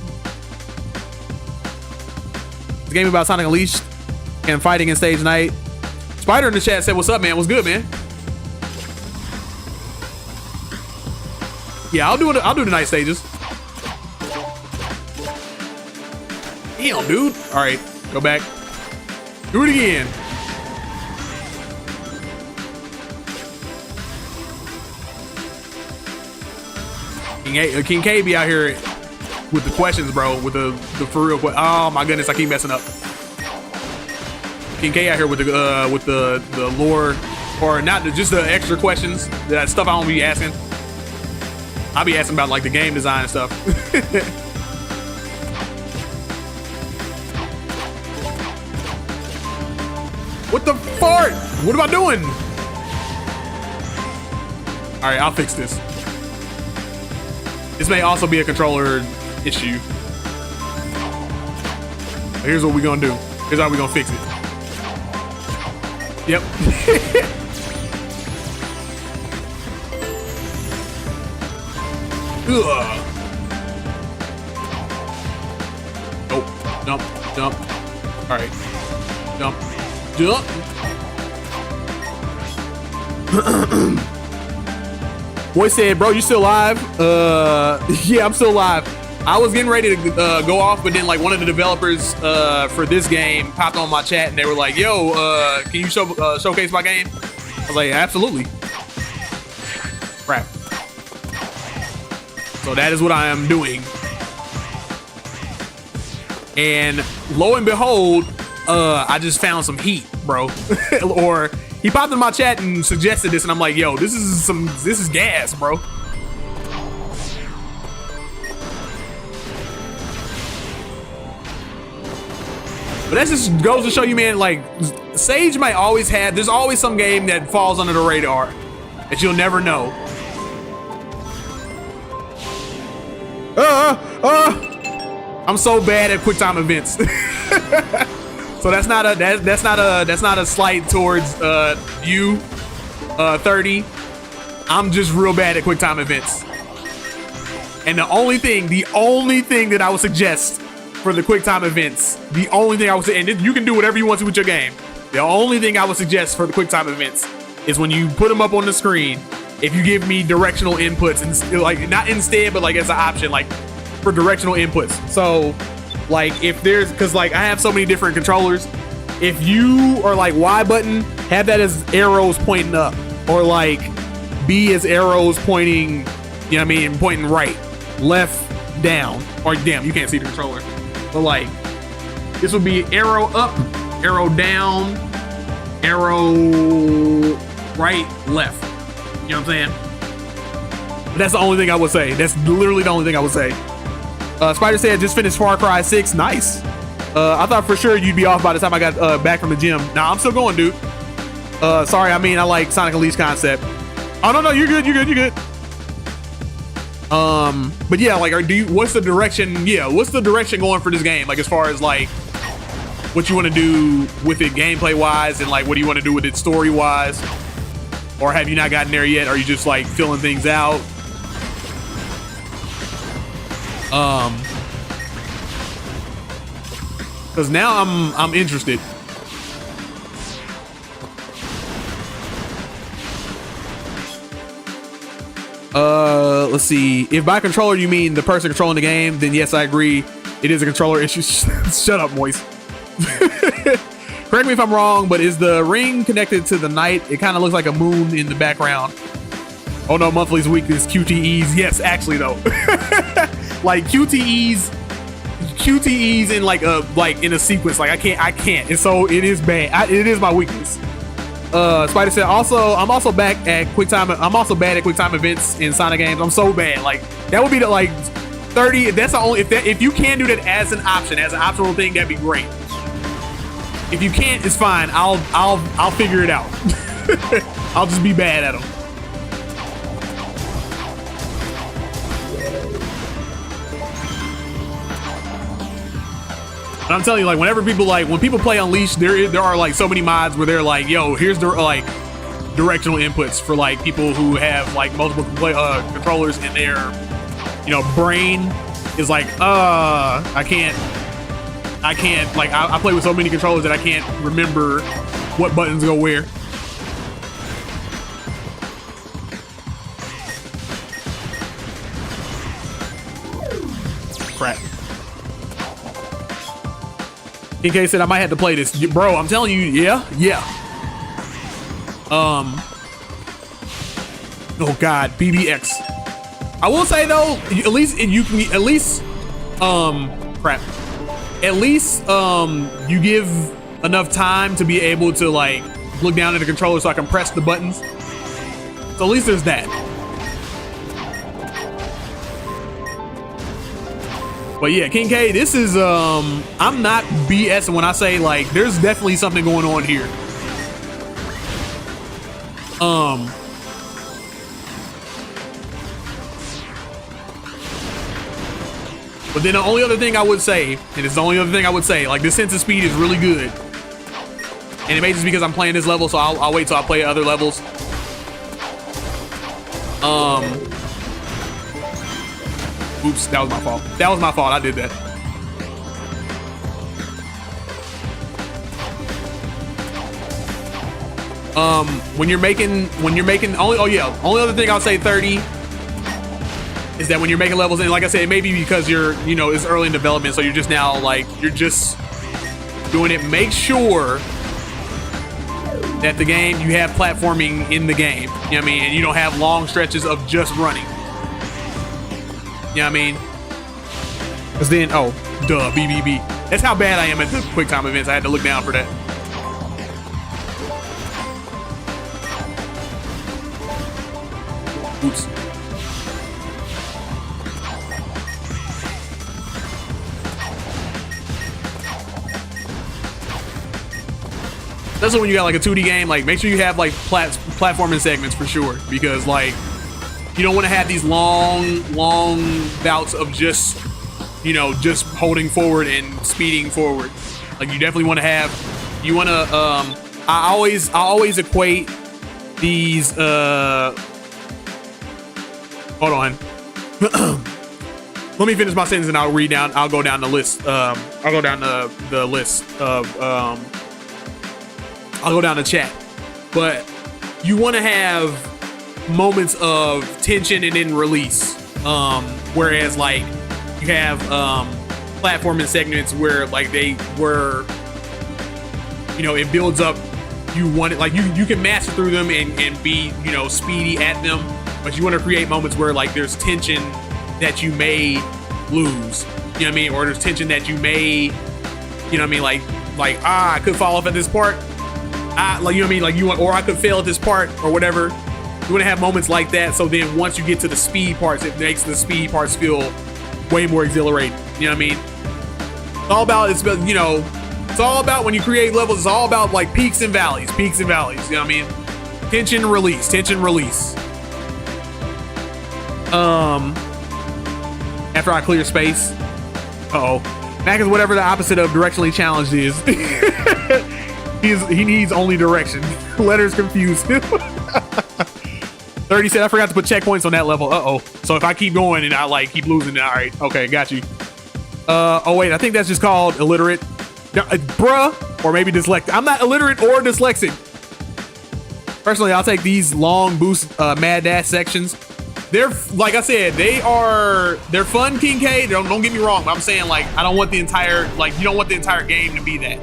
This game about Sonic Unleashed and fighting in stage night. Spider in the chat said, "What's up, man? What's good, man?" Yeah, I'll do the night stages. Damn, dude. All right, go back. Do it again. King K be out here with the questions, bro. With the for real. Oh my goodness, I keep messing up. King K out here with the lore, or not just the extra questions, that stuff I don't be asking. I'll be asking about like the game design and stuff. What the fart? What am I doing? All right, I'll fix this. This may also be a controller issue. Here's what we're gonna do. Here's how we're gonna fix it. Yep. Ugh. Nope. Jump. Jump. All right. Jump. Jump. Boy said, bro, you still live? Yeah, I'm still live. I was getting ready to go off, but then like one of the developers for this game popped on my chat and they were like, yo, can you showcase my game? I was like, absolutely. Crap. So that is what I am doing. And lo and behold, I just found some heat, bro. Or he popped in my chat and suggested this and I'm like, yo, this is gas, bro. But that just goes to show you, man, like, Sage might always have, there's always some game that falls under the radar that you'll never know. I'm so bad at quick time events. So that's not a slight towards you, 30. I'm just real bad at quick time events. And the only thing that I would suggest for the quick time events, the only thing I would say, and you can do whatever you want to with your game. The only thing I would suggest for the quick time events is when you put them up on the screen, if you give me directional inputs and like not instead, but like as an option, like for directional inputs. So like if there's, cause like I have so many different controllers, if you are like Y button, have that as arrows pointing up, or like B as arrows pointing, you know what I mean, pointing right, left, down, or damn, you can't see the controller. But like, this would be arrow up, arrow down, arrow, right, left. You know what I'm saying? But that's the only thing I would say. That's literally the only thing I would say. Spider said, just finished Far Cry 6. Nice. I thought for sure you'd be off by the time I got back from the gym. Nah, I'm still going, dude. Sorry, I mean, I like Sonic Unleashed concept. Oh, no, you're good, you're good. But yeah, like, what's the direction? Yeah, what's the direction going for this game? Like, as far as like what you want to do with it gameplay wise, and like what do you want to do with it story wise? Or have you not gotten there yet? Are you just like filling things out? Because now I'm interested. Let's see. If by controller you mean the person controlling the game, then yes, I agree. It is a controller issue. Shut up, Moist. Correct me if I'm wrong, but is the ring connected to the night? It kind of looks like a moon in the background. Oh no, monthly's weakness, QTEs. Yes, actually though. Like QTEs in like in a sequence. Like I can't. And so it is bad. It is my weakness. Spider said, I'm also bad at QuickTime events in Sonic games. I'm so bad. Like that would be the like 30. That's the only if you can do that as an option, as an optional thing, that'd be great. If you can't, it's fine. I'll figure it out. I'll just be bad at them. But I'm telling you, like, when people play Unleashed, there are like so many mods where they're like, yo, here's the like directional inputs for like people who have like multiple controllers, and their brain is like, I can't. Like, I play with so many controllers that I can't remember what buttons go where. Crap. KK said I might have to play this. Bro, I'm telling you, yeah. Oh God, BBX. I will say though, at least you give enough time to be able to like look down at the controller so I can press the buttons. So at least there's that. But yeah, King K, this is I'm not BSing when I say like there's definitely something going on here. But then the only other thing I would say, and it's the only other thing I would say, like this sense of speed is really good. And it may just because I'm playing this level, so I'll wait till I play other levels. Oops, that was my fault. That was my fault. I did that. When you're making only other thing I'll say 30 is that when you're making levels, and like I said, it may be because you're, it's early in development, so you're just now like, you're just doing it. Make sure that the game, you have platforming in the game, you know what I mean? And you don't have long stretches of just running. You know what I mean? Because then, oh, duh, BBB. That's how bad I am at the QuickTime events. I had to look down for that. Oops. That's when you got like a 2D game, like make sure you have like platforming segments for sure, because like you don't want to have these long bouts of just just holding forward and speeding forward. Like you definitely want to have, I always equate these hold on. Let me finish my sentence and I'll go down the list. I'll go down the list of I'll go down the chat. But you want to have moments of tension and then release. Whereas like you have platforming segments where like it builds up. You want it like you can master through them and be speedy at them, but you want to create moments where like there's tension that you may lose. You know what I mean? Or there's tension that you may, like I could fall off at this part. like, you know what I mean? Like you want, or I could fail at this part or whatever. You want to have moments like that. So then once you get to the speed parts, it makes the speed parts feel way more exhilarating. You know what I mean? It's all about, you know, it's all about when you create levels. It's all about like peaks and valleys. You know what I mean? Tension release. After I clear space. Mac is whatever the opposite of directionally challenged is. He needs only direction. Letters confuse him. 30 said I forgot to put checkpoints on that level. So if I keep going and I like keep losing, all right, okay, got you. Wait, I think that's just called illiterate, bruh, or maybe dyslexic. I'm not illiterate or dyslexic. Personally, I'll take these long boost mad dash sections. They're, like I said, they're fun, King K. Don't get me wrong, but I'm saying, like, I don't want the entire, like, you don't want the entire game to be that.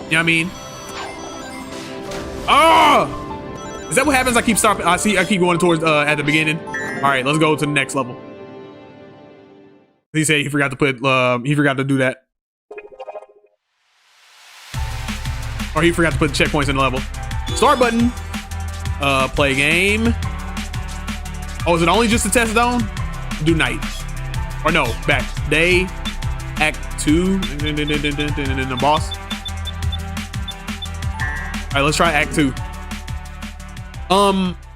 You know what I mean? Oh! Is that what happens? I keep stopping. I keep going towards at the beginning. All right, let's go to the next level. He said he forgot to put he forgot to do that. Or he forgot to put the checkpoints in the level. Start button. Play game. Oh, is it only just a test zone? Do night. Or no, back. Day. Act 2. And then the boss. All right, let's try Act 2.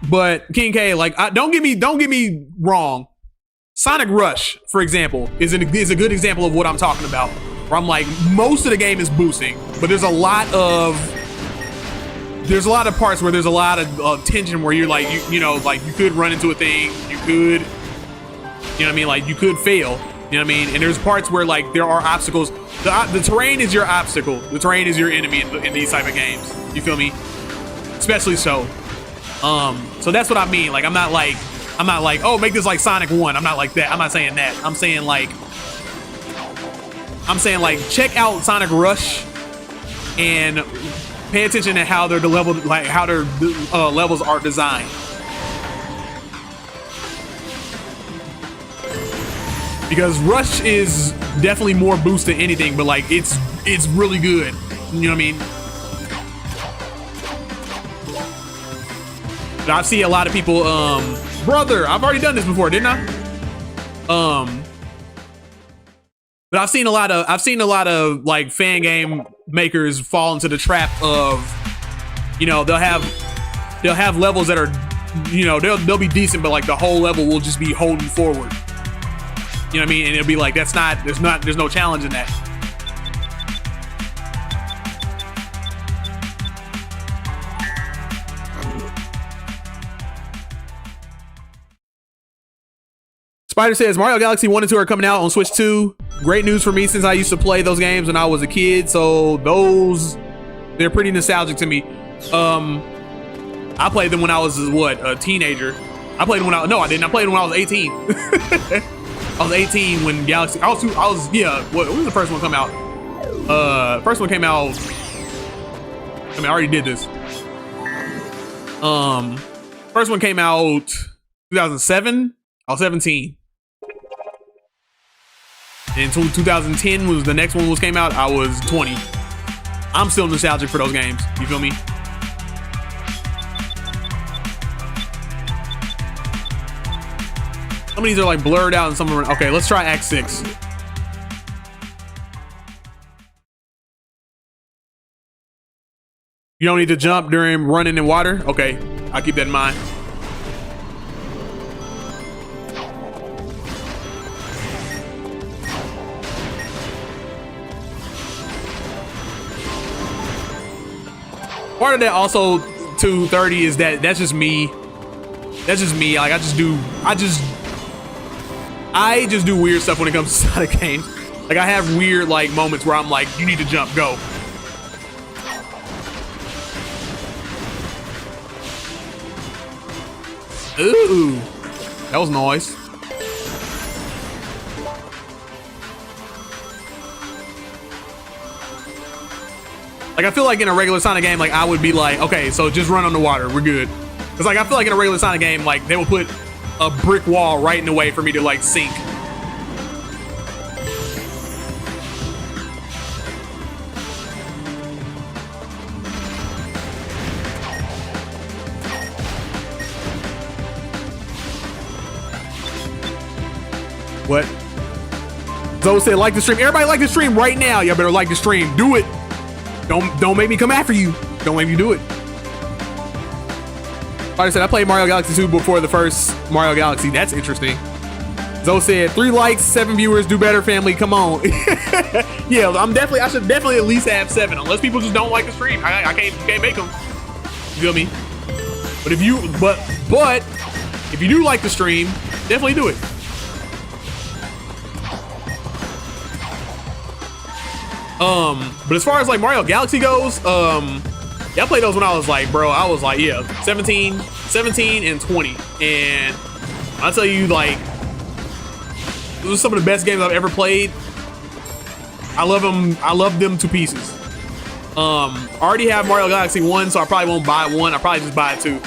But King K, like, don't get me wrong. Sonic Rush, for example, is a good example of what I'm talking about. Where I'm like, most of the game is boosting, but there's a lot of parts where there's a lot of tension where you're like, you know, like you could run into a thing, you could, you know what I mean, like you could fail, you know what I mean, and there's parts where like there are obstacles. The terrain is your obstacle. The terrain is your enemy in these type of games. You feel me? Especially so. So that's what I mean. Like I'm not like, oh, make this like Sonic 1. I'm not like that. I'm not saying that. I'm saying like check out Sonic Rush and pay attention to how their levels are designed. Because Rush is definitely more boost than anything, but like it's really good. You know what I mean? But I see a lot of people, brother, I've already done this before, didn't I? But I've seen a lot of like fan game makers fall into the trap of, you know, they'll have levels that are, you know, they'll be decent, but like the whole level will just be holding forward. You know what I mean? And it'll be like, there's no challenge in that. Spider says Mario Galaxy 1 and 2 are coming out on Switch 2. Great news for me since I used to play those games when I was a kid. So they're pretty nostalgic to me. I played them when I was a teenager. I played them when I didn't. I played them when I was 18. I was 18 when Galaxy. I was yeah. When was the first one come out? First one came out. I mean, I already did this. First one came out 2007. I was 17. And 2010 was the next one came out. I was 20. I'm still nostalgic for those games. You feel me? Some of these are like blurred out and some of them are, okay, let's try Act 6. You don't need to jump during running in water? Okay, I'll keep that in mind. Part of that also 230 is that's just me. That's just me. Like I just do weird stuff when it comes to Sonic games. Like I have weird like moments where I'm like, you need to jump, go. Ooh, that was nice. Like I feel like in a regular Sonic game, like I would be like, okay, so just run on the water, we're good. Cause like I feel like in a regular Sonic game, like they will put a brick wall right in the way for me to like sink. What? Zoe said, like the stream. Everybody like the stream right now. Y'all better like the stream. Do it. Don't make me come after you. Don't make me do it. Like I said, I played Mario Galaxy 2 before the first Mario Galaxy. That's interesting. Zoe said, 3 likes, 7 viewers, do better, family. Come on. Yeah, I should definitely at least have 7, unless people just don't like the stream. I can't make them. You feel me? But if you do like the stream, definitely do it. But as far as like Mario Galaxy goes, yeah, I played those when I was like, yeah, 17 and 20. And I'll tell you, like, those are some of the best games I've ever played. I love them. I love them to pieces. I already have Mario Galaxy 1, so I probably won't buy 1. I'll probably just buy 2.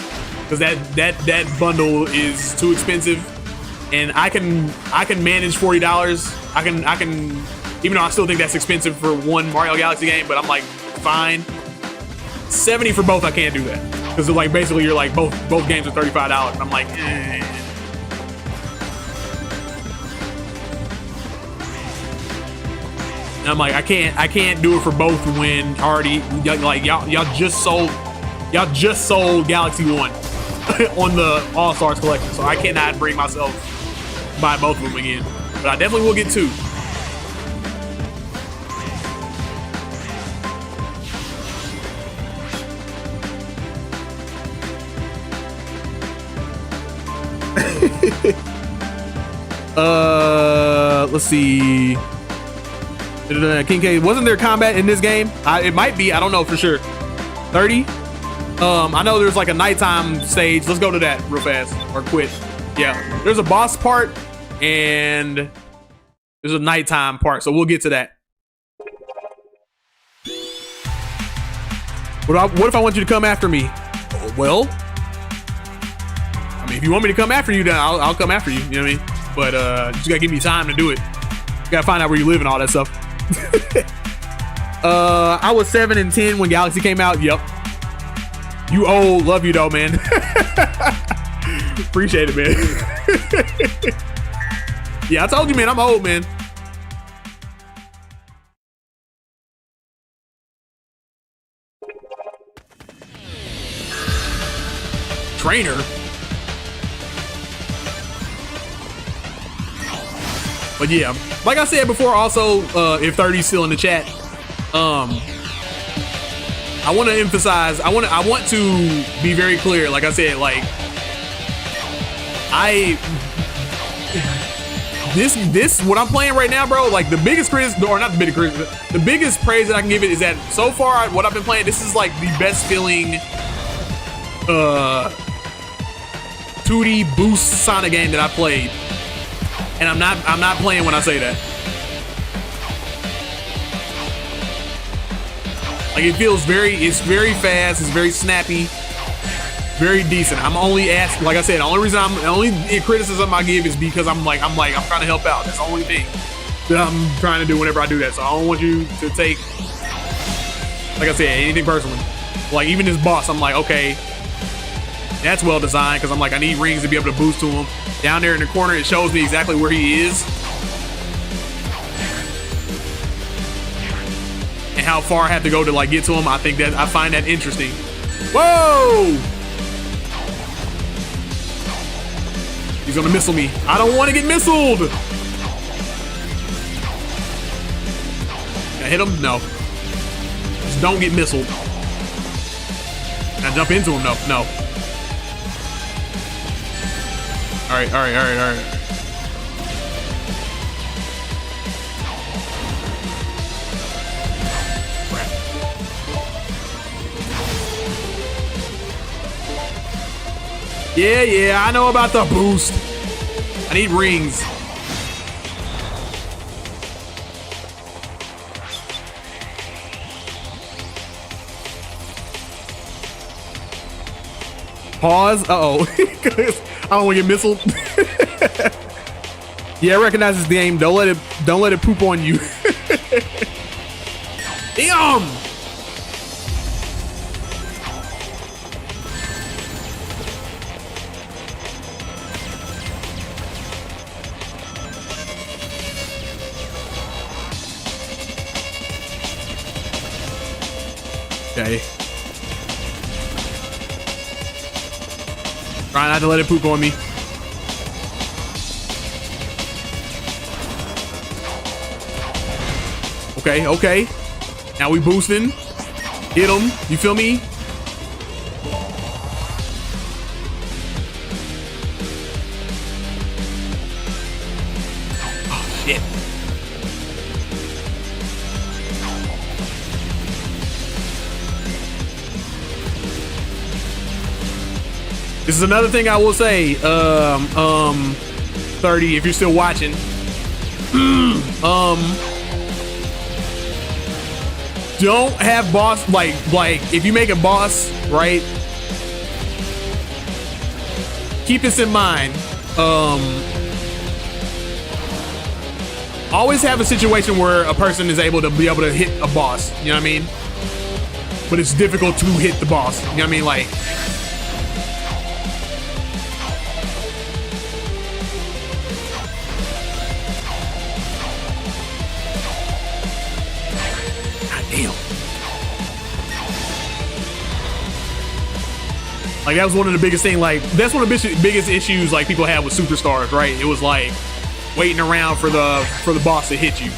Because that bundle is too expensive. And I can manage $40. I can even though I still think that's expensive for one Mario Galaxy game, but I'm like, fine. 70 for both, I can't do that. Because like basically you're like both games are $35. And I'm like, eh. And I'm like, I can't do it for both when already like y'all just sold Galaxy 1 on the All-Stars collection. So I cannot bring myself to buy both of them again. But I definitely will get 2. Let's see. King K, wasn't there combat in this game? It might be. I don't know for sure. 30. I know there's like a nighttime stage. Let's go to that real fast or quit. Yeah, there's a boss part and there's a nighttime part, so we'll get to that. What if I want you to come after me? Well, I mean, if you want me to come after you, then I'll come after you. You know what I mean? But you just gotta give me time to do it. You gotta find out where you live and all that stuff. I was 7 and 10 when Galaxy came out. Yep. You old. Love you though, man. Appreciate it, man. Yeah, I told you, man. I'm old, man. Trainer. But yeah, like I said before, also, if 30's still in the chat, I want to emphasize, I want to be very clear. Like I said, like, this, what I'm playing right now, bro, like the biggest criticism, or not the biggest criticism, the biggest praise that I can give it is that so far, what I've been playing, this is like the best feeling, 2D boost Sonic game that I played. And I'm not playing when I say that. Like, it feels it's very fast, it's very snappy, very decent. I'm only asking, like I said, the only criticism I give is because I'm trying to help out. That's the only thing that I'm trying to do whenever I do that. So I don't want you to take, like I said, anything personally. Like, even this boss, I'm like, okay, that's well designed, because I'm like, I need rings to be able to boost to him. Down there in the corner, it shows me exactly where he is and how far I have to go to like get to him. I find that interesting. Whoa! He's gonna missile me. I don't want to get missiled. Can I hit him? No. Just don't get missiled. Can I jump into him? No. All right. Yeah, I know about the boost. I need rings. Pause. Uh-oh. I don't want to get missiled. Yeah, I recognize this game. Don't let it poop on you. Damn. Okay. Try not to let it poop on me. Okay, okay. Now we boosting. Hit him. You feel me? Oh, shit. This is another thing I will say. 30, if you're still watching. Don't have boss like if you make a boss, right? Keep this in mind. Always have a situation where a person is able to hit a boss, you know what I mean? But it's difficult to hit the boss, you know what I mean? Like, like, that was one of the biggest things. Like, that's one of the biggest issues like people have with superstars, right? It was like waiting around for the boss to hit you.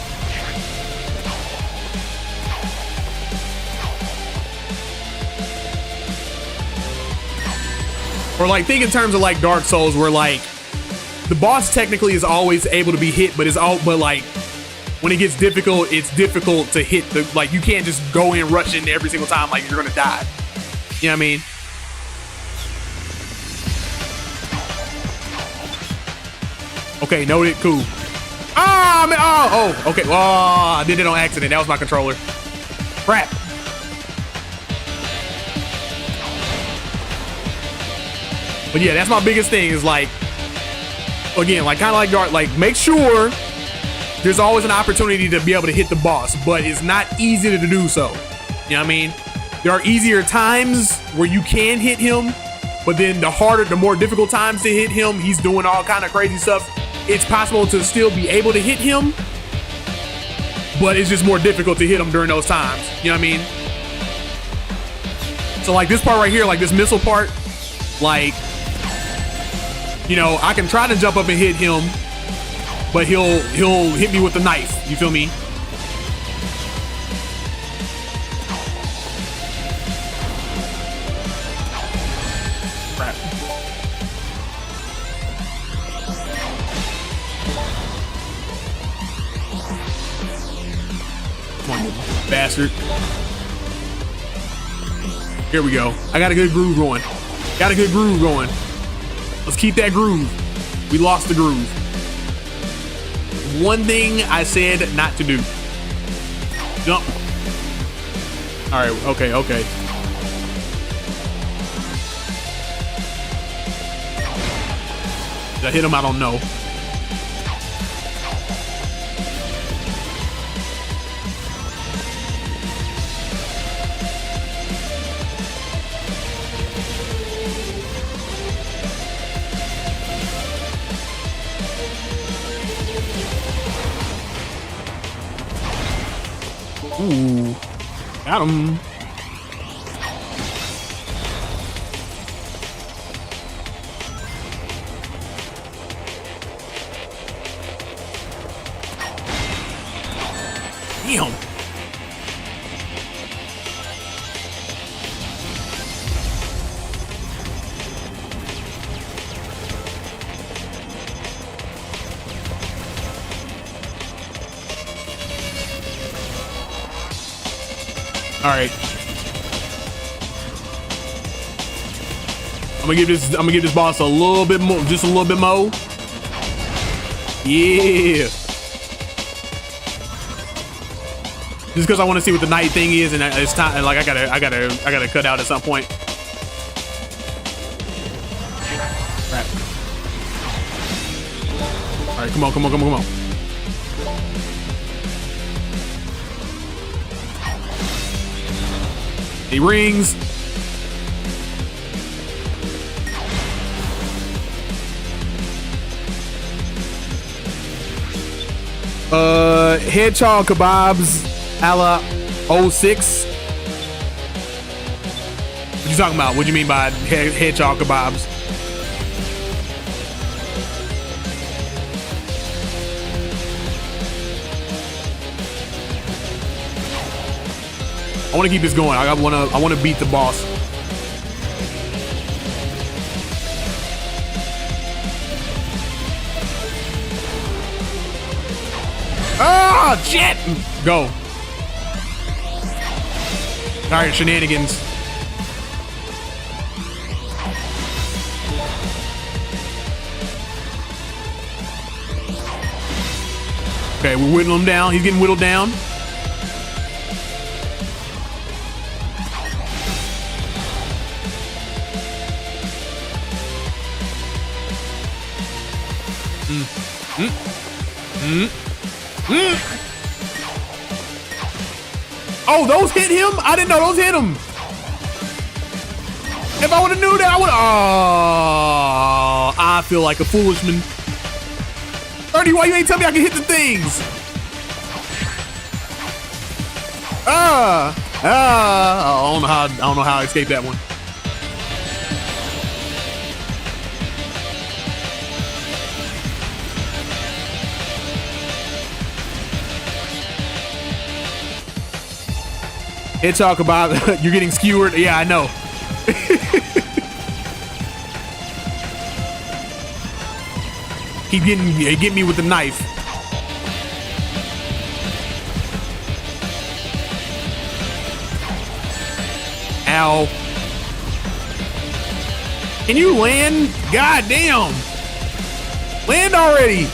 Or like, think in terms of like Dark Souls, where like the boss technically is always able to be hit, but like when it gets difficult, it's difficult to hit the, like, you can't just go in rushing every single time like you're gonna die. You know what I mean? Okay, noted. Cool. Ah, man. Oh, okay. Oh, I did it on accident. That was my controller. Crap. But yeah, that's my biggest thing is like, again, like kind of like Dark, like make sure there's always an opportunity to be able to hit the boss, but it's not easy to do so. You know what I mean? There are easier times where you can hit him, but then the more difficult times to hit him, he's doing all kind of crazy stuff. It's possible to still be able to hit him, but it's just more difficult to hit him during those times. You know what I mean? So like this part right here, like this missile part, like, you know, I can try to jump up and hit him, but he'll hit me with the knife. You feel me? Crap. Come on, you bastard. Here we go. I got a good groove going. Got a good groove going. Let's keep that groove. We lost the groove. One thing I said not to do. Jump. All right, okay, okay. Did I hit him? I don't know. Ooh, got him. Damn. All right. I'm gonna give this boss a little bit more, just a little bit more. Yeah. Just because I want to see what the night thing is, and it's time. Like I gotta cut out at some point. Crap. All right, come on, come on, come on, come on. He rings. Hedgehog kebabs a la 06. What you talking about? What do you mean by hedgehog kebabs? I want to keep this going. I want to beat the boss. Ah, shit! Go. All right, shenanigans. Okay, we're whittling him down. He's getting whittled down. Oh, those hit him? I didn't know those hit him. If I would have knew that, I would. Oh, I feel like a foolish man. 30, why you ain't tell me I can hit the things? I don't know how I escaped that one. It talk about you're getting skewered. Yeah, I know. He getting me with the knife. Ow. Can you land? God damn. Land already.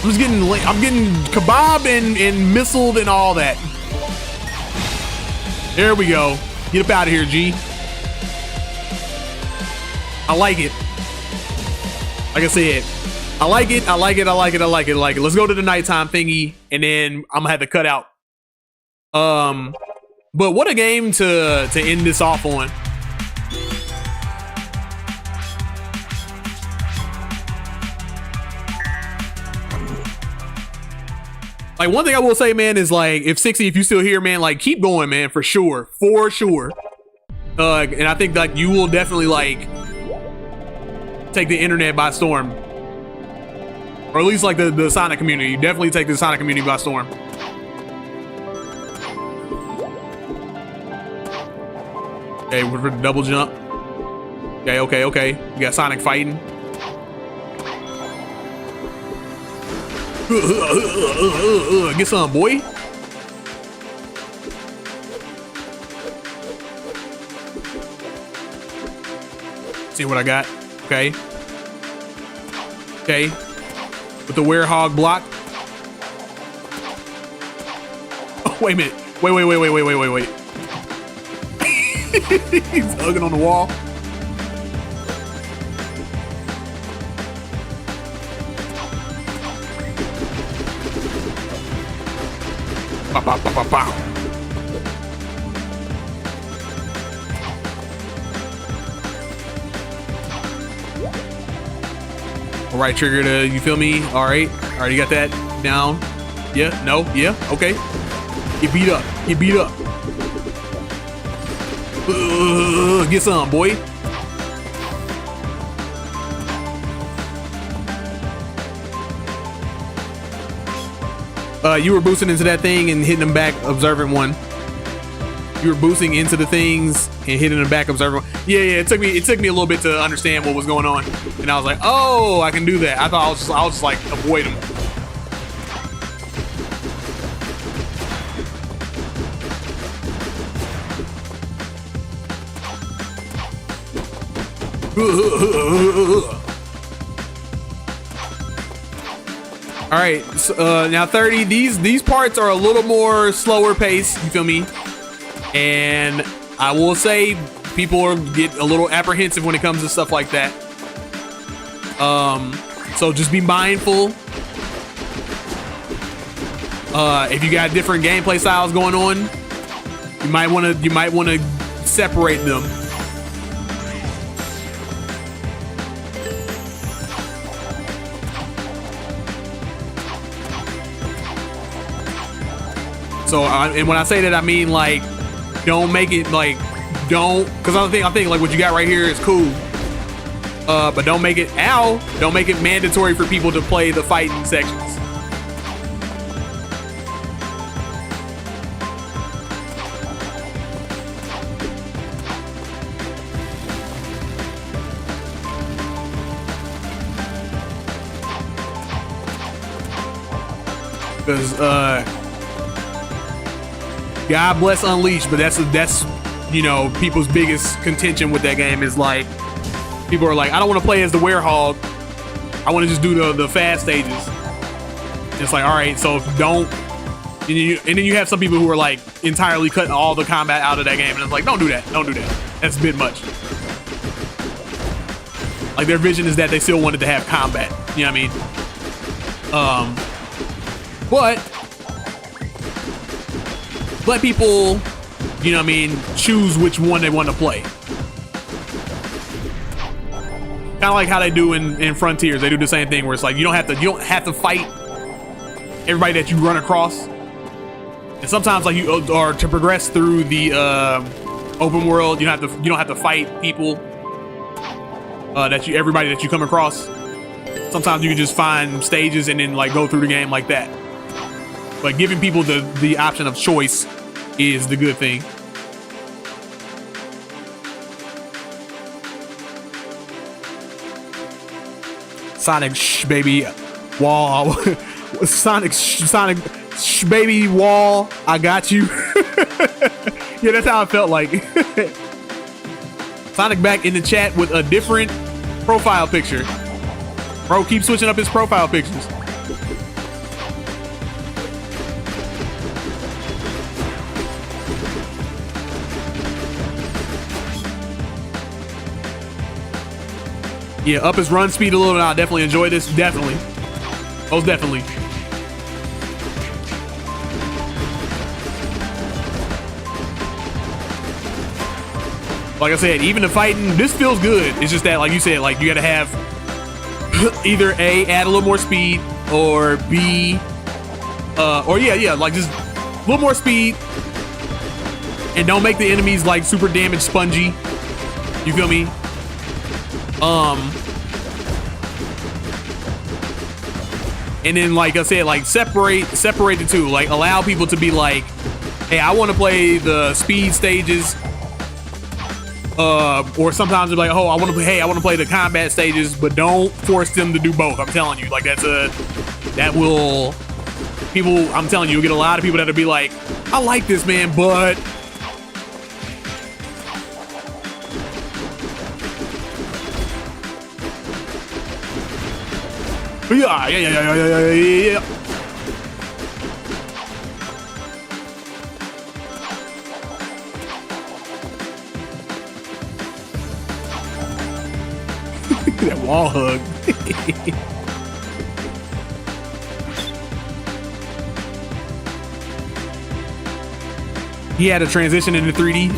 I'm getting kebab and missiled and all that. There we go. Get up out of here, G. I like it. Like I said, I like it. I like it. I like it. I like it. I like it. Let's go to the nighttime thingy, and then I'm gonna have to cut out. But what a game to end this off on. Like, one thing I will say, man, is like, if 60, if you still here, man, like, keep going, man, for sure. For sure. And I think like you will definitely like take the internet by storm. Or at least like the Sonic community. You definitely take the Sonic community by storm. Okay, we're for the double jump. Okay, okay, okay. You got Sonic fighting. Get some, boy. See what I got. Okay. Okay. With the werehog block. Oh, wait a minute. Wait. He's hugging on the wall. Bow, bow, bow, bow. All right, trigger to, you feel me? All right, you got that down. Yeah, no, yeah, okay. Get beat up, get beat up. Get some, boy. You were boosting into that thing and hitting them back, observant one. You were boosting into the things and hitting them back, observant one. Yeah, it took me a little bit to understand what was going on, and I was like, oh, I can do that. I thought I was just like avoid them. All right, so, now 30. These parts are a little more slower pace. You feel me? And I will say, people get a little apprehensive when it comes to stuff like that. So just be mindful. If you got different gameplay styles going on, you might want to separate them. So, and when I say that, I mean like, don't make it like, because I think like what you got right here is cool. But don't make it mandatory for people to play the fighting sections. Because God bless Unleashed, but that's you know, people's biggest contention with that game is like, people are like, I don't want to play as the werehog, I want to just do the fast stages. It's like, all right, so if you don't, and then you have some people who are like entirely cutting all the combat out of that game, and it's like, don't do that, that's a bit much. Like, their vision is that they still wanted to have combat, you know what I mean? But let people, you know what I mean, choose which one they want to play. Kind of like how they do in Frontiers. They do the same thing where it's like, you don't have to fight everybody that you run across. And sometimes, like, or to progress through the open world, you don't have to fight people everybody that you come across. Sometimes you can just find stages and then like go through the game like that. But giving people the option of choice is the good thing. Sonic baby wall. Sonic baby wall. I got you. Yeah, that's how it felt like. Sonic back in the chat with a different profile picture. Bro, keep switching up his profile pictures. Yeah, up his run speed a little bit. I'll definitely enjoy this. Definitely. Most definitely. Like I said, even the fighting, this feels good. It's just that, like you said, like you gotta have either A, add a little more speed, or B, or yeah, like just a little more speed, and don't make the enemies like super damage spongy. You feel me? And then, like I said, like separate the two. Like, allow people to be like, hey, I want to play the speed stages. Or sometimes they're like, oh, I want to play the combat stages, but don't force them to do both. I'm telling you, like, I'm telling you, you'll get a lot of people that'll be like, I like this, man, but yeah. That wall hug. He had a transition into 3D.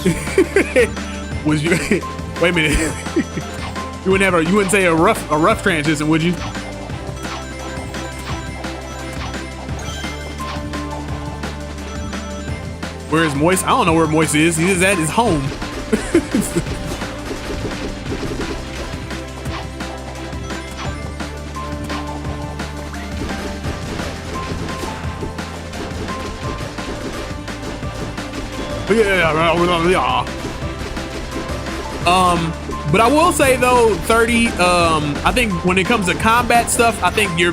Was you? Wait a minute. You wouldn't say a rough transition, would you? Where is Moist? I don't know where Moist is. He is at his home. Yeah. But I will say though, 30. I think when it comes to combat stuff, I think the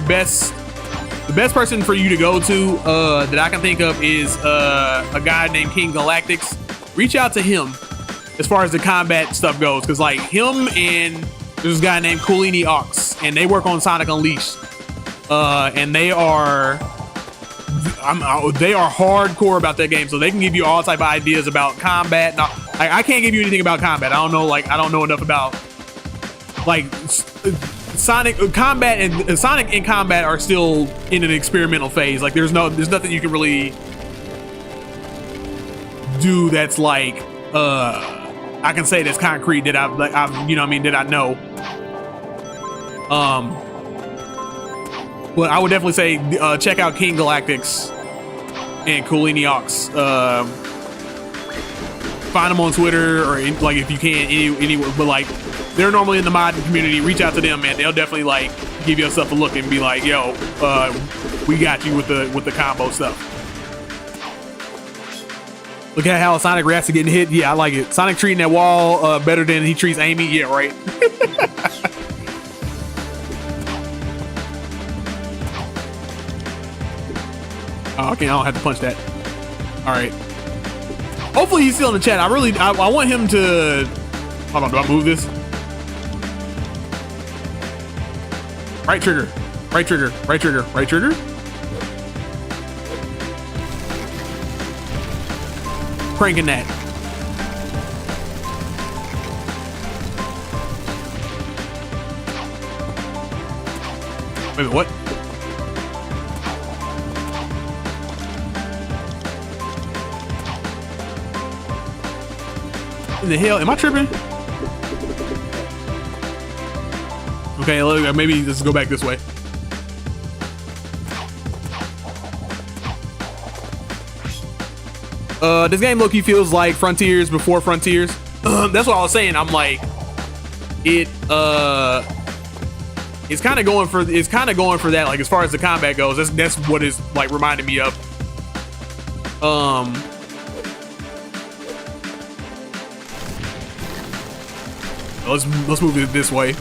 best person for you to go to that I can think of is a guy named King Galactics. Reach out to him as far as the combat stuff goes, because like him and there's this guy named Coolini Ox, and they work on Sonic Unleashed, and they are hardcore about that game, so they can give you all type of ideas about combat. Now, I can't give you anything about combat. I don't know enough about like Sonic combat, and Sonic and combat are still in an experimental phase. Like there's nothing you can really do that's like I can say that's concrete that I've you know what I mean, that I know. But I would definitely say check out King Galactics and Coolini Ox. Find them on Twitter or like if you can anywhere, but like they're normally in the modding community. Reach out to them, man. They'll definitely like give yourself a look and be like, yo, we got you with the combo stuff. Look at how Sonic reacts to getting hit. Yeah, I like it. Sonic treating that wall better than he treats Amy. Yeah, right. Oh, okay, I don't have to punch that. All right. Hopefully he's still in the chat. I want him to. Hold on, do I move this? Right trigger, right trigger, right trigger, right trigger. Cranking that. Wait a minute, what? In the hell? Am I tripping? Okay, look, maybe let's go back this way. This game low-key feels like Frontiers before Frontiers. That's what I was saying. I'm like, it's kind of going for that. Like as far as the combat goes, that's what is like reminding me of. Let's move it this way.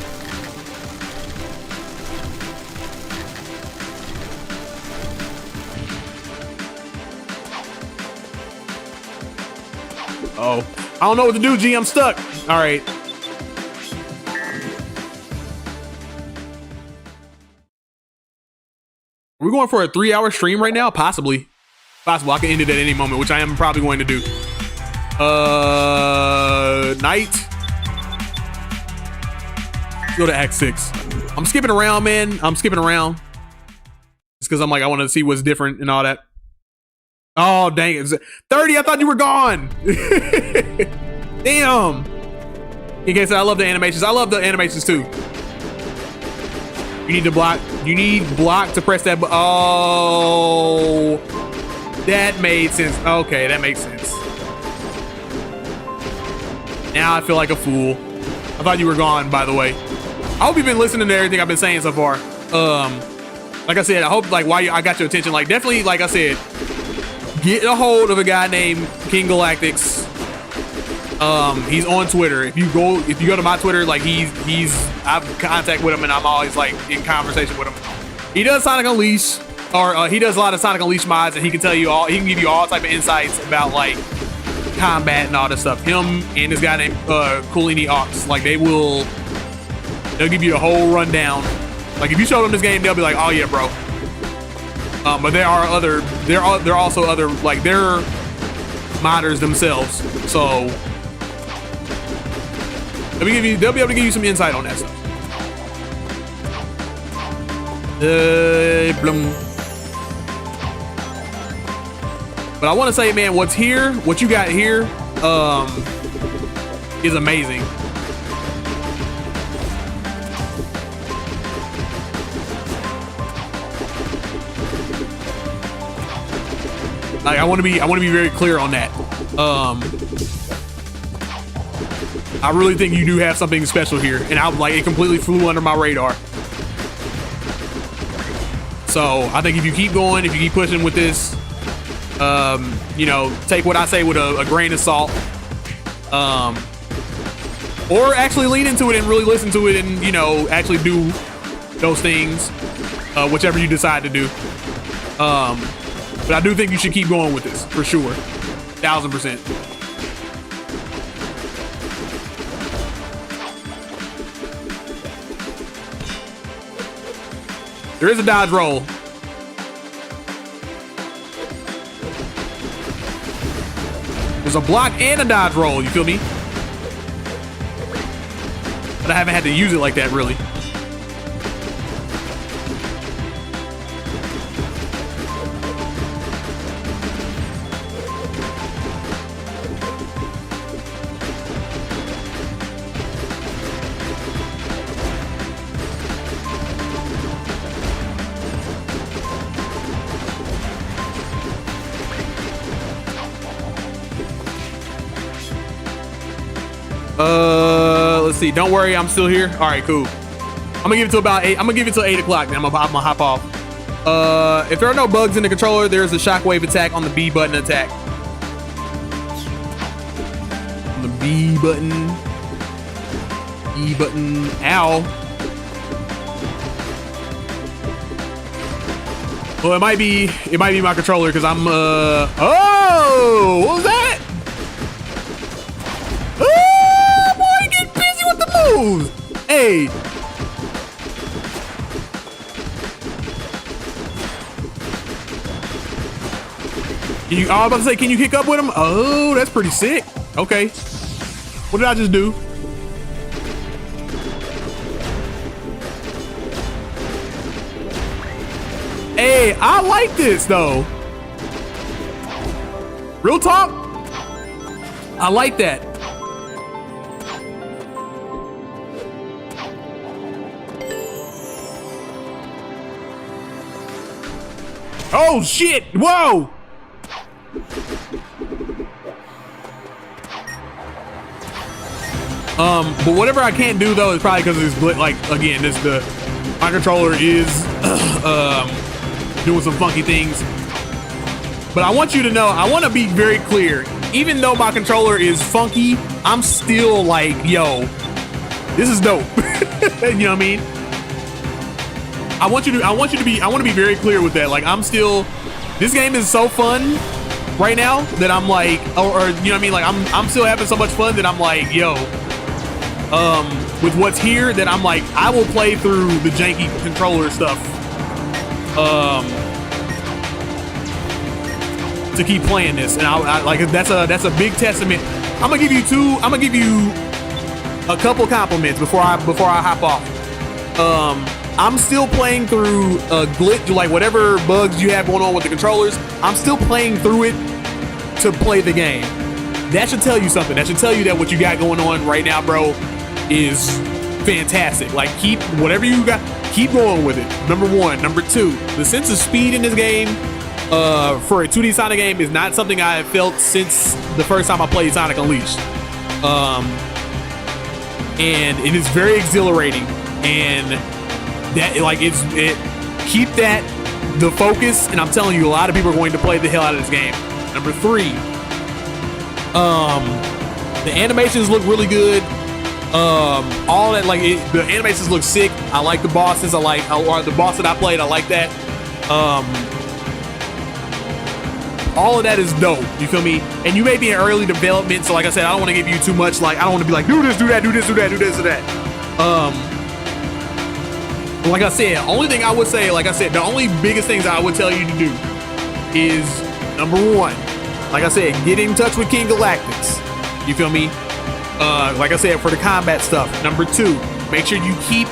Oh, I don't know what to do, G. I'm stuck. All right. Are we going for a 3-hour stream right now? Possibly. Possible. I can end it at any moment, which I am probably going to do. Night. Let's go to Act 6. I'm skipping around, man. I'm skipping around. It's because I'm like, I want to see what's different and all that. Oh, dang it. 30, I thought you were gone. Damn. In case I love the animations. I love the animations too. You need to block. You need block to press that. Oh, that made sense. Okay, that makes sense. Now I feel like a fool. I thought you were gone, by the way. I hope you've been listening to everything I've been saying so far. Like I said, I hope like while I got your attention, like definitely, like I said, get a hold of a guy named King Galactics. He's on Twitter. If you go to my Twitter, like I've contact with him and I'm always like in conversation with him. He does Sonic Unleashed, or he does a lot of Sonic Unleashed mods, and he can tell you all. He can give you all type of insights about like combat and all this stuff. Him and this guy named Coolini Ox, like they'll give you the whole rundown. Like if you show them this game, they'll be like, oh yeah, bro. But there are also other, like they're modders themselves. So they'll be able to give you some insight on that stuff. But I want to say, man, what you got here, is amazing. Like, I want to be very clear on that. I really think you do have something special here, and it completely flew under my radar. So I think if you keep going, if you keep pushing with this, you know, take what I say with a grain of salt, or actually lean into it and really listen to it, and you know, actually do those things, whichever you decide to do. But I do think you should keep going with this for sure, 1000%. There is a dodge roll. There's a block and a dodge roll, you feel me? But I haven't had to use it like that, really. see. Don't worry, I'm still here. All right, cool. I'm gonna give it to about 8. I'm gonna give it till 8 o'clock. Then I'm gonna hop off. If there are no bugs in the controller, there's a shockwave attack on the B button attack. On the B button. E button. Ow. Well, it might be my controller because I'm oh, what was that? Oh boy, get busy with the moves. Hey. I was about to say, can you kick up with him? Oh, that's pretty sick. Okay. What did I just do? Hey, I like this though. Real talk. I like that. Oh shit! Whoa! But whatever I can't do though is probably because it's like again, my controller is doing some funky things. But I want you to know, I want to be very clear. Even though my controller is funky, I'm still like, yo, this is dope. You know what I mean? I want to be very clear with that. Like, this game is so fun right now that I'm like, or you know what I mean? Like, I'm still having so much fun that I'm like, yo, with what's here, that I'm like, I will play through the janky controller stuff, to keep playing this. And I like, that's a big testament. I'm gonna give you a couple compliments before I hop off. I'm still playing through a glitch, like whatever bugs you have going on with the controllers. I'm still playing through it to play the game. That should tell you something. That should tell you that what you got going on right now, bro, is fantastic. Like, keep whatever you got, keep going with it. Number one. Number two, the sense of speed in this game, for a 2D Sonic game, is not something I have felt since the first time I played Sonic Unleashed. And it is very exhilarating, and that, like, keep that the focus, and I'm telling you, a lot of people are going to play the hell out of this game. Number three, the animations look really good. All that, like, the animations look sick. I like the bosses. Or the boss that I played, I like that. All of that is dope. You feel me? And you may be in early development, so like I said, I don't want to give you too much. Like, I don't want to be like, do this, do that, do this, do that, do this, do that. Like I said, only thing I would say, like I said, the only biggest things I would tell you to do is, number one, like I said, get in touch with King Galactus. You feel me? Like I said, for the combat stuff. Number two, make sure you keep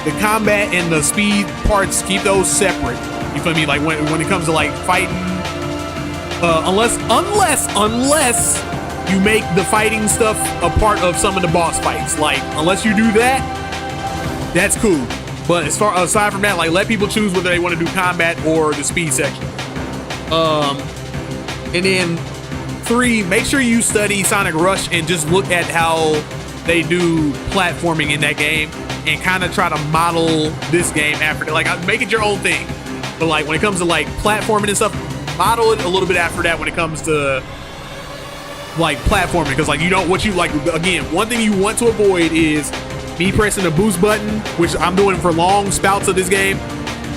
the combat and the speed parts, keep those separate. You feel me? Like when it comes to like fighting, unless you make the fighting stuff a part of some of the boss fights. Like, unless you do that, that's cool. But aside from that, like, let people choose whether they want to do combat or the speed section. And then three, make sure you study Sonic Rush and just look at how they do platforming in that game and kind of try to model this game after that. Like, make it your own thing. But like, when it comes to like platforming and stuff, model it a little bit after that when it comes to like platforming. Because like, you don't, what you like, again, one thing you want to avoid is me pressing the boost button, which I'm doing for long spouts of this game,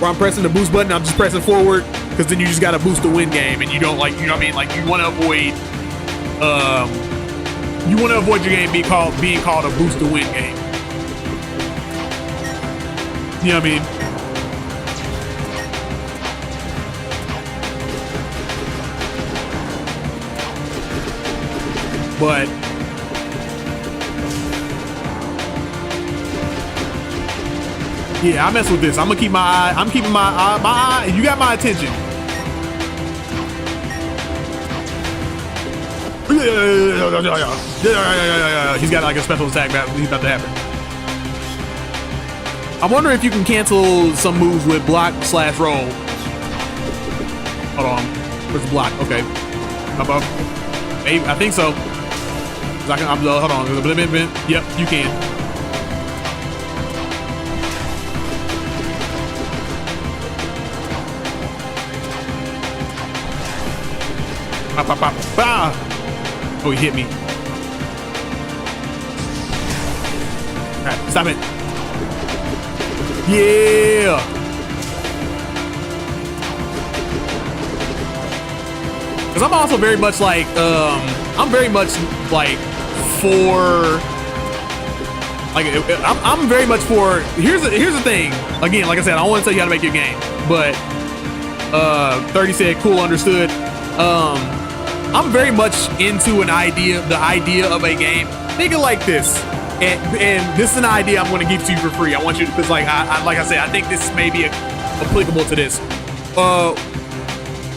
where I'm pressing the boost button, I'm just pressing forward, because then you just got to boost to win game, and you don't, like, you know what I mean? Like, you want to avoid your game being called a boost to win game. You know what I mean? But yeah, I mess with this. I'm gonna keep my eye. I'm keeping my eye. You got my attention. He's got like a special attack that he's about to happen. I'm wondering if you can cancel some moves with block/roll. Hold on. Where's the block? Okay. I think so. Hold on. Yep, you can. Pop, pop, pop. Bah! Oh, he hit me. All right, stop it. Yeah. Because I'm also very much like, I'm very much like for, like, I'm very much for, here's the thing. Again, like I said, I don't want to tell you how to make your game, but 30 said, cool, understood. I'm very much into the idea of a game. Think of like this. And this is an idea I'm going to give to you for free. I want you to, because like I said, I think this may be applicable to this.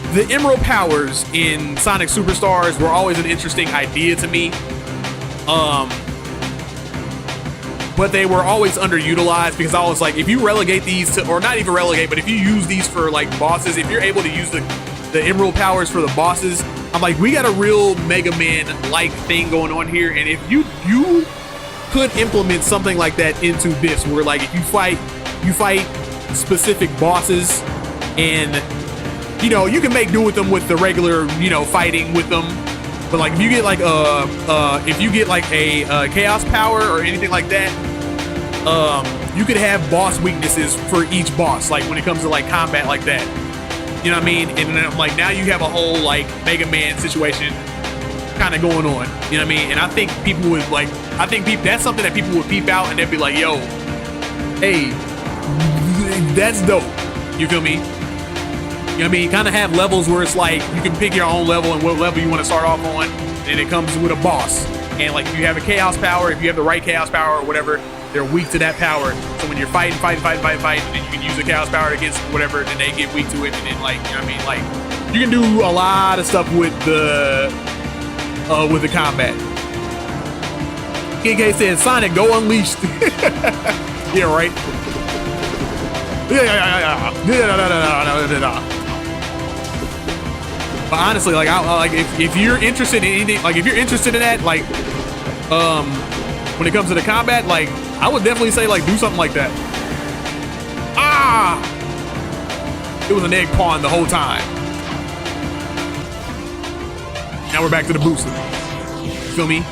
The Emerald powers in Sonic Superstars were always an interesting idea to me. But they were always underutilized because I was like, if you relegate these to, or not even relegate, but if you use these for like bosses, if you're able to use the Emerald powers for the bosses, I'm like, we got a real Mega Man-like thing going on here. And if you could implement something like that into this, where like if you fight specific bosses, and you know you can make do with them with the regular fighting with them, but like if you get like a chaos power or anything like that, you could have boss weaknesses for each boss, like when it comes to like combat like that, you know what I mean? And then like now you have a whole like Mega Man situation kind of going on, you know what I mean? And I think people would like, that's something that people would peep out and they'd be like, yo, hey, that's dope. You feel me? You know what I mean? Kind of have levels where it's like you can pick your own level and what level you want to start off on, and it comes with a boss. And like if you have a chaos power, if you have the right chaos power or whatever, they're weak to that power. So when you're fighting, and then you can use the chaos power against whatever, then they get weak to it, and then like, you know what I mean? Like you can do a lot of stuff with the combat. KK said, Sonic, go unleashed. Yeah, right. But honestly, like, if you're interested in anything, like if you're interested in that, like, when it comes to the combat, like, I would definitely say, like, do something like that. Ah! It was an egg pawn the whole time. Now we're back to the booster. You feel me?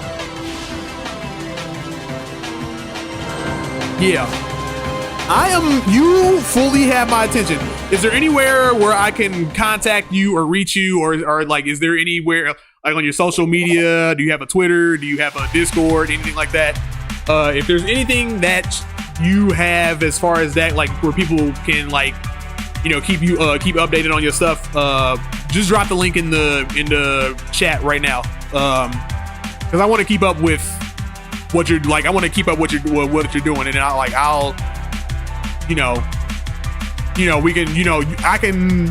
Yeah. You fully have my attention. Is there anywhere where I can contact you or reach you, or like, is there anywhere like on your social media? Do you have a Twitter? Do you have a Discord? Anything like that? If there's anything that you have as far as that, like where people can like, keep updated on your stuff, just drop the link in the chat right now. Because I want to keep up with what you're like. I want to keep up what you're doing, and then I'll we can, I can,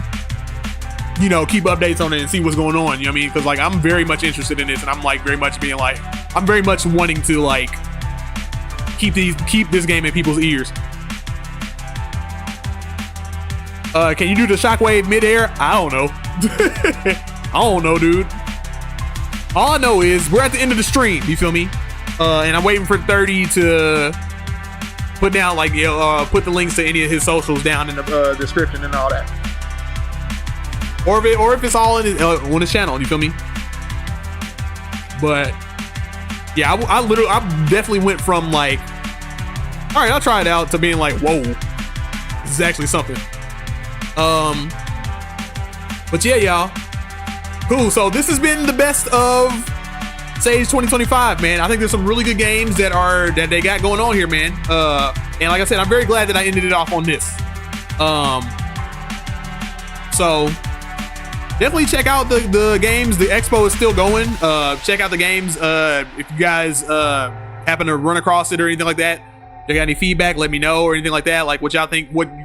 keep updates on it and see what's going on. You know what I mean? Because like I'm very much interested in this, and I'm like very much being like, I'm very much wanting to like keep this game in people's ears. Can you do the shockwave midair? I don't know. I don't know, dude. All I know is we're at the end of the stream. You feel me? And I'm waiting for 30 to put down like put the links to any of his socials down in the description and all that. Or if it's all in on his channel. You feel me? But yeah, I definitely went from like, all right, I'll try it out, to being like, whoa, this is actually something. But yeah, y'all, cool. So this has been the best of Sage 2025, man. I think there's some really good games that they got going on here, man. And like I said, I'm very glad that I ended it off on this. So definitely check out the games. The expo is still going. Check out the games. If you guys happen to run across it or anything like that, if you got any feedback, let me know, or anything like that. Like what you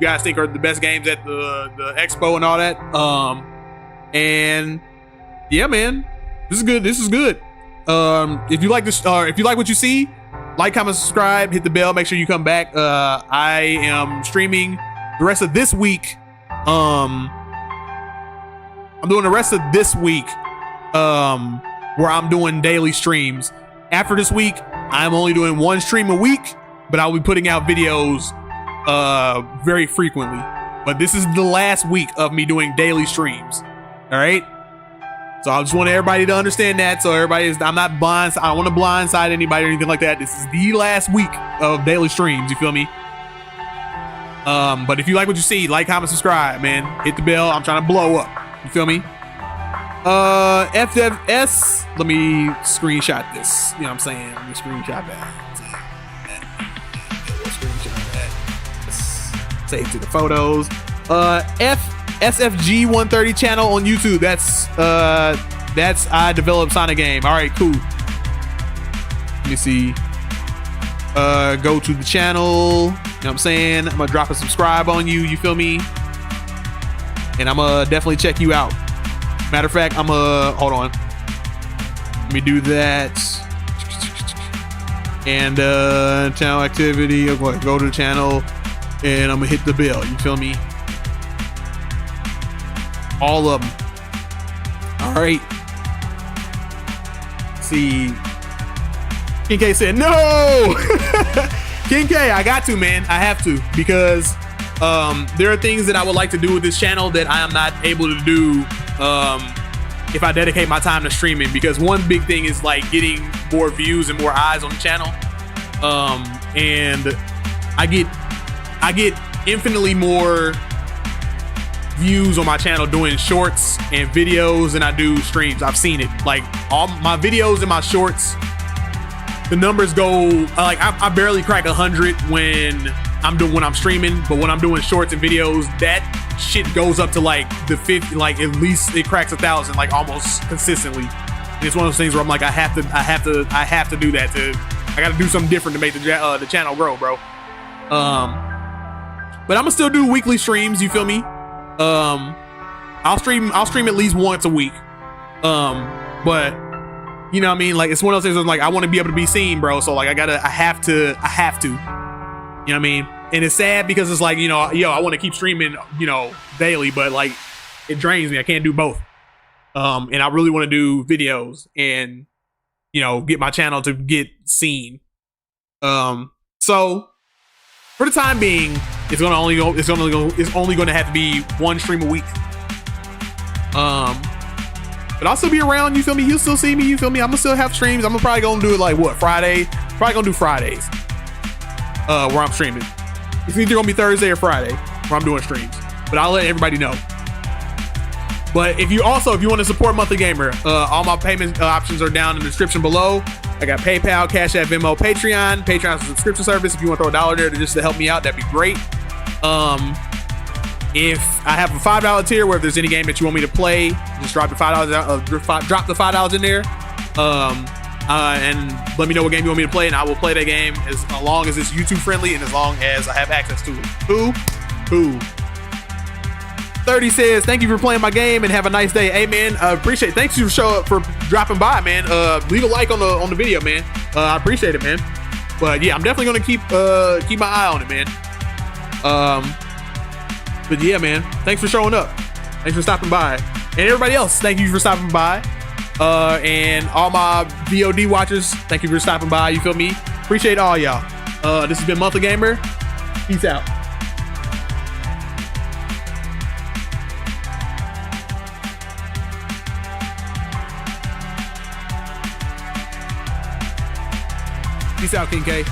guys think are the best games at the expo and all that. And yeah, man, this is good. This is good. If you like this, if you like what you see, like, comment, subscribe, hit the bell, make sure you come back. I am streaming the rest of this week. I'm doing the rest of this week where I'm doing daily streams. After this week, I'm only doing one stream a week, but I'll be putting out videos very frequently. But this is the last week of me doing daily streams. All right. So I just want everybody to understand that. So I'm not blind. I don't want to blindside anybody or anything like that. This is the last week of daily streams. You feel me? But if you like what you see, like, comment, subscribe, man. Hit the bell. I'm trying to blow up. You feel me? FFS. Let me screenshot this. You know what I'm saying? Let me screenshot that. Screenshot that. Let's save to the photos. SFG 130 channel on YouTube. That's I developed Sonic game. All right, cool. Let me see. Go to the channel. You know what I'm saying? I'm gonna drop a subscribe on you. You feel me? And I'm gonna definitely check you out. Matter of fact, hold on. Let me do that. And channel activity. Go to the channel, and I'm gonna hit the bell. You feel me? All of them. All right. Let's see. King K said no. King K, I got to, man. I have to, because there are things that I would like to do with this channel that I am not able to do if I dedicate my time to streaming. Because one big thing is like getting more views and more eyes on the channel, and I get infinitely more views on my channel doing shorts and videos than I do streams. I've seen it. Like, all my videos and my shorts, the numbers go like I barely crack 100 when I'm streaming, but when I'm doing shorts and videos, that shit goes up to like the 50, like at least it cracks 1,000, like almost consistently. And it's one of those things where I'm like, I have to do that. I got to do something different to make the channel grow, bro. But I'm gonna still do weekly streams. You feel me? I'll stream at least once a week. But you know what I mean? Like, it's one of those things where, like, I want to be able to be seen, bro. So like, I have to. You know what I mean? And it's sad because it's like, you know, I want to keep streaming, you know, daily, but like, it drains me. I can't do both. And I really want to do videos and, you know, get my channel to get seen. So for the time being, it's only going to have to be one stream a week. But I'll still be around. You feel me? You'll still see me. You feel me? I'm gonna still have streams. I'm probably gonna do it like what, Friday? Probably gonna do Fridays. Where I'm streaming. It's either gonna be Thursday or Friday where I'm doing streams. But I'll let everybody know. But if you want to support Monthly Gamer, all my payment options are down in the description below. I got PayPal, Cash App, Venmo, Patreon. Patreon's a subscription service. If you want to throw $1 there just to help me out, that'd be great. If I have a $5 tier where if there's any game that you want me to play, just drop the $5 out, drop the $5 in there, and let me know what game you want me to play, and I will play that game as long as it's YouTube friendly and as long as I have access to it. Who? 30 says, thank you for playing my game and have a nice day. Hey man, appreciate it. Thanks for dropping by, man. Leave a like on the video, man. I appreciate it, man. But yeah, I'm definitely gonna keep my eye on it, man. But yeah, man, thanks for showing up. Thanks for stopping by. And everybody else, thank you for stopping by. And all my VOD watchers, thank you for stopping by. You feel me? Appreciate all y'all. This has been Monthly Gamer. Peace out. Peace out, King K.